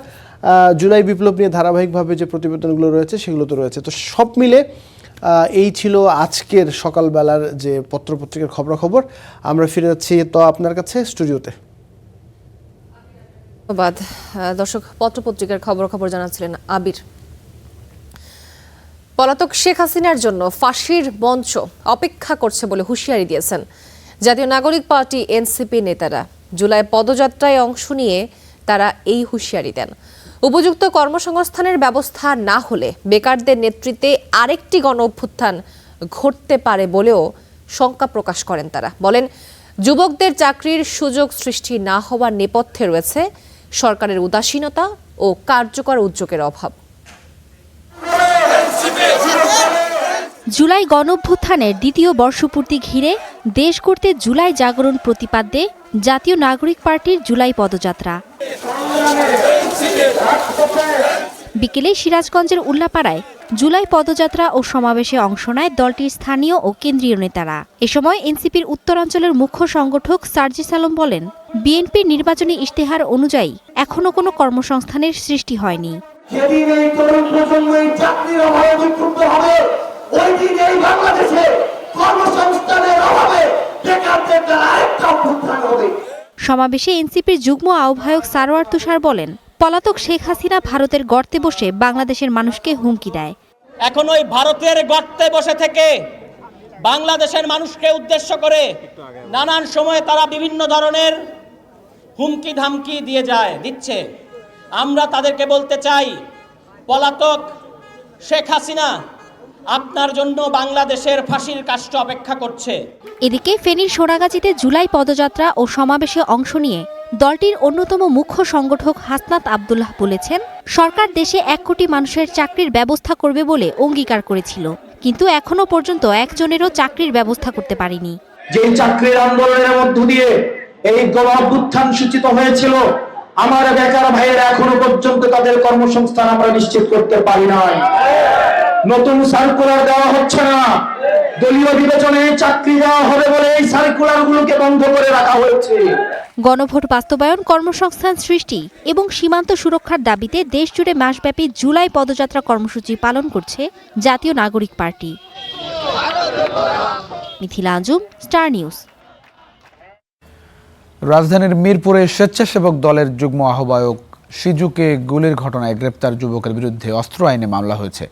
জুলাই বিপ্লব নিয়ে ধারাবাহিকভাবে যে প্রতিবেদনগুলো রয়েছে সেগুলো তো রয়েছে। তো সব মিলে এই ছিল আজকের সকালবেলার যে পত্রপত্রিকার খবরাখবর। আমরা ফিরে যাচ্ছি তো আপনার কাছে স্টুডিওতে। ধন্যবাদ দর্শক। পত্রপত্রিকার খবর জানাচ্ছিলেন আবির। পলাতক শেখ হাসিনার জন্য ফাঁসির মঞ্চ অপেক্ষা করছে বলে হুঁশিয়ারি দিয়েছেন জাতীয় নাগরিক পার্টি এনসিপি নেতারা। জুলাই পদযাত্রায় অংশ নিয়ে তারা এই হুঁশিয়ারি দেন। উপযুক্ত কর্মসংস্থানের ব্যবস্থা না হলে বেকারদের নেতৃত্বে আরেকটি গণ অভ্যুত্থান ঘটতে পারে বলেও শঙ্কা প্রকাশ করেন তারা। বলেন, যুবকদের চাকরির সুযোগ সৃষ্টি না হওয়ার নেপথ্যে রয়েছে সরকারের উদাসীনতা ও কার্যকর উদ্যোগের অভাব। জুলাই গণঅভ্যুত্থানের দ্বিতীয় বর্ষপূর্তি ঘিরে দেশ গড়তে জুলাই জাগরণ প্রতিপাদ্যে জাতীয় নাগরিক পার্টির জুলাই পদযাত্রা। বিকেলে সিরাজগঞ্জের উল্লাপাড়ায় জুলাই পদযাত্রা ও সমাবেশে অংশ নেয় দলটির স্থানীয় ও কেন্দ্রীয় নেতারা। এ সময় এনসিপির উত্তরাঞ্চলের মুখ্য সংগঠক সার্জিস আলম বলেন, বিএনপির নির্বাচনী ইশতেহার অনুযায়ী এখনো কোনো কর্মসংস্থানের সৃষ্টি হয়নি। সমাবেশে এনসিপির যুগ্ম আহ্বায়ক সারোয়ার তুষার বলেন, পলাতক শেখ হাসিনা ভারতের গর্তে বসে বাংলাদেশের মানুষকে হুমকি দেয়। এখন ওই ভারতের গর্তে বসে থেকে বাংলাদেশের মানুষকে উদ্দেশ্য করে নানান সময়ে তারা বিভিন্ন ধরনের হুমকি ধামকি দিচ্ছে। আমরা তাদেরকে বলতে চাই, পলাতক শেখ হাসিনা আপনার জন্য বাংলাদেশের ফাঁসির কাষ্ঠ অপেক্ষা করছে। এদিকে ফেনীর সোনাগাজীতে জুলাই পদযাত্রা ও সমাবেশে অংশ নিয়ে দলটির অন্যতম মুখ্য সংগঠক হাসনাত আব্দুল্লাহ বলেছেন, সরকার দেশে 1 কোটি মানুষের চাকরির ব্যবস্থা করবে বলে অঙ্গীকার করেছিল, কিন্তু এখনো পর্যন্ত একজনেরও চাকরির ব্যবস্থা করতে পারেনি। যে চাকরির আন্দোলনের মধ্য দিয়ে এই গণ অভ্যুত্থান সূচিত হয়েছিল, আমার বেকার ভাইয়েরা এখনো পর্যন্ত তাদের কর্মসংস্থান আমরা নিশ্চিত করতে পারি নাই। নতুন সার্কুলার দেওয়া হচ্ছে না, দলীয় বিবেচনায় চাকরি দেওয়া হবে বলে এই সার্কুলারগুলোকে বন্ধ করে রাখা হয়েছে। গণভোট বাস্তবায়ন, কর্মসংস্থান সৃষ্টি এবং সীমান্ত সুরক্ষার দাবিতে দেশজুড়ে মাসব্যাপী জুলাই পদযাত্রা কর্মসূচি পালন করছে জাতীয় নাগরিক party. Mithila Anjum, star news. রাজধানীর মিরপুরে স্বেচ্ছাসেবক দলের যুগ্ম আহ্বায়ক সিজুকে গুলির ঘটনায় গ্রেপ্তার যুবকের বিরুদ্ধে অস্ত্র আইনে মামলা হয়েছে।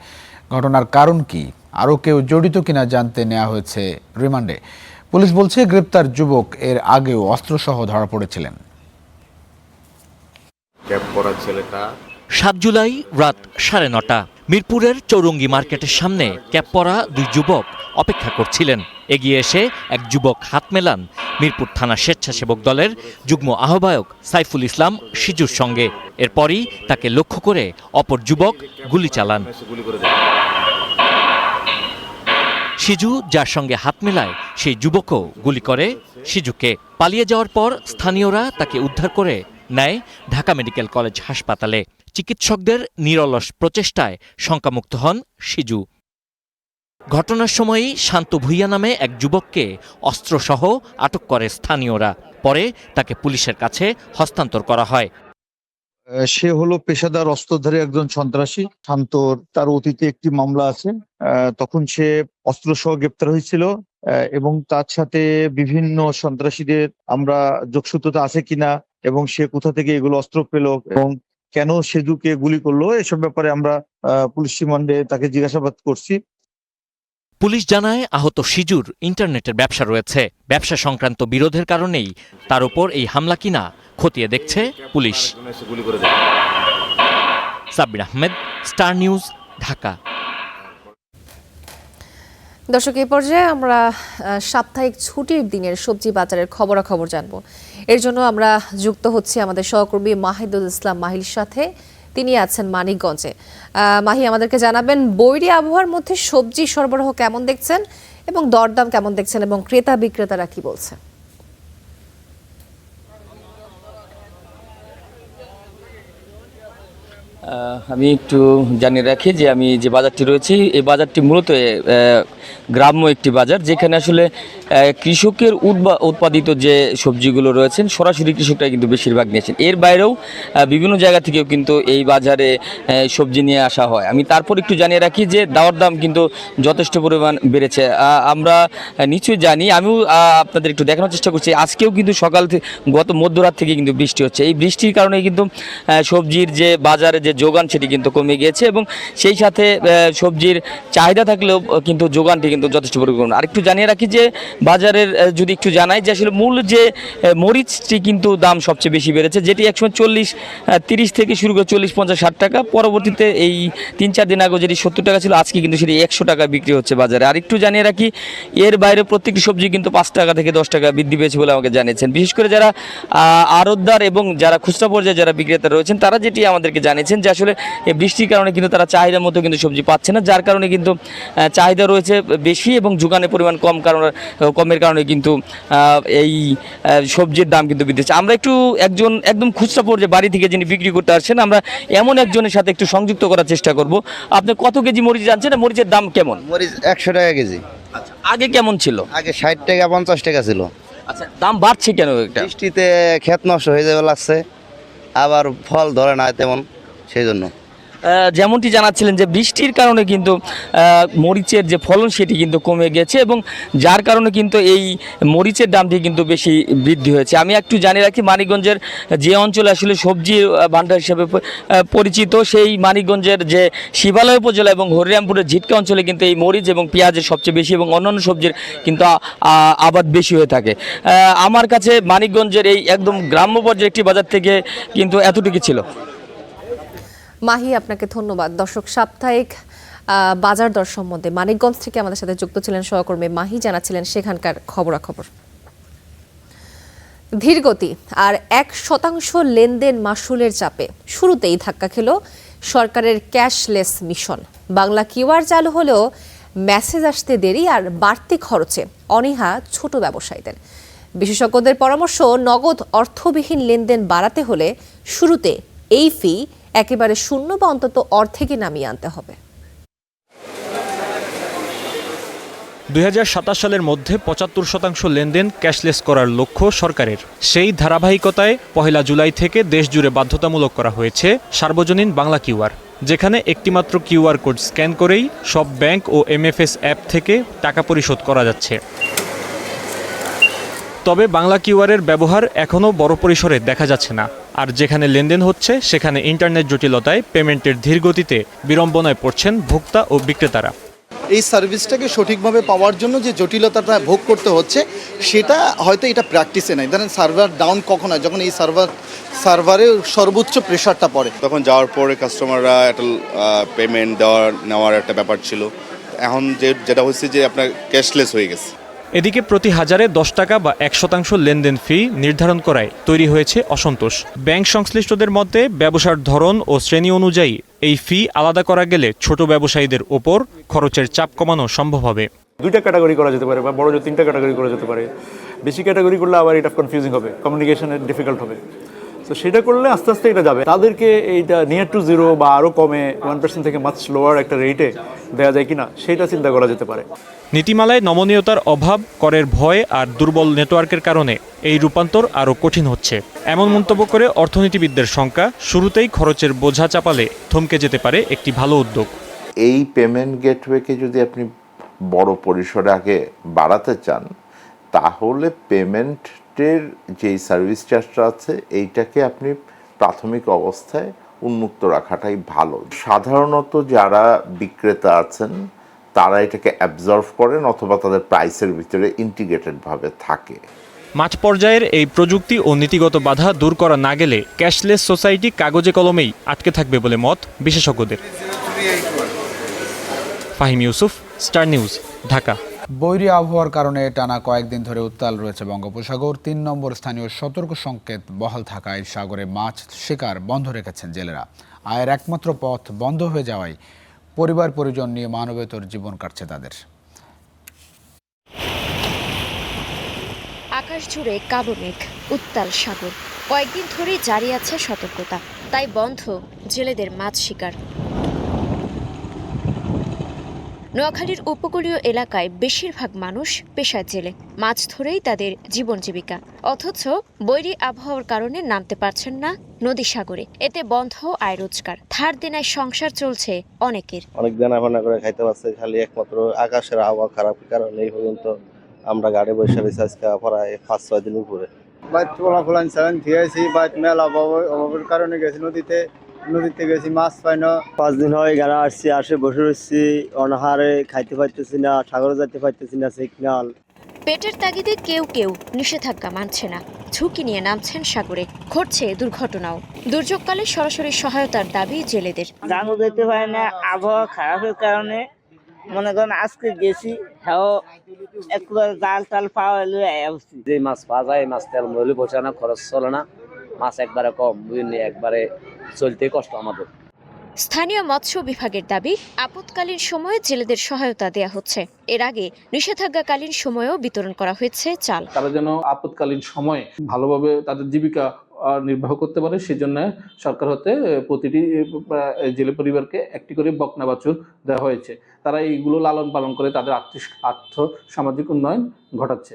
ঘটনার কারণ কি, আরও কেউ জড়িত কিনা জানতে নেওয়া হয়েছে রিমান্ডে। পুলিশ বলছে, গ্রেপ্তার যুবক এর আগেও অস্ত্রসহ ধরা পড়েছিলেন। 7 জুলাই রাত 9:30 মিরপুরের চৌরঙ্গি মার্কেটের সামনে ক্যাপ পরা দুই যুবক অপেক্ষা করছিলেন। এগিয়ে এসে এক যুবক হাত মেলান মিরপুর থানা স্বেচ্ছাসেবক দলের যুগ্ম আহ্বায়ক সাইফুল ইসলাম সিজুর সঙ্গে। এরপরই তাকে লক্ষ্য করে অপর যুবক গুলি চালান। সিজু যার সঙ্গে হাত মেলায় সেই যুবকও গুলি করে সিজুকে। পালিয়ে যাওয়ার পর স্থানীয়রা তাকে উদ্ধার করে নেয় ঢাকা মেডিকেল কলেজ হাসপাতালে। চিকিৎসকদের নিরলস প্রচেষ্টায় শঙ্কামুক্ত হন সিজু। ঘটনার সময়ই শান্ত ভুইয়া নামে এক যুবককে অস্ত্রসহ আটক করে স্থানীয়রা। পরে তাকে পুলিশের কাছে হস্তান্তর করা হয়। সে হলো পেশাদার অস্ত্রধারী একজন সন্ত্রাসী। শান্তর তার অতীতে একটি মামলা আছে, তখন সে অস্ত্রসহ গ্রেপ্তার হয়েছিল এবং তার সাথে বিভিন্ন সন্ত্রাসীদের আমরা যোগসূত্রতা আছে কিনা এবং সে কোথা থেকে এগুলো অস্ত্র পেল এবং কেন সেজুকে গুলি করলো, এসব ব্যাপারে আমরা পুলিশ রিমান্ডে তাকে জিজ্ঞাসাবাদ করছি। পুলিশ জানায় আহত সিজুর ইন্টারনেটের ব্যবসা রয়েছে। ব্যবসা সংক্রান্ত বিরোধের কারণেই তার উপর এই হামলা কিনা খতিয়ে দেখছে police. Sabbir Ahmed, Star News, Dhaka. দর্শক, এই পর্যায়ে আমরা সাপ্তাহিক ছুটির দিনের সবজি বাজারের খবরাখবর জানবো। এর জন্য আমরা যুক্ত হচ্ছি আমাদের সহকর্মী মাহিদুল ইসলাম মাহির সাথে। তিনি আছেন মানিকগঞ্জে। মাহি, আমাদেরকে জানাবেন বৈরী আবহাওয়ার মধ্যে সবজি সরবরাহ কেমন দেখছেন এবং দরদাম কেমন দেখছেন এবং ক্রেতা বিক্রেতারা কি বলছে? আমি একটু জানিয়ে রাখি যে আমি যে বাজারটি রয়েছি, এই বাজারটি মূলত গ্রাম্য একটি বাজার, যেখানে আসলে কৃষকের উৎপাদিত যে সবজিগুলো রয়েছেন সরাসরি কৃষকরা কিন্তু বেশিরভাগ নিয়েছেন। এর বাইরেও বিভিন্ন জায়গা থেকেও কিন্তু এই বাজারে সবজি নিয়ে আসা হয়। আমি তারপর একটু জানিয়ে রাখি যে দাওয়ার দাম কিন্তু যথেষ্ট পরিমাণ বেড়েছে। আমরা নিশ্চয়ই জানি, আমিও আপনাদের একটু দেখানোর চেষ্টা করছি। আজকেও কিন্তু সকাল থেকে গত মধ্যরাত থেকে কিন্তু বৃষ্টি হচ্ছে। এই বৃষ্টির কারণে কিন্তু সবজির যে বাজারে যে যোগান সেটি কিন্তু কমে গিয়েছে এবং সেই সাথে সবজির চাহিদা থাকলেও কিন্তু যোগানটি কিন্তু যথেষ্ট পরিমাণ। আরেকটু জানিয়ে রাখি যে বাজারের যদি একটু জানাই যে আসলে মূল যে মরিচটি কিন্তু দাম সবচেয়ে বেশি বেড়েছে, যেটি একসময় 30 থেকে শুরু করে 40, 50, 60 টাকা, পরবর্তীতে এই 3-4 দিন আগে যেটি 70 টাকা ছিল, আজকে কিন্তু সেটি 100 টাকা বিক্রি হচ্ছে বাজারে। আরেকটু জানিয়ে রাখি এর বাইরে প্রত্যেকটি সবজি কিন্তু 5 টাকা থেকে 10 টাকা বৃদ্ধি পেয়েছে বলে আমাকে জানিয়েছেন। বিশেষ করে যারা আড়তদার এবং যারা খুচরা পর্যায়ে যারা বিক্রেতা রয়েছেন তারা যেটি আমাদেরকে জানিয়েছেন যে আসলে এই বৃষ্টির কারণে কিন্তু তারা চাহিদার মতো কিন্তু সবজি পাচ্ছে না, যার কারণে কিন্তু চাহিদা রয়েছে বেশি এবং যোগানের পরিমাণ কমের কারণে কিন্তু এই সবজির দাম কিন্তু বৃদ্ধি হচ্ছে। আমরা একদম খুচরা পর্যায়ে বাড়ি থেকে যিনি বিক্রি করতে আসছেন, আমরা এমন একজনের সাথে একটু সংযুক্ত করার চেষ্টা করব। আপনি কত কেজি মরিচ জানছেন, মরিচের দাম কেমন? মরিচ 100 টাকা কেজি। আচ্ছা, আগে কেমন ছিল? আগে 60 টাকা 50 টাকা ছিল। আচ্ছা, দাম বাড়ছে কেন? বৃষ্টিতে ক্ষেত নষ্ট হয়ে যাবে লাগছে, আবার ফল ধরে না তেমন, সেই জন্য। যেমনটি জানাচ্ছিলেন যে বৃষ্টির কারণে কিন্তু মরিচের যে ফলন সেটি কিন্তু কমে গেছে এবং যার কারণে কিন্তু এই মরিচের দামটি কিন্তু বেশি বৃদ্ধি হয়েছে। আমি একটু জানিয়ে রাখি মানিকগঞ্জের যে অঞ্চলে আসলে সবজির ভান্ডার হিসেবে পরিচিত, সেই মানিকগঞ্জের যে শিবালয় উপজেলা এবং হরিরামপুরের ঝিটকা অঞ্চলে কিন্তু এই মরিচ এবং পেঁয়াজের সবচেয়ে বেশি এবং অন্যান্য সবজির কিন্তু আবাদ বেশি হয়ে থাকে। আমার কাছে মানিকগঞ্জের এই একদম গ্রাম্য পর্যায়ে একটি বাজার থেকে কিন্তু এতটুকু ছিল। মাহি, আপনাকে ধন্যবাদ। দর্শক, সাপ্তাহিক বাজার দর সম্বন্ধে মানিকগঞ্জ থেকে আমাদের সাথে যুক্ত ছিলেন সহকর্মী মাহি, জানাচ্ছিলেন সেখানকার খবরাখবর। ধীরগতি আর 1% লেনদেন মাসুলের চাপে শুরুতেই ধাক্কা খেল সরকারের ক্যাশলেস মিশন। বাংলা কিউআর চালু হলেও মেসেজ আসতে দেরি আর বাড়তি খরচে অনীহা ছোট ব্যবসায়ীদের। বিশেষজ্ঞদের পরামর্শ, নগদ অর্থবিহীন লেনদেন বাড়াতে হলে শুরুতে এই ফি একেবারে শূন্য বা অন্তত অর্ধেকে নামিয়ে আনতে হবে। 2027 সালের মধ্যে 75% লেনদেন ক্যাশলেস করার লক্ষ্য সরকারের। সেই ধারাবাহিকতায় 1 জুলাই থেকে দেশজুড়ে বাধ্যতামূলক করা হয়েছে সার্বজনীন বাংলা কিউআর, যেখানে একটিমাত্র কিউআর কোড স্ক্যান করেই সব ব্যাংক ও এমএফএস অ্যাপ থেকে টাকা পরিশোধ করা যাচ্ছে। তবে বাংলা কিউআরের ব্যবহার এখনও বড় পরিসরে দেখা যাচ্ছে না। আর যেখানে লেনদেন হচ্ছে সেখানে ইন্টারনেট জটিলতায় পেমেন্টের ধীরগতিতে বিড়ম্বনায় পড়ছেন ভোক্তা ও বিক্রেতারা। এই সার্ভিসটাকে সঠিকভাবে পাওয়ার জন্য যে জটিলতাটা ভোগ করতে হচ্ছে সেটা হয়তো এটা প্র্যাকটিসে নাই। ধরেন সার্ভার ডাউন কখন হয়, যখন এই সার্ভারে সর্বোচ্চ প্রেশারটা পড়ে। তখন যাওয়ার পরে কাস্টমাররা একটা পেমেন্ট নেওয়ার একটা ব্যাপার ছিল। এখন যেটা হচ্ছে যে আপনার ক্যাশলেস হয়ে গেছে। এদিকে প্রতি হাজারে 10 টাকা বা 1% লেনদেন ফি নির্ধারণ করায় তৈরি হয়েছে অসন্তোষ। ব্যাংক সংশ্লিষ্টদের মতে ব্যবসার ধরন ও শ্রেণী অনুযায়ী এই ফি আলাদা করা গেলে ছোট ব্যবসায়ীদের ওপর খরচের চাপ কমানো সম্ভব হবে। 2টা ক্যাটাগরি করা যেতে পারে বা বড় 3টা ক্যাটাগরি করা যেতে পারে। বেশি ক্যাটাগরি করলে আবার এটা কনফিউজিং হবে, কমিউনিকেশনে ডিফিকাল্ট হবে। তো সেটা করলে আস্তে আস্তে এটা যাবে। তাদেরকে এইটা নিয়ার টু জিরো বা আরও কমে 1% থেকে মাছ লোয়ার একটা রেটে দেওয়া যায় কিনা সেটা চিন্তা করা যেতে পারে। নীতিমালায় নমনীয়তার অভাব, করের ভয় আর দুর্বল নেটওয়ার্কের কারণে এই রূপান্তর আরও কঠিন হচ্ছে এমন মন্তব্য করে অর্থনীতিবিদদের শঙ্কা, শুরুতেই খরচের বোঝা চাপালে থমকে যেতে পারে একটি ভালো উদ্যোগ। এই পেমেন্ট গেটওয়েকে যদি আপনি বড় পরিসরে আগে বাড়াতে চান, তাহলে পেমেন্টের যেই সার্ভিস চার্জটা আছে এইটাকে আপনি প্রাথমিক অবস্থায় উন্মুক্ত রাখাটাই ভালো। সাধারণত যারা বিক্রেতা আছেন তারা এটাকে অ্যাবজর্ভ করেন অথবা তাদের প্রাইসের ভিতরে ইন্টিগ্রেটেডভাবে থাকে। মাঠ পর্যায়ের এই প্রযুক্তি ও নীতিগত বাধা দূর করা না গেলে ক্যাশলেস সোসাইটি কাগজে কলমেই আটকে থাকবে বলে মত বিশেষজ্ঞদের। Fahim Yusuf, Star News, Dhaka. বৈরী আবহাওয়ার কারণে টানা কয়েকদিন ধরে উত্তাল রয়েছে বঙ্গোপসাগর। 3 নম্বর স্থানীয় সতর্ক সংকেত বহাল থাকায় সাগরে মাছ শিকার বন্ধ রেখেছেন জেলেরা। আয়ের একমাত্র পথ বন্ধ হয়ে যাওয়ায় পরিবার পরিজন নিয়ে মানবেতর জীবন কাটছে তাদের। আকাশ জুড়ে কালো মেঘ, উত্তাল সাগর। কয়েকদিন ধরে জারি আছে সতর্কতা, তাই বন্ধ জেলেদের মাছ শিকার। নোয়াখালীর উপকূলীয় এলাকায় বেশিরভাগ মানুষ পেশায় জেলে, মাছ ধরেই তাদের জীবন জীবিকা। অথচ বৈরী আবহাওয়ার কারণে নামতে পারছেন না নদী সাগরে, এতে বন্ধ আয় রোজগার। ধার দেনায় সংসার চলছে অনেকের। অনেক দেনাফানা করে খাইতে পারছে, খালি একমাত্র আকাশের আবহাওয়া খারাপ কারণে এই পর্যন্ত আমরা গাড়ি বসে রিচার্জ প্রায় 5-6 দিন উপরে। বাইক খোলাখোলান চালান থিয়েছি, বাইক মেলা অভাবের কারণে গেছি নদীতে গেছি, মাছ পাই না। 5 দিন হয় গাড়া আসছি, আসে বসে রয়েছি, অনাহারে খাইতে পারতেছি না, সাগরে যেতে পারতেছি না, সিগনাল। পেটের তাগিদে কেউ কেউ নিষেধাজ্ঞা মানছে না, ঝুঁকি নিয়ে নামছেন সাগরে, ঘটছে দুর্ঘটনাও। দুর্যোগকালে সরাসরি সহায়তার দাবি জেলেদের। জানো যেতে পারে না, আবহাওয়া খারাপের কারণে মনে করেন আজকে গেছি, হ্যাঁ একবার জাল টাল পাওয়া হলে যে মাছ পাওয়া যায়, মাছ তেল মহিলে বসে না, খরচ চলে না, মাছ একবারে কম, বুঝলি একবারে চলতে কষ্ট আমাদের। স্থানীয় মৎস্য বিভাগের দাবি, আপৎকালীন সময়ে জেলেদের সহায়তা দেয়া হচ্ছে। এর আগে নিষেধাজ্ঞাকালীন সময়েও বিতরণ করা হয়েছে চাল। তারা যেন আপৎকালীন সময়ে ভালোভাবে তাদের জীবিকা নির্বাহ করতে পারে, সেজন্য সরকার হতে প্রতিটি জেলে পরিবারকে একটি করে বকনা বাছুর দেওয়া হয়েছে। তারা এইগুলো লালন পালন করে তাদের আর্থ সামাজিক উন্নয়ন ঘটাচ্ছে।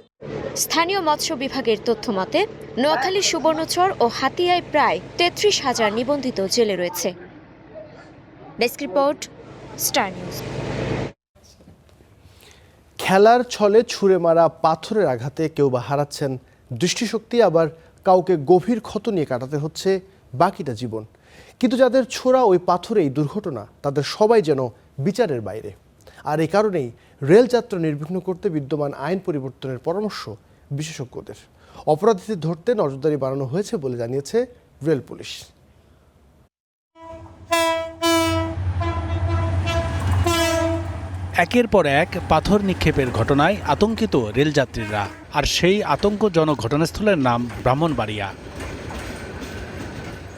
স্থানীয় মৎস্য বিভাগের তথ্য মতে নোয়াখালী, সুবর্ণচর ও হাতিয়ায় প্রায় 33,000 নিবন্ধিত জেলে রয়েছে। Desk report, star news. খেলার ছলে ছুঁড়ে মারা পাথরের আঘাতে কেউ বা হারাচ্ছেন দৃষ্টিশক্তি, আবার কাউকে গভীর ক্ষত নিয়ে কাটাতে হচ্ছে বাকিটা জীবন। কিন্তু যাদের ছোড়া ওই পাথরে এই দুর্ঘটনা, তাদের সবাই যেন বিচারের বাইরে। আর এই কারণেই রেলযাত্রা নির্বিঘ্ন করতে বিদ্যমান আইন পরিবর্তনের পরামর্শ বিশেষজ্ঞদের। অপরাধীদের ধরতে নজরদারি বাড়ানো হয়েছে বলে জানিয়েছে রেল পুলিশ। একের পর এক পাথর নিক্ষেপের ঘটনায় আতঙ্কিত রেলযাত্রীরা, আর সেই আতঙ্কজনক ঘটনাস্থলের নাম ব্রাহ্মণবাড়িয়া।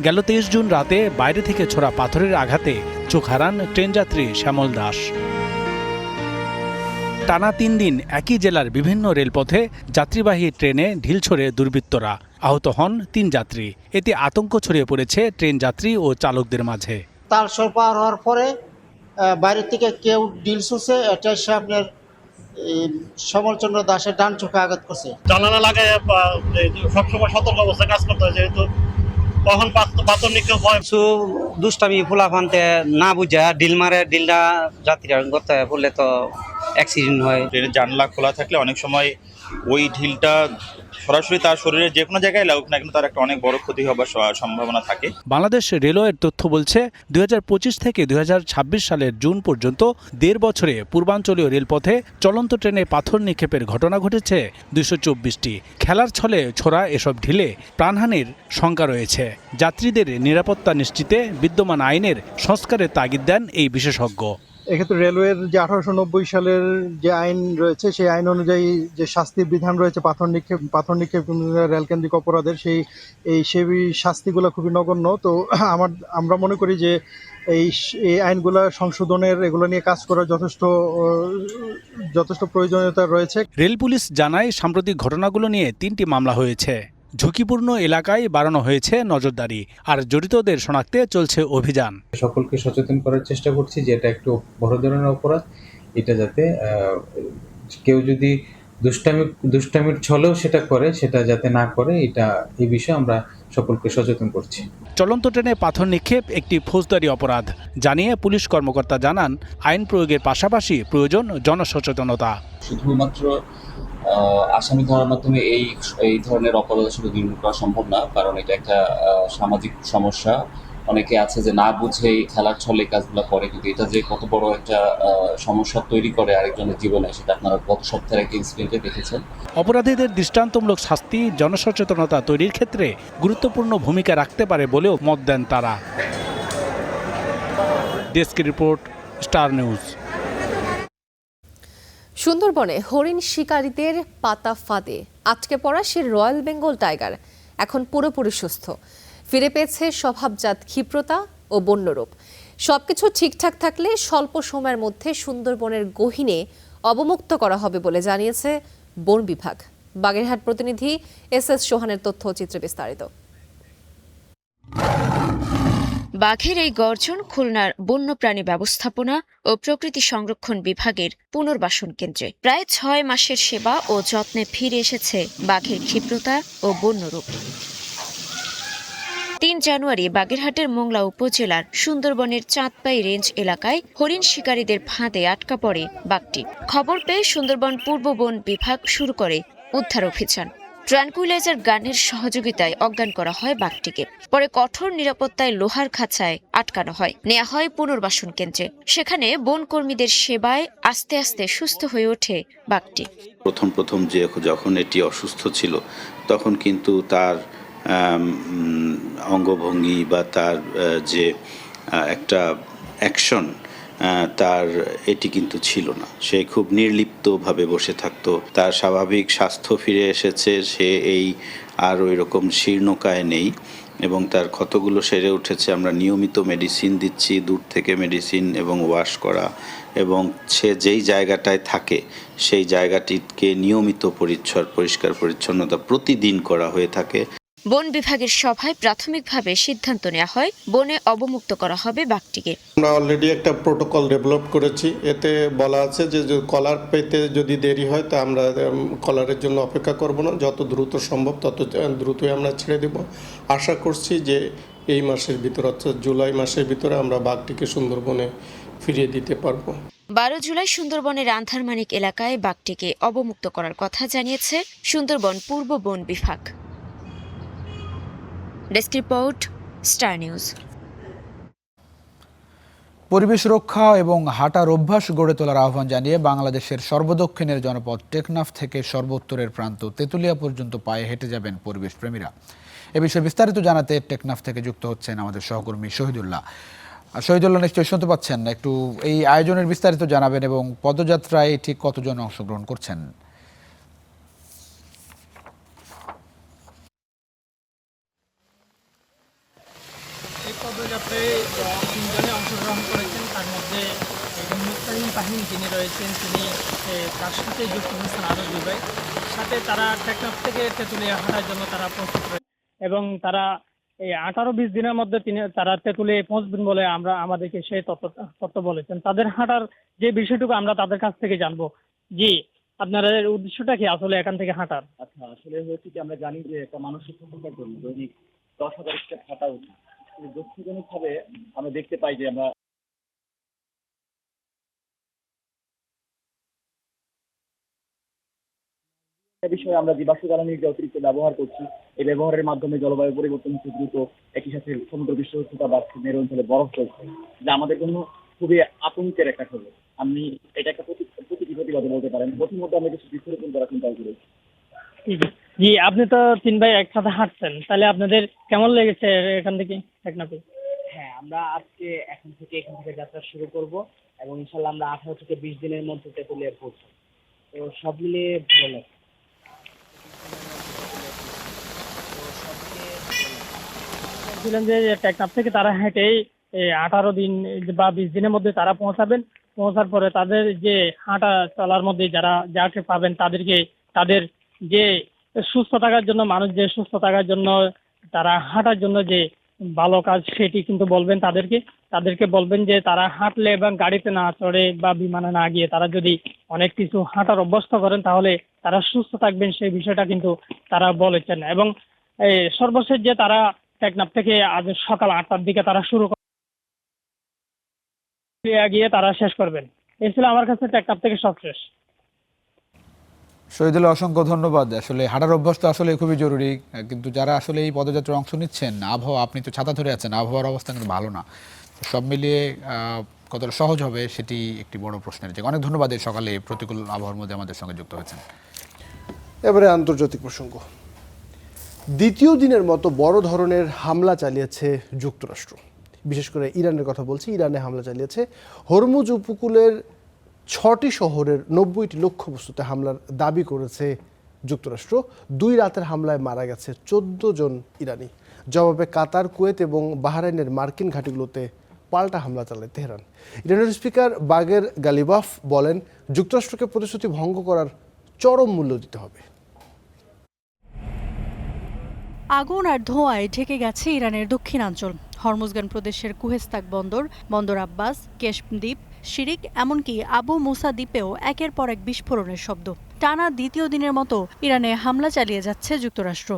গেল 23 জুন রাতে বাইরে থেকে ছোড়া পাথরের আঘাতে চোখ হারান ট্রেনযাত্রী শ্যামল দাস। টানা 3 দিন একই জেলার বিভিন্ন রেলপথে যাত্রীবাহী ট্রেনে ঢিল ছড়ে দুর্বৃত্তরা, আহত হন 3 যাত্রী। এতে আতঙ্ক ছড়িয়ে পড়েছে ট্রেন যাত্রী ও চালকদের মাঝে। তার পার হওয়ার পরে বাইরে থেকে কেউ ডিল ছুঁড়ছে, এটা এসে আপনার সমরচন্দ্র দাসের ডান চোখে আঘাত করছে। জানালা লাগে সবসময় সতর্ক অবস্থায় কাজ করতে হয়, যেহেতু কখন পাথর নিক্ষেপ হয়। দুষ্টামি ফুলাফানতে না বুঝা ডিল মারে, ডিলটা যাত্রীরা করতে পড়লে তো অ্যাক্সিডেন্ট হয়। ট্রেনের জানলা খোলা থাকলে অনেক সময় ওই ঢিলটা সরাসরি তার শরীরের যে কোনো জায়গায় লাগুক না কিন্তু তার একটা অনেক বড় ক্ষতি হবার সম্ভাবনা থাকে। বাংলাদেশ রেলওয়ের তথ্য বলছে 2025 থেকে 2026 সালের জুন পর্যন্ত 1.5 বছরে পূর্বাঞ্চলীয় রেলপথে চলন্ত ট্রেনে পাথর নিক্ষেপের ঘটনা ঘটেছে 224টি। খেলার ছলে ছোড়া এসব ঢিলে প্রাণহানির শঙ্কা রয়েছে। যাত্রীদের নিরাপত্তা নিশ্চিতে বিদ্যমান আইনের সংস্কারের তাগিদ দেন এই বিশেষজ্ঞ। এক্ষেত্রে রেলওয়ের যে 1890 সালের যে আইন রয়েছে সেই আইন অনুযায়ী যে শাস্তির বিধান রয়েছে পাথর নিক্ষেপ রেলকেন্দ্রিক অপরাধের সেই শাস্তিগুলো খুবই নগণ্য। তো আমরা মনে করি যে এই আইনগুলো সংশোধনের এগুলো নিয়ে কাজ করার যথেষ্ট প্রয়োজনীয়তা রয়েছে। রেল পুলিশ জানায় সাম্প্রতিক ঘটনাগুলো নিয়ে 3টি মামলা হয়েছে। ঝুঁকিপূর্ণ এলাকায় বাড়ানো হয়েছে নজরদারি, আর জড়িতদের শনাক্তে চলছে অভিযান। সকলকে সচেতন করার চেষ্টা করছি যে এটা একটু বড় ধরনের অপরাধ, এটা যাতে কেউ যদি দুষ্টামির ছলেও সেটা করে সেটা যাতে না করে, এই বিষয়ে আমরা সকলকে সচেতন করছি। চলন্ত ট্রেনে পাথর নিক্ষেপ একটি ফৌজদারি অপরাধ জানিয়ে পুলিশ কর্মকর্তা জানান, আইন প্রয়োগের পাশাপাশি প্রয়োজন জনসচেতনতা। শুধুমাত্র আসামি ধরার মাধ্যমে এই ধরনের অপরাধ আসলে নির্মূল করা সম্ভব না, কারণ এটা একটা সামাজিক সমস্যা। অনেকে আছে যে না বুঝে খেলার ছলে কাজগুলো করে, কিন্তু এটা যে কত বড় একটা সমস্যা তৈরি করে আরেকজনের জীবনে, সেটা আপনারা গত সপ্তাহের একটা ইনসিডেন্টে দেখেছেন। অপরাধীদের দৃষ্টান্তমূলক শাস্তি জনসচেতনতা তৈরির ক্ষেত্রে গুরুত্বপূর্ণ ভূমিকা রাখতে পারে বলেও মত দেন তারা। Desk report, star news. সুন্দরবনে হরিণ শিকারীদের পাতা ফাঁদে আটকে পড়া সে রয়্যাল বেঙ্গল টাইগার এখন পুরোপুরি সুস্থ। ফিরে পেয়েছে স্বভাবজাত ক্ষিপ্রতা ও বন্যরূপ। সবকিছু ঠিকঠাক থাকলে স্বল্প সময়ের মধ্যে সুন্দরবনের গহীনে অবমুক্ত করা হবে বলে জানিয়েছে বন বিভাগ। বাগেরহাট প্রতিনিধি এস সোহানের তথ্য চিত্রে বিস্তারিত। বাঘের এই গর্জন খুলনার বন্যপ্রাণী ব্যবস্থাপনা ও প্রকৃতি সংরক্ষণ বিভাগের পুনর্বাসন কেন্দ্রে প্রায় 6 মাসের সেবা ও যত্নে ফিরে এসেছে বাঘের ক্ষিপ্রতা ও বন্যরূপ। 3 জানুয়ারি বাগেরহাটের মোংলা উপজেলার সুন্দরবনের চাঁদপাই রেঞ্জ এলাকায় হরিণ শিকারীদের ফাঁদে আটকা পড়ে বাঘটি। খবর পেয়ে সুন্দরবন পূর্ব বন বিভাগ শুরু করে উদ্ধার অভিযান। ট্রানকুইলাইজার গানের সহযোগিতায় অজ্ঞান করা হয় বাঘটিকে। পরে কঠোর নিরাপত্তায় লোহার খাঁচায় আটকানো হয়, নেওয়া হয় পুনর্বাসন কেন্দ্রে। সেখানে বন কর্মীদের সেবায় আস্তে আস্তে সুস্থ হয়ে ওঠে বাঘটি। প্রথম যখন এটি অসুস্থ ছিল তখন কিন্তু তার অঙ্গভঙ্গি বা তার যে একটা অ্যাকশন তার এটি কিন্তু ছিল না। সে খুব নির্লিপ্তভাবে বসে থাকতো। তার স্বাভাবিক স্বাস্থ্য ফিরে এসেছে, সে আর ওই রকম শীর্ণকায় নেই এবং তার ক্ষতগুলো সেরে উঠেছে। আমরা নিয়মিত মেডিসিন দিচ্ছি, দূর থেকে মেডিসিন এবং ওয়াশ করা, এবং সে যেই জায়গাটায় থাকে সেই জায়গাটিকে নিয়মিত পরিষ্কার পরিচ্ছন্নতা প্রতিদিন করা হয়ে থাকে। বন বিভাগের সভায় প্রাথমিকভাবে সিদ্ধান্ত নেওয়া হয় বনে অবমুক্ত করা হবে বাঘটিকে। আমরা অলরেডি একটা প্রোটোকল ডেভেলপ করেছি। এতে বলা আছে যে কলার পেতে যদি দেরি হয় তা আমরা কলারের জন্য অপেক্ষা করব না, যত দ্রুত সম্ভব তত দ্রুতই আমরা ছেড়ে দেব। আশা করছি যে এই মাসের ভিতরে, অর্থাৎ জুলাই মাসের ভিতরে আমরা বাঘটিকে সুন্দরবনে ফিরিয়ে দিতে পারবো। 12 জুলাই সুন্দরবনের আন্ধারমানিক এলাকায় বাঘটিকে অবমুক্ত করার কথা জানিয়েছে সুন্দরবন পূর্ব বন বিভাগ। Desk report, star news. পরিবেশ রক্ষা এবং হাঁটার অভ্যাস গড়ে তোলার আহ্বান জানিয়ে বাংলাদেশের সর্বদক্ষিণের জনপদ টেকনাফ থেকে সর্বোত্তরের প্রান্ত তেঁতুলিয়া পর্যন্ত পায়ে হেঁটে যাবেন পরিবেশ প্রেমীরা। এ বিষয়ে বিস্তারিত জানাতে টেকনাফ থেকে যুক্ত হচ্ছেন আমাদের সহকর্মী শহীদুল্লাহ। শহীদুল্লাহ, নিশ্চয়ই শুনতে পাচ্ছেন, একটু এই আয়োজনের বিস্তারিত জানাবেন এবং পদযাত্রায় ঠিক কতজন অংশগ্রহণ করছেন? পদযাত্রায় 3 জনে অংশগ্রহণ করেছেন। তার মধ্যে মুক্তিবাহিনী বাহিনী যিনি রয়েছেন তিনি তার সাথে যুক্ত হয়েছেন আরও 2 ভাই। সাথে তারা টেকনাফ থেকে তেঁতুলিয়া হাঁটার জন্য তারা প্রস্তুত রয়েছে এবং তারা এই 18-20 দিনের মধ্যে তারা তেঁতুলিয়ায় পৌঁছবেন বলে আমাদেরকে সেই তথ্য বলেছেন। তাদের হাঁটার যে বিষয়টুকু আমরা তাদের কাছ থেকে জানবো। জি, আপনাদের উদ্দেশ্যটা কি আসলে এখান থেকে হাঁটার? আচ্ছা, আসলে হচ্ছে কি, আমরা জানি যে একটা মানসিক সুস্থতার জন্য দৈনিক 10,000 স্টেপ হাঁটা উচিত। দুঃখজনকভাবে আমরা দেখতে পাই যে আমরা এ বিষয়ে আমরা জীবাশ্ম জ্বালানির যে অতিরিক্ত ব্যবহার করছি, এই ব্যবহারের মাধ্যমে জলবায়ু পরিবর্তন হচ্ছে দ্রুত, একই সাথে সমুদ্র বিশ্ব উষ্ণতা বাড়ছে, মেরু অঞ্চলে বরফ চলছে, যা আমাদের জন্য খুবই আতঙ্কের একটা খবর। আমি এটা একটা প্রতিবাদে বলতে পারেন। প্রথমত আমরা কিছু বৃক্ষরোপণ করার চিন্তা করি। জি, আপনি তো 3 ভাই একসাথে হাঁটছেন, তাহলে আপনাদের কেমন লেগেছে এখান থেকে টেকনাফে? হ্যাঁ, আমরা আজকে এখান থেকে যাত্রা শুরু করব এবং ইনশাল্লাহ আমরা 18 থেকে 20 দিনের মধ্যে তেঁতুলিয়া পৌঁছাব। তো সব মিলিয়ে ভালো লাগে। বলছিলেন যে টেকনাফ থেকে তারা হেঁটেই 18 দিন বা 20 দিনের মধ্যে তারা পৌঁছার পরে তাদের যে হাঁটা চলার মধ্যে যাকে পাবেন তাদেরকে তাদের যে সুস্থ থাকার জন্য, মানুষ যে সুস্থ থাকার জন্য তারা হাঁটার জন্য যে ভালো কাজ সেটি কিন্তু বলবেন তাদেরকে বলবেন যে তারা হাঁটলে এবং গাড়িতে না চড়ে বা বিমানে না গিয়ে তারা যদি অনেক কিছু হাঁটার অভ্যস্ত করেন তাহলে তারা সুস্থ থাকবেন, সেই বিষয়টা কিন্তু তারা বলেছেন। এবং সর্বশেষ যে তারা টেকনাফ থেকে আজ সকাল 8টার দিকে তারা শুরু গিয়ে তারা শেষ করবেন। এই ছিল আমার কাছে টেকনাফ থেকে সবশেষ। শহীদুল্লাহ, অসংখ্য ধন্যবাদ। আসলে হাঁটার অভ্যাস তো আসলে খুবই জরুরি, কিন্তু যারা আসলে এই পদযাত্রায় অংশ নিচ্ছেন, আবহাওয়া, আপনি তো ছাতা ধরে আছেন, আবহাওয়ার অবস্থা কিন্তু ভালো না, সব মিলিয়ে কতটা সহজ হবে সেটি একটি বড় প্রশ্নের জায়গা। অনেক ধন্যবাদ এই সকালে প্রতিকূল আবহাওয়ার মধ্যে আমাদের সঙ্গে যুক্ত হয়েছেন। এবারে আন্তর্জাতিক প্রসঙ্গ। দ্বিতীয় দিনের মতো বড় ধরনের হামলা চালিয়েছে যুক্তরাষ্ট্র, বিশেষ করে ইরানের কথা বলছি। ইরানে হামলা চালিয়েছে। হরমুজ উপকূলের 6টি শহরের 90টি লক্ষ্যবস্তুতে হামলার দাবি করেছে যুক্তরাষ্ট্র। 2 রাতের হামলায় মারা গেছে 14 জন ইরানি। জবাবে কাতার, কুয়েত এবং বাহরাইনের মার্কিন ঘাঁটিগুলোতে পাল্টা হামলা চালায় তেহরান। ইরানের স্পিকার বাগের গালিবাফ বলেন, যুক্তরাষ্ট্রকে প্রতিশ্রুতি ভঙ্গ করার চরম মূল্য দিতে হবে। আগুন আর ধোঁয়ায় ঢেকে গেছে ইরানের দক্ষিণাঞ্চল। হরমুজগান প্রদেশের কুহেস্তাক বন্দর আব্বাস, কেশম দ্বীপ, শিরিক, এমনকি আবু মুসা দ্বীপেও একের পর এক বিস্ফোরণের শব্দ। টানা দ্বিতীয় দিনের মতো ইরানে হামলা চালিয়ে যাচ্ছে যুক্তরাষ্ট্র।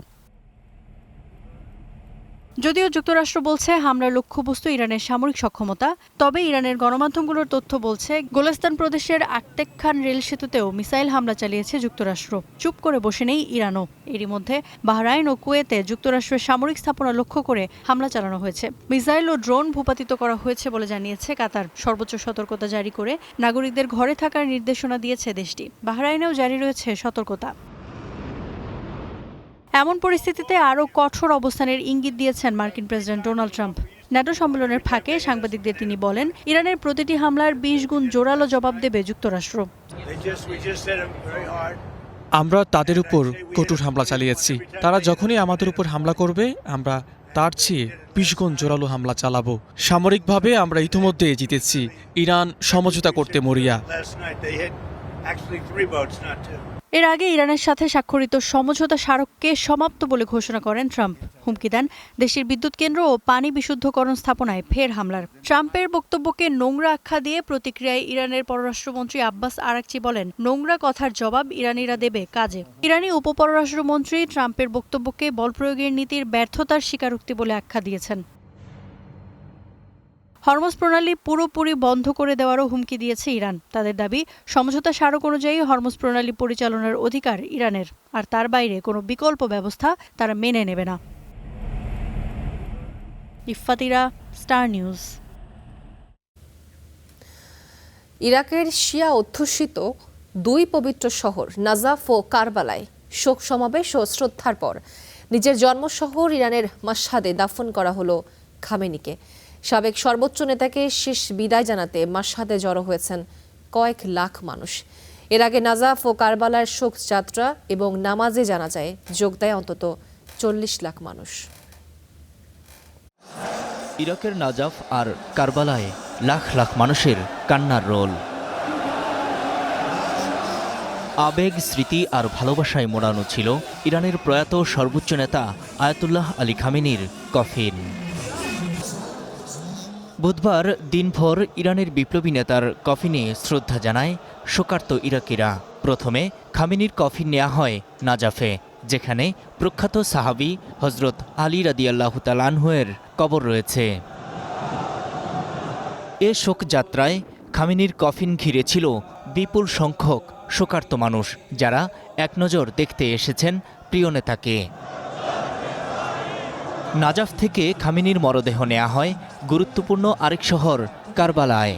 যদিও যুক্তরাষ্ট্র বলছে হামলার লক্ষ্যবস্তু ইরানের সামরিক সক্ষমতা, তবে ইরানের গণমাধ্যমগুলোর তথ্য বলছে গোলাস্তান প্রদেশের আক্তেক খান রেল সেতুতেও মিসাইল হামলা চালিয়েছে যুক্তরাষ্ট্র। চুপ করে বসে নেই ইরানও। এরই মধ্যে বাহরাইন ও কুয়েতে যুক্তরাষ্ট্রের সামরিক স্থাপনা লক্ষ্য করে হামলা চালানো হয়েছে। মিসাইল ও ড্রোন ভূপাতিত করা হয়েছে বলে জানিয়েছে কাতার। সর্বোচ্চ সতর্কতা জারি করে নাগরিকদের ঘরে থাকার নির্দেশনা দিয়েছে দেশটি। বাহরাইনেও জারি রয়েছে সতর্কতা। এমন পরিস্থিতিতে আরও কঠোর অবস্থানের ইঙ্গিত দিয়েছেন মার্কিন প্রেসিডেন্ট ডোনাল্ড ট্রাম্প। ন্যাটো সম্মেলনের ফাঁকে সাংবাদিকদের তিনি বলেন, ইরানের প্রতিটি হামলার 20 গুণ জোরালো জবাব দেবে যুক্তরাষ্ট্র। আমরা তাদের উপর কঠোর হামলা চালিয়েছি। তারা যখনই আমাদের উপর হামলা করবে, আমরা তার চেয়ে 20 গুণ জোরালো হামলা চালাবো। সামরিকভাবে আমরা ইতিমধ্যে জিতেছি। ইরান সমঝোতা করতে মরিয়া। এর আগে ইরানের সাথে স্বাক্ষরিত সমঝোতা স্মারককে সমাপ্ত বলে ঘোষণা করেন ট্রাম্প। হুমকি দেন দেশের বিদ্যুৎ কেন্দ্র ও পানি বিশুদ্ধকরণ স্থাপনায় ফের হামলার। ট্রাম্পের বক্তব্যকে নোংরা আখ্যা দিয়ে প্রতিক্রিয়ায় ইরানের পররাষ্ট্রমন্ত্রী আব্বাস আরাকচি বলেন, নোংরা কথার জবাব ইরানিরা দেবে কাজে। ইরানি উপপররাষ্ট্রমন্ত্রী ট্রাম্পের বক্তব্যকে বলপ্রয়োগের নীতির ব্যর্থতার স্বীকারোক্তি বলে আখ্যা দিয়েছেন। হরমুজ প্রণালী পুরোপুরি বন্ধ করে দেওয়ারও হুমকি দিয়েছে ইরান। তাদের দাবি, সমঝোতা স্মারক অনুযায়ী হরমুজ প্রণালী পরিচালনার অধিকার ইরানের, আর তার বাইরে কোনো বিকল্প ব্যবস্থা তারা মেনে নেবে না। ইফফাতিরা, স্টার নিউজ। ইরাকের শিয়া অধ্যুষিত 2 পবিত্র শহর নাজাফ ও কারবালায় শোক সমাবেশ ও শ্রদ্ধার পর নিজের জন্মশহর ইরানের মাশহাদে দাফন করা হলো খামেনিকে। সাবেক সর্বোচ্চ নেতাকে শেষ বিদায় জানাতে মাশহাদে জড়ো হয়েছেন কয়েক লাখ মানুষ। এর আগে নাজাফ ও কারবালার শোক যাত্রা এবং নামাজে জানাজায় যোগ দেয় অন্তত 40 লাখ মানুষ। ইরাকের নাজাফ আর কারবালায় লাখ লাখ মানুষের কান্নার রোল। আবেগ, স্মৃতি আর ভালোবাসায় মোড়ানো ছিল ইরানের প্রয়াত সর্বোচ্চ নেতা আয়াতুল্লাহ আলী খামেনির কফিন। বুধবার দিনভর ইরানের বিপ্লবী নেতার কফিনে শ্রদ্ধা জানায় শোকার্ত ইরাকিরা। প্রথমে খামেনির কফিন নেওয়া হয় নাজাফে, যেখানে প্রখ্যাত সাহাবী হজরত আলী রাদিয়াল্লাহু তাআলা আনহু এর কবর রয়েছে। এ শোকযাত্রায় খামেনির কফিন ঘিরে ছিল বিপুল সংখ্যক শোকার্ত মানুষ, যারা এক নজর দেখতে এসেছেন প্রিয় নেতাকে। নাজাফ থেকে খামেনির মরদেহ নেওয়া হয় গুরুত্বপূর্ণ আরেক শহর কারবালায়।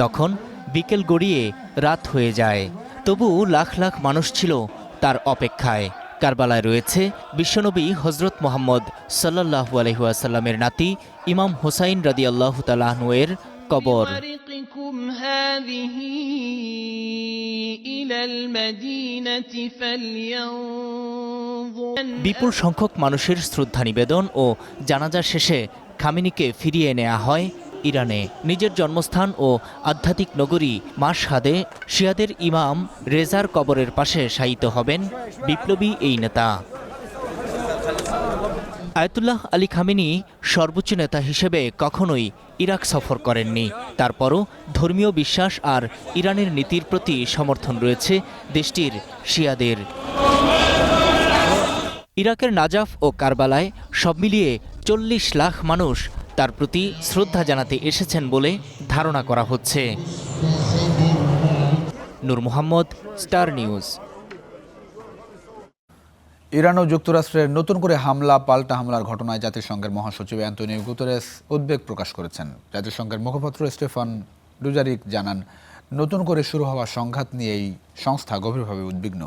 তখন বিকেল গড়িয়ে রাত হয়ে যায়, তবু লাখ লাখ মানুষ ছিল তার অপেক্ষায়। কারবালায় রয়েছে বিশ্বনবী হজরত মোহাম্মদ সাল্লাল্লাহু আলাইহি ওয়াসাল্লামের নাতি ইমাম হুসাইন রাদিয়াল্লাহু তাআলা আনহু এর কবর। বিপুল সংখ্যক মানুষের শ্রদ্ধা নিবেদন ও জানাজা শেষে খামেনিকে ফিরিয়ে নেওয়া হয় ইরানে। নিজের জন্মস্থান ও আধ্যাত্মিক নগরী মাশহাদে শিয়াদের ইমাম রেজার কবরের পাশে শায়িত হবেন বিপ্লবী এই নেতা। আয়াতুল্লাহ আলী খামেনি সর্বোচ্চ নেতা হিসেবে কখনোই ইরাক সফর করেননি। তারপরও ধর্মীয় বিশ্বাস আর ইরানের নীতির প্রতি সমর্থন রয়েছে দেশটির শিয়াদের। ইরাকের নাজাফ ও কারবালায় সব মিলিয়ে ৪০ লাখ মানুষ তার প্রতি শ্রদ্ধা জানাতে এসেছেন বলে ধারণা করা হচ্ছে। নূর মোহাম্মদ, স্টার নিউজ। ইরান ও যুক্তরাষ্ট্রের নতুন করে পাল্টা হামলার ঘটনায় জাতিসংঘের মহাসচিব অ্যান্তোনিও গুতেরেস উদ্বেগ প্রকাশ করেছেন। জাতিসংঘের মুখপাত্র স্টেফান ডুজারিক জানান, নতুন করে শুরু হওয়া সংঘাত নিয়ে এই সংস্থা গভীরভাবে উদ্বিগ্ন।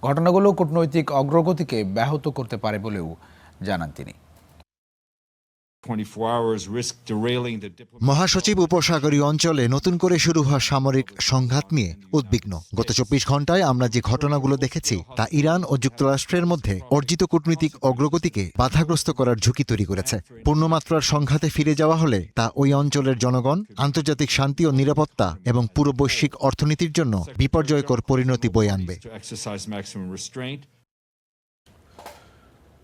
ঘটনাগুলো কূটনৈতিক অগ্রগতিকে ব্যাহত করতে পারে বলেও জানান তিনি। মহাসচিব উপসাগরীয় অঞ্চলে নতুন করে শুরু হওয়া সামরিক সংঘাত নিয়ে উদ্বিগ্ন। গত ২৪ ঘন্টায় আমরা যে ঘটনাগুলো দেখেছি তা ইরান ও যুক্তরাষ্ট্রের মধ্যে অর্জিত কূটনৈতিক অগ্রগতিকে বাধাগ্রস্ত করার ঝুঁকি তৈরি করেছে। পূর্ণমাত্রার সংঘাতে ফিরে যাওয়া হলে তা ওই অঞ্চলের জনগণ, আন্তর্জাতিক শান্তি ও নিরাপত্তা এবং পুরো বৈশ্বিক অর্থনীতির জন্য বিপর্যয়কর পরিণতি বয়ে আনবে।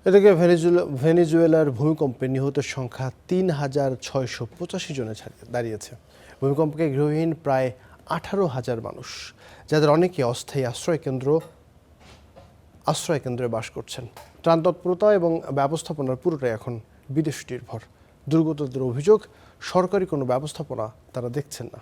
এদিকে ভেনেজুয়েলার ভূমিকম্পে নিহতের সংখ্যা ৩,৬৮৫ জনে দাঁড়িয়েছে। ভূমিকম্পকে গৃহহীন প্রায় ১৮,০০০ মানুষ, যাদের অনেকে অস্থায়ী আশ্রয়কেন্দ্রে বাস করছেন। ত্রাণ তৎপরতা এবং ব্যবস্থাপনার পুরোটাই এখন বিদেশ নির্ভর। দুর্গতদের অভিযোগ, সরকারি কোনো ব্যবস্থাপনা তারা দেখছেন না।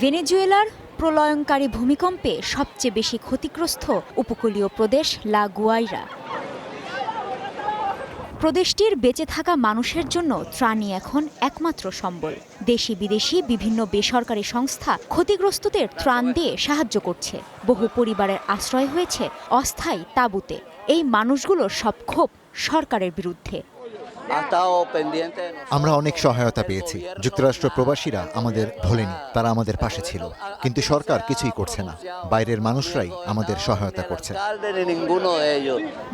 ভেনেজুয়েলার প্রলয়ঙ্কারী ভূমিকম্পে সবচেয়ে বেশি ক্ষতিগ্রস্ত উপকূলীয় প্রদেশ লা গুয়াইরা। প্রদেশটির বেঁচে থাকা মানুষের জন্য ত্রাণই এখন একমাত্র সম্বল। দেশি বিদেশি বিভিন্ন বেসরকারি সংস্থা ক্ষতিগ্রস্তদের ত্রাণ দিয়ে সাহায্য করছে। বহু পরিবারের আশ্রয় হয়েছে অস্থায়ী তাঁবুতে। এই মানুষগুলোর সব ক্ষোভ সরকারের বিরুদ্ধে। আমরা অনেক সহায়তা পেয়েছি। যুক্তরাষ্ট্র প্রবাসীরা আমাদের ভোলেনি, তারা আমাদের পাশে ছিল, কিন্তু সরকার কিছুই করছে না। বাইরের মানুষরাই আমাদের সহায়তা করছে।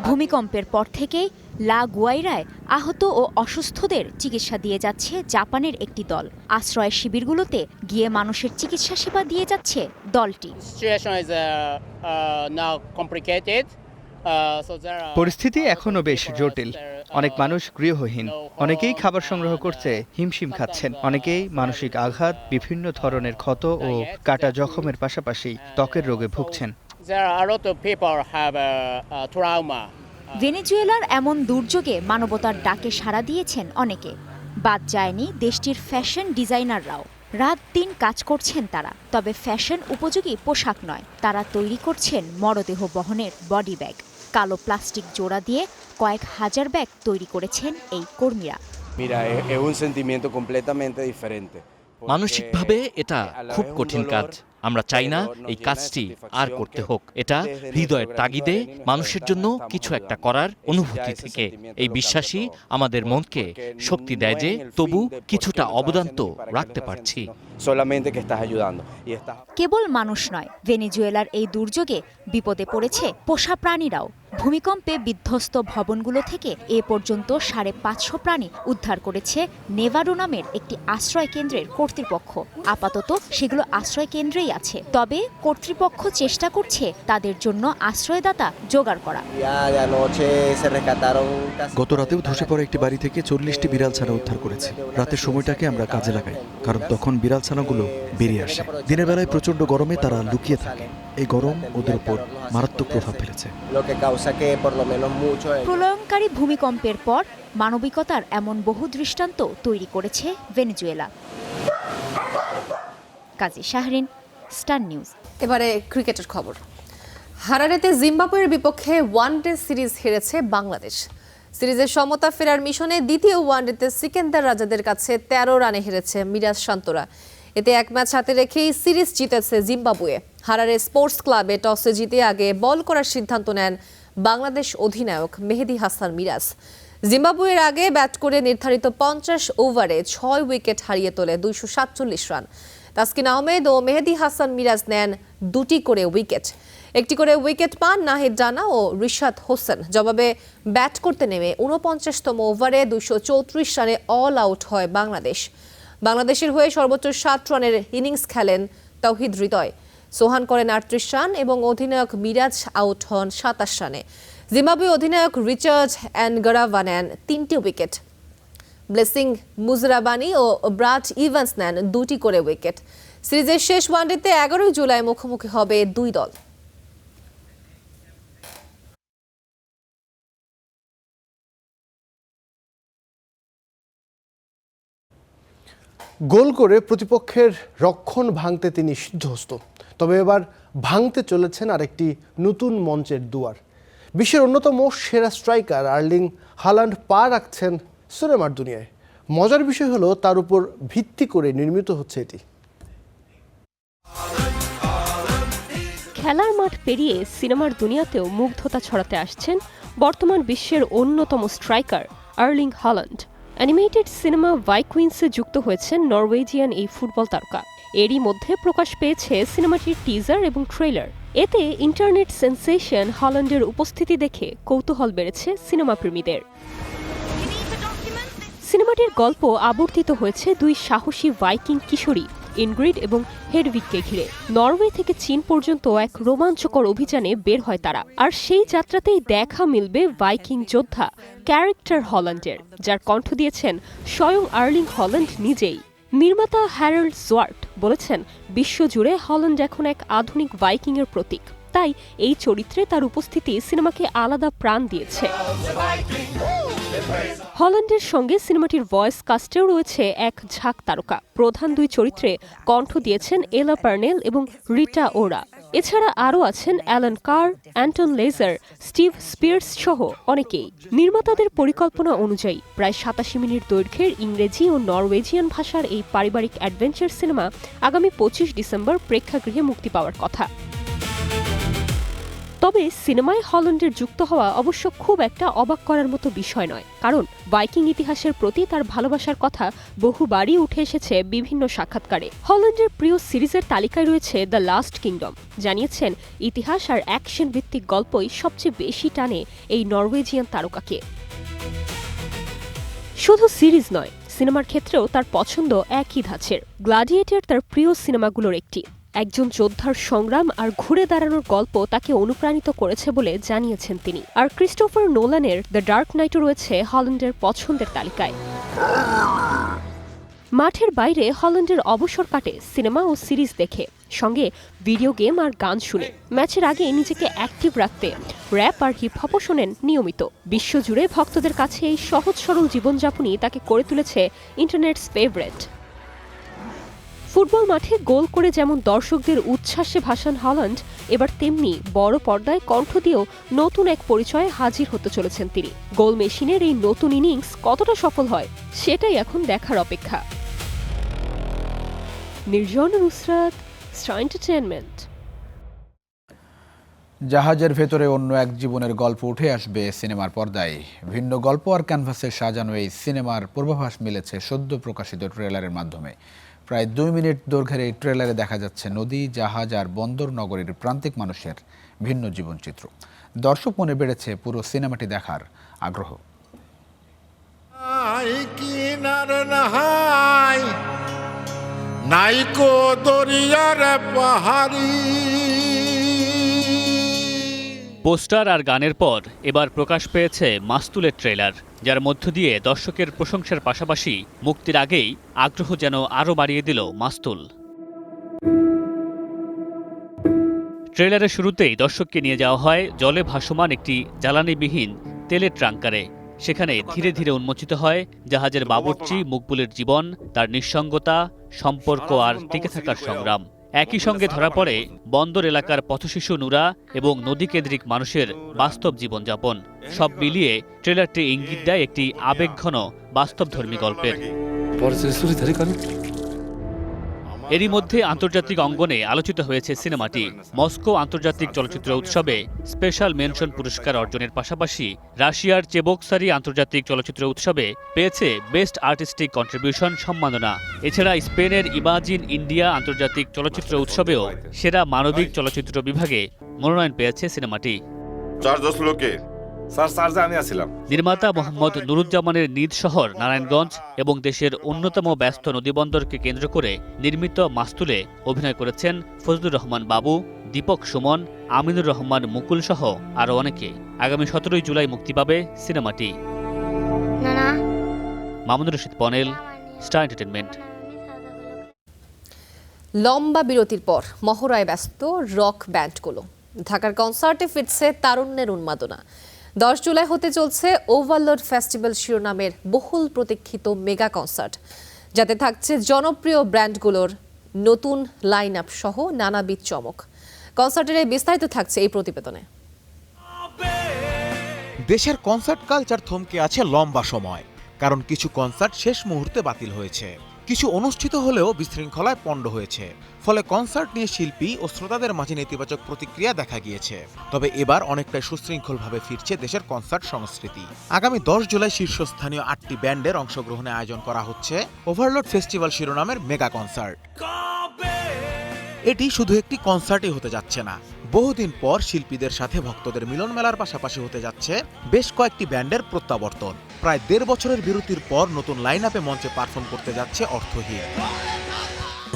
ভূমিকম্পের পর থেকেই লা গুয়াইরায় আহত ও অসুস্থদের চিকিৎসা দিয়ে যাচ্ছে জাপানের একটি দল। আশ্রয় শিবিরগুলোতে গিয়ে মানুষের চিকিৎসা সেবা দিয়ে যাচ্ছে দলটি। পরিস্থিতি এখনো বেশ জটিল। অনেক মানুষ গৃহহীন, অনেকেই খাবার সংগ্রহ করতে হিমশিম খাচ্ছেন। অনেকেই মানসিক আঘাত, বিভিন্ন ধরনের ক্ষত ও কাটা জখমের পাশাপাশি ত্বকের রোগে ভুগছেন। ভেনেজুয়েলার এমন দুর্যোগে মানবতার ডাকে সাড়া দিয়েছেন অনেকে। বাদ যায়নি দেশটির ফ্যাশন ডিজাইনাররাও। রাত দিন কাজ করছেন তারা, তবে ফ্যাশন উপযোগী পোশাক নয়। তারা তৈরি করছেন মরদেহ বহনের বডি ব্যাগ। কালো প্লাস্টিক জোড়া দিয়ে কয়েক হাজার ব্যাগ তৈরি করেছেন এই কর্মীরা। মানসিকভাবে এটা খুব কঠিন কাজ। আমরা চাই না এই কাজটি আর করতে হোক। এটা হৃদয়ের তাগিদে মানুষের জন্য কিছু একটা করার অনুভূতি থেকে এই বিশ্বাসই আমাদের মনকে শক্তি দেয় যে তবু কিছুটা অবদান তো রাখতে পারছি। কেবল মানুষ নয়, ভেনেজুয়েলার এই দুর্যোগে বিপদে পড়েছে পোষা প্রাণীরাও। ভূমিকম্পে বিধ্বস্ত ভবনগুলো থেকে এ পর্যন্ত ৫৫০ প্রাণী উদ্ধার করেছে নেভাডো নামের একটি আশ্রয় কেন্দ্রের কর্তৃপক্ষ। আপাতত সেগুলো আশ্রয় কেন্দ্রেই আছে, তবে কর্তৃপক্ষ চেষ্টা করছে তাদের জন্য আশ্রয়দাতা জোগাড় করা। গত রাতেও ধসে পড়া একটি বাড়ি থেকে ৪০টি বিড়াল ছানা উদ্ধার করেছে। রাতের সময়টাকে আমরা কাজে লাগাই, কারণ তখন বিড়াল ছানাগুলো বেরিয়ে আসে। দিনের বেলায় প্রচণ্ড গরমে তারা লুকিয়ে থাকে। এই গরম ওদের উপর মারাত্মক প্রভাব ফেলেছে। প্রলয়ঙ্কারী ভূমিকম্পের পর মানবিকতার এমন বহু দৃষ্টান্ত তৈরি করেছে ভেনেজুয়েলা। কাজী শাহরিন, স্টার নিউজ। এবারে ক্রিকেটের খবর। হারারেতে জিম্বাবুয়ের বিপক্ষে ওয়ানডে সিরিজ হেরেছে বাংলাদেশ। সিরিজের সমতা ফেরার মিশনে দ্বিতীয় ওয়ানডেতে সিকেন্দার রাজাদের কাছে 13 রানে হেরেছে মিরাজ শান্তরা। এতে এক ম্যাচ হাতে রেখেই সিরিজ জিতেছে জিম্বাবুয়ে। হারারে স্পোর্টস ক্লাবে টসে জিতে আগে বল করার সিদ্ধান্ত নেন বাংলাদেশ অধিনায়ক মেহেদী হাসান মিরাজ। জিম্বাবুয়ের আগে ব্যাট করে নির্ধারিত 50 ওভারে 6 উইকেট হারিয়ে তোলে 247 রান। তাসকিন আহমেদ ও মেহেদী হাসান মিরাজ নেন 2টি করে উইকেট। একটি করে উইকেট পান নাহিদ রানা ও রিশাদ হোসেন। জবাবে ব্যাট করতে নেমে 49তম ওভারে 234 রানে অল আউট হয় বাংলাদেশ। বাংলাদেশের হয়ে সর্বোচ্চ 7 রানের ইনিংস খেলেন তাওহিদ হৃদয়। সোহান করেন 38 রান এবং অধিনায়ক মিরাজ আউট হন 27 রানে। জিম্বাবুয়ে অধিনায়ক রিচার্ড অ্যানগারাভা নেন 3টি উইকেট। ব্লেসিং মুজরাবানি ও ব্রাড ইভান্স নেন 2টি করে উইকেট। সিরিজের শেষ ওয়ানডেতে 11 জুলাই মুখোমুখি হবে দুই দল। গোল করে প্রতিপক্ষের রক্ষণ ভাঙতে তিনি সিদ্ধহস্ত। তবে এবার ভাঙতে চলেছেন আরেকটি নতুন মঞ্চের দুয়ার। বিশ্বের অন্যতম সেরা স্ট্রাইকার আর্লিং হালান্ড পা রাখছেন সিনেমার দুনিয়ায়। মজার বিষয় হলো তার উপর ভিত্তি করে নির্মিত হচ্ছে এটি। খেলার মাঠ পেরিয়ে সিনেমার দুনিয়াতেও মুগ্ধতা ছড়াতে আসছেন বর্তমান বিশ্বের অন্যতম স্ট্রাইকার আর্লিং হালান্ড। অ্যানিমেটেড সিনেমা ভাইকুইন্সে যুক্ত হয়েছেন নরওয়েজিয়ান এই ফুটবল তারকা। এরই মধ্যে প্রকাশ পেয়েছে সিনেমাটির টিজার এবং ট্রেলার। এতে ইন্টারনেট সেন্সেশন হল্যান্ডের উপস্থিতি দেখে কৌতূহল বেড়েছে সিনেমা প্রেমীদের। সিনেমাটির গল্প আবর্তিত হয়েছে দুই সাহসী ভাইকিং কিশোরী ইনগ্রিড এবং হেডভিগকে ঘিরে। নরওয়ে থেকে চীন পর্যন্ত এক রোমাঞ্চকর অভিযানে বের হয় তারা। আর সেই যাত্রাতেই দেখা মিলবে ভাইকিং যোদ্ধা ক্যারেক্টার হল্যান্ডের, যার কণ্ঠ দিয়েছেন স্বয়ং আর্লিং হল্যান্ড নিজেই। নির্মাতা হ্যারল্ড জোয়ার্ট বলেছেন, বিশ্বজুড়ে হল্যান্ড এখন এক আধুনিক ভাইকিংয়ের প্রতীক। তাই এই চরিত্রে তার উপস্থিতি সিনেমাকে আলাদা প্রাণ দিয়েছে। হল্যান্ডের সঙ্গে সিনেমাটির ভয়েস কাস্টেও রয়েছে এক ঝাঁক তারকা। প্রধান দুই চরিত্রে কণ্ঠ দিয়েছেন এলা পার্নেল এবং রিটা ওরা। এছাড়া আরও আছেন অ্যালান কার, অ্যান্টন লেজার, স্টিভ স্পিয়ার্স সহ অনেকেই। নির্মাতাদের পরিকল্পনা অনুযায়ী প্রায় 87 মিনিট দৈর্ঘ্যের ইংরেজি ও নরওয়েজিয়ান ভাষার এই পারিবারিক অ্যাডভেঞ্চার সিনেমা আগামী 25 ডিসেম্বর প্রেক্ষাগৃহে মুক্তি পাওয়ার কথা। তবে সিনেমায় হল্যান্ডের যুক্ত হওয়া অবশ্য খুব একটা অবাক করার মতো বিষয় নয়, কারণ ভাইকিং ইতিহাসের প্রতি তার ভালোবাসার কথা বহুবারই উঠে এসেছে বিভিন্ন সাক্ষাৎকারে। হল্যান্ডের প্রিয় সিরিজের তালিকায় রয়েছে দ্য লাস্ট কিংডম। জানিয়েছেন, ইতিহাস আর অ্যাকশন ভিত্তিক গল্পই সবচেয়ে বেশি টানে এই নরওয়েজিয়ান তারকাকে। শুধু সিরিজ নয়, সিনেমার ক্ষেত্রেও তার পছন্দ একই ধাঁচের। গ্ল্যাডিয়েটর তার প্রিয় সিনেমাগুলোর একটি। একজন যোদ্ধার সংগ্রাম আর ঘুরে দাঁড়ানোর গল্প তাকে অনুপ্রাণিত করেছে বলে জানিয়েছেন তিনি। আর ক্রিস্টোফার নোলানের দ্য ডার্ক নাইটও রয়েছে হল্যান্ডের পছন্দের তালিকায়। মাঠের বাইরে হল্যান্ডের অবসর কাটে সিনেমা ও সিরিজ দেখে, সঙ্গে ভিডিও গেম আর গান শুনে। ম্যাচের আগে নিজেকে অ্যাক্টিভ রাখতে র্যাপ আর হিপহপও শোনেন নিয়মিত। বিশ্বজুড়ে ভক্তদের কাছে এই সহজ সরল জীবনযাপনই তাকে করে তুলেছে ইন্টারনেটস ফেভারিট। ফুটবল মাঠে গোল করে যেমন দর্শকদের উচ্ছ্বাসে ভাসান হল্যান্ড, এবার তেমনি বড় পর্দায় কণ্ঠ দিয়েও নতুন এক পরিচয়ে হাজির হতে চলেছেন তিনি। গোল মেশিনের এই নতুন ইনিংস কতটা সফল হয় সেটাই এখন দেখার অপেক্ষা। নির্জন নুসরাত, স্টার এন্টারটেইনমেন্ট। জাহাজের ভেতরে অন্য এক জীবনের গল্প উঠে আসবে সিনেমার পর্দায়। ভিন্ন গল্প আর ক্যানভাসে সাজানো এই সিনেমার পূর্বাভাস মিলেছে সদ্য প্রকাশিত ট্রেলারের মাধ্যমে। প্রায় 2 মিনিট দৈর্ঘ্যের এই ট্রেলারে দেখা যাচ্ছে নদী, জাহাজ আর বন্দর নগরীর প্রান্তিক মানুষের ভিন্ন জীবনচিত্র। দর্শক মনে বেড়েছে পুরো সিনেমাটি দেখার আগ্রহ। পোস্টার আর গানের পর এবার প্রকাশ পেয়েছে মাস্তুলের ট্রেলার, যার মধ্য দিয়ে দর্শকের প্রশংসার পাশাপাশি মুক্তির আগেই আগ্রহ যেন আরও বাড়িয়ে দিল মাস্তুল। ট্রেলারের শুরুতেই দর্শককে নিয়ে যাওয়া হয় জলে ভাসমান একটি জ্বালানিবিহীন তেলের ট্রাঙ্কারে। সেখানে ধীরে ধীরে উন্মোচিত হয় জাহাজের বাবুর্চি মকবুলের জীবন, তার নিঃসঙ্গতা, সম্পর্ক আর টিকে থাকার সংগ্রাম। একই সঙ্গে ধরা পড়ে বন্দর এলাকার পথশিশু নুরা এবং নদীকেন্দ্রিক মানুষের বাস্তব জীবনযাপন। সব মিলিয়ে ট্রেলারটি ইঙ্গিত দেয় একটি আবেগঘন বাস্তবধর্মী গল্পের। এরই মধ্যে আন্তর্জাতিক অঙ্গনে আলোচিত হয়েছে সিনেমাটি। মস্কো আন্তর্জাতিক চলচ্চিত্র উৎসবে স্পেশাল মেনশন পুরস্কার অর্জনের পাশাপাশি রাশিয়ার চেবোকসারি আন্তর্জাতিক চলচ্চিত্র উৎসবে পেয়েছে বেস্ট আর্টিস্টিক কন্ট্রিবিউশন সম্মাননা। এছাড়া স্পেনের ইমাজিন ইন্ডিয়া আন্তর্জাতিক চলচ্চিত্র উৎসবেও সেরা মানবিক চলচ্চিত্র বিভাগে মনোনয়ন পেয়েছে সিনেমাটি। নির্মাতা মোহাম্মদ নুরুজ্জামানের নিজ শহর নারায়ণগঞ্জ এবং দেশের অন্যতম ব্যস্ত নদীবন্দরকে কেন্দ্র করে নির্মিত মাস্তুলে অভিনয় করেছেন ফজলুর রহমান বাবু, দীপক সুমন, আমিনুর রহমান মুকুল সহ আরও অনেকে। আগামী 17 জুলাই মুক্তি পাবে সিনেমাটি। Mamunur Rashid Ponel, Star Entertainment. লম্বা বিরতির পর মহড়ায় ব্যস্ত রক ব্যান্ডগুলো। ঢাকার কনসার্টে ফিরছে তারুণ্যের উন্মাদনা। 10 জুলাই হতে চলছে ওভারলোড ফেস্টিভ্যাল শিরোনামের বহুল প্রতীক্ষিত মেগা কনসার্ট, যাতে থাকছে জনপ্রিয় ব্র্যান্ডগুলোর নতুন লাইন আপ সহ নানাবিধ চমক। কনসার্টের এই বিস্তারিত থাকছে এই প্রতিবেদনে। দেশের কনসার্ট কালচার থমকে আছে লম্বা সময়, কারণ কিছু কনসার্ট শেষ মুহূর্তে বাতিল হয়েছে, কিছু অনুষ্ঠিত হলেও বিশৃঙ্খলায় পণ্ড হয়েছে। ফলে কনসার্ট নিয়ে শিল্পী ও শ্রোতাদের মাঝে নেতিবাচক প্রতিক্রিয়া দেখা গিয়েছে। তবে এবার অনেকটাই সুশৃঙ্খলভাবে ফিরছে দেশের কনসার্ট সংস্কৃতি। আগামী 10 জুলাই শীর্ষস্থানীয় 8টি ব্যান্ডের অংশগ্রহণে আয়োজন করা হচ্ছে ওভারলোড ফেস্টিভ্যাল শিরোনামের মেগা কনসার্ট। এটি শুধু একটি কনসার্টই হতে যাচ্ছে না, বহুদিন পর শিল্পীদের সাথে ভক্তদের মিলন মেলার পাশাপাশি হতে যাচ্ছে বেশ কয়েকটি ব্যান্ডের প্রত্যাবর্তন। প্রায় 1.5 বছরের বিরতির পর নতুন লাইন আপে মঞ্চে পারফর্ম করতে যাচ্ছে অর্থহীন।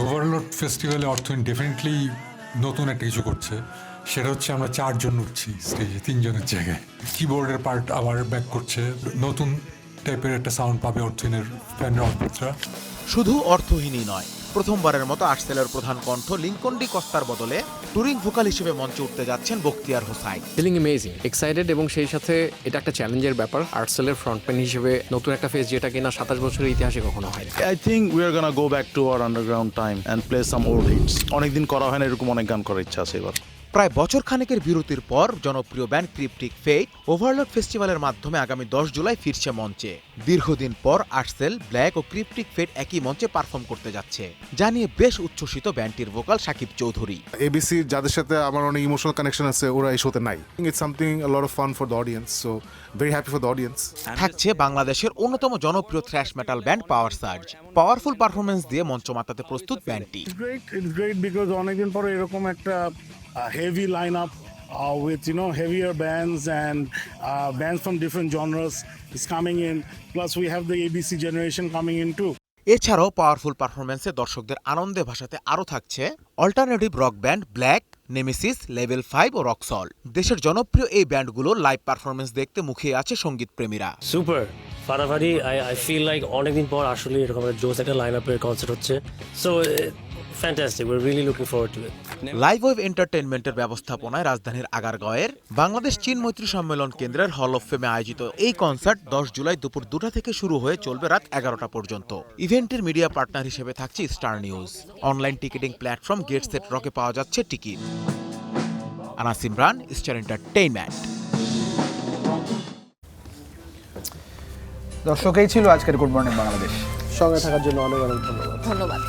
ওভারলোড ফেস্টিভ্যালে অর্থহীন ডেফিনেটলি নতুন একটা কিছু করছে, সেটা হচ্ছে আমরা 4 জন উঠছি স্টেজে 3 জনের জায়গায়। কিবোর্ডের পার্ট আবার ব্যাক করছে, নতুন টাইপের একটা সাউন্ড পাবে অর্থহীনের ফ্যান অর্কেস্ট্রা। শুধু অর্থহীনই নয়, প্রথমবারের মতো আর্টসেলের প্রধান কণ্ঠ লিঙ্কন ডি কস্তার বদলে টুরিং ভোকাল হিসেবে মঞ্চে উঠতে যাচ্ছেন Bakhtiar Hossain. Feeling amazing, excited এবং সেই সাথে এটা একটা চ্যালেঞ্জের ব্যাপার। আর্টসেলের ফ্রন্টম্যান হিসেবে নতুন একটা ফেস, যেটা কিনা 27 বছরের ইতিহাসে কখনো হয়। I think we are gonna go back to our underground time and play some old hits. অনেকদিন করা হয় না এরকম অনেক গান করার ইচ্ছা আছে এবার। প্রায় বছর খানেকের বিরতির পর জনপ্রিয় ব্যান্ড ক্রিপ্টিক ফেট ওভারলোড ফেস্টিভ্যালের মাধ্যমে আগামী 10 জুলাই ফিরছে মঞ্চে। দীর্ঘদিন পর আর্টসেল, ব্ল্যাক ও ক্রিপ্টিক ফেট একই মঞ্চে পারফর্ম করতে যাচ্ছে, যা নিয়ে বেশ উচ্ছ্বসিত ব্যান্ডটির ভোকাল সাকিব চৌধুরী। এবিসি যাদের সাথে আমার অনেক ইমোশনাল কানেকশন আছে, ওরা এই শোতে নাই। It's something a lot of fun for the audience, so very happy for the audience. থাকছে বাংলাদেশের অন্যতম জনপ্রিয় থ্র্যাশ মেটাল ব্যান্ড পাওয়ার সার্জ। পাওয়ারফুল পারফরমেন্স দিয়ে মঞ্চ মাতাতে প্রস্তুত ব্যান্ডটি। ইটস গ্রেট বিকজ অনেকদিন পরে এরকম একটা heavy lineup with heavier bands and bands from different genres is coming in. Plus we have the ABC generation coming in too. এছাড়াও powerful পারফরমেন্সে দর্শকদের আনন্দে ভাসাতে আরও থাকছে alternative rock band black, Nemesis, level 5 ও রকসল। দেশের জনপ্রিয় এই ব্যান্ডগুলোর লাইভ পারফরমেন্স দেখতে মুখিয়ে আছে সঙ্গীত প্রেমীরা। সুপার ফাটাফাটি, আই ফিল লাইক অনেকদিন পর আসলে এরকম জোস একটা লাইন আপের কনসার্ট হচ্ছে। So fantastic, we're really looking forward to it. Live wave এন্টারটেইনমেন্টের ব্যবস্থাপনায় রাজধানীর আগারগাঁওয়ের বাংলাদেশ চীন মৈত্রী সম্মেলন কেন্দ্রের হল অফ ফেমে আয়োজিত এই কনসার্ট 10 জুলাই দুপুর 2টা থেকে শুরু হয়ে চলবে রাত 11টা পর্যন্ত। ইভেন্টের মিডিয়া পার্টনার হিসেবে থাকছে Star News. Online ticketing platform Gate Set রকে পাওয়া যাচ্ছে ticket. Anas Imran, Star Entertainment. দর্শক, এই ছিল আজকের গুড মর্নিং বাংলাদেশ। সঙ্গে থাকার জন্য অনেক অনেক ধন্যবাদ। ধন্যবাদ।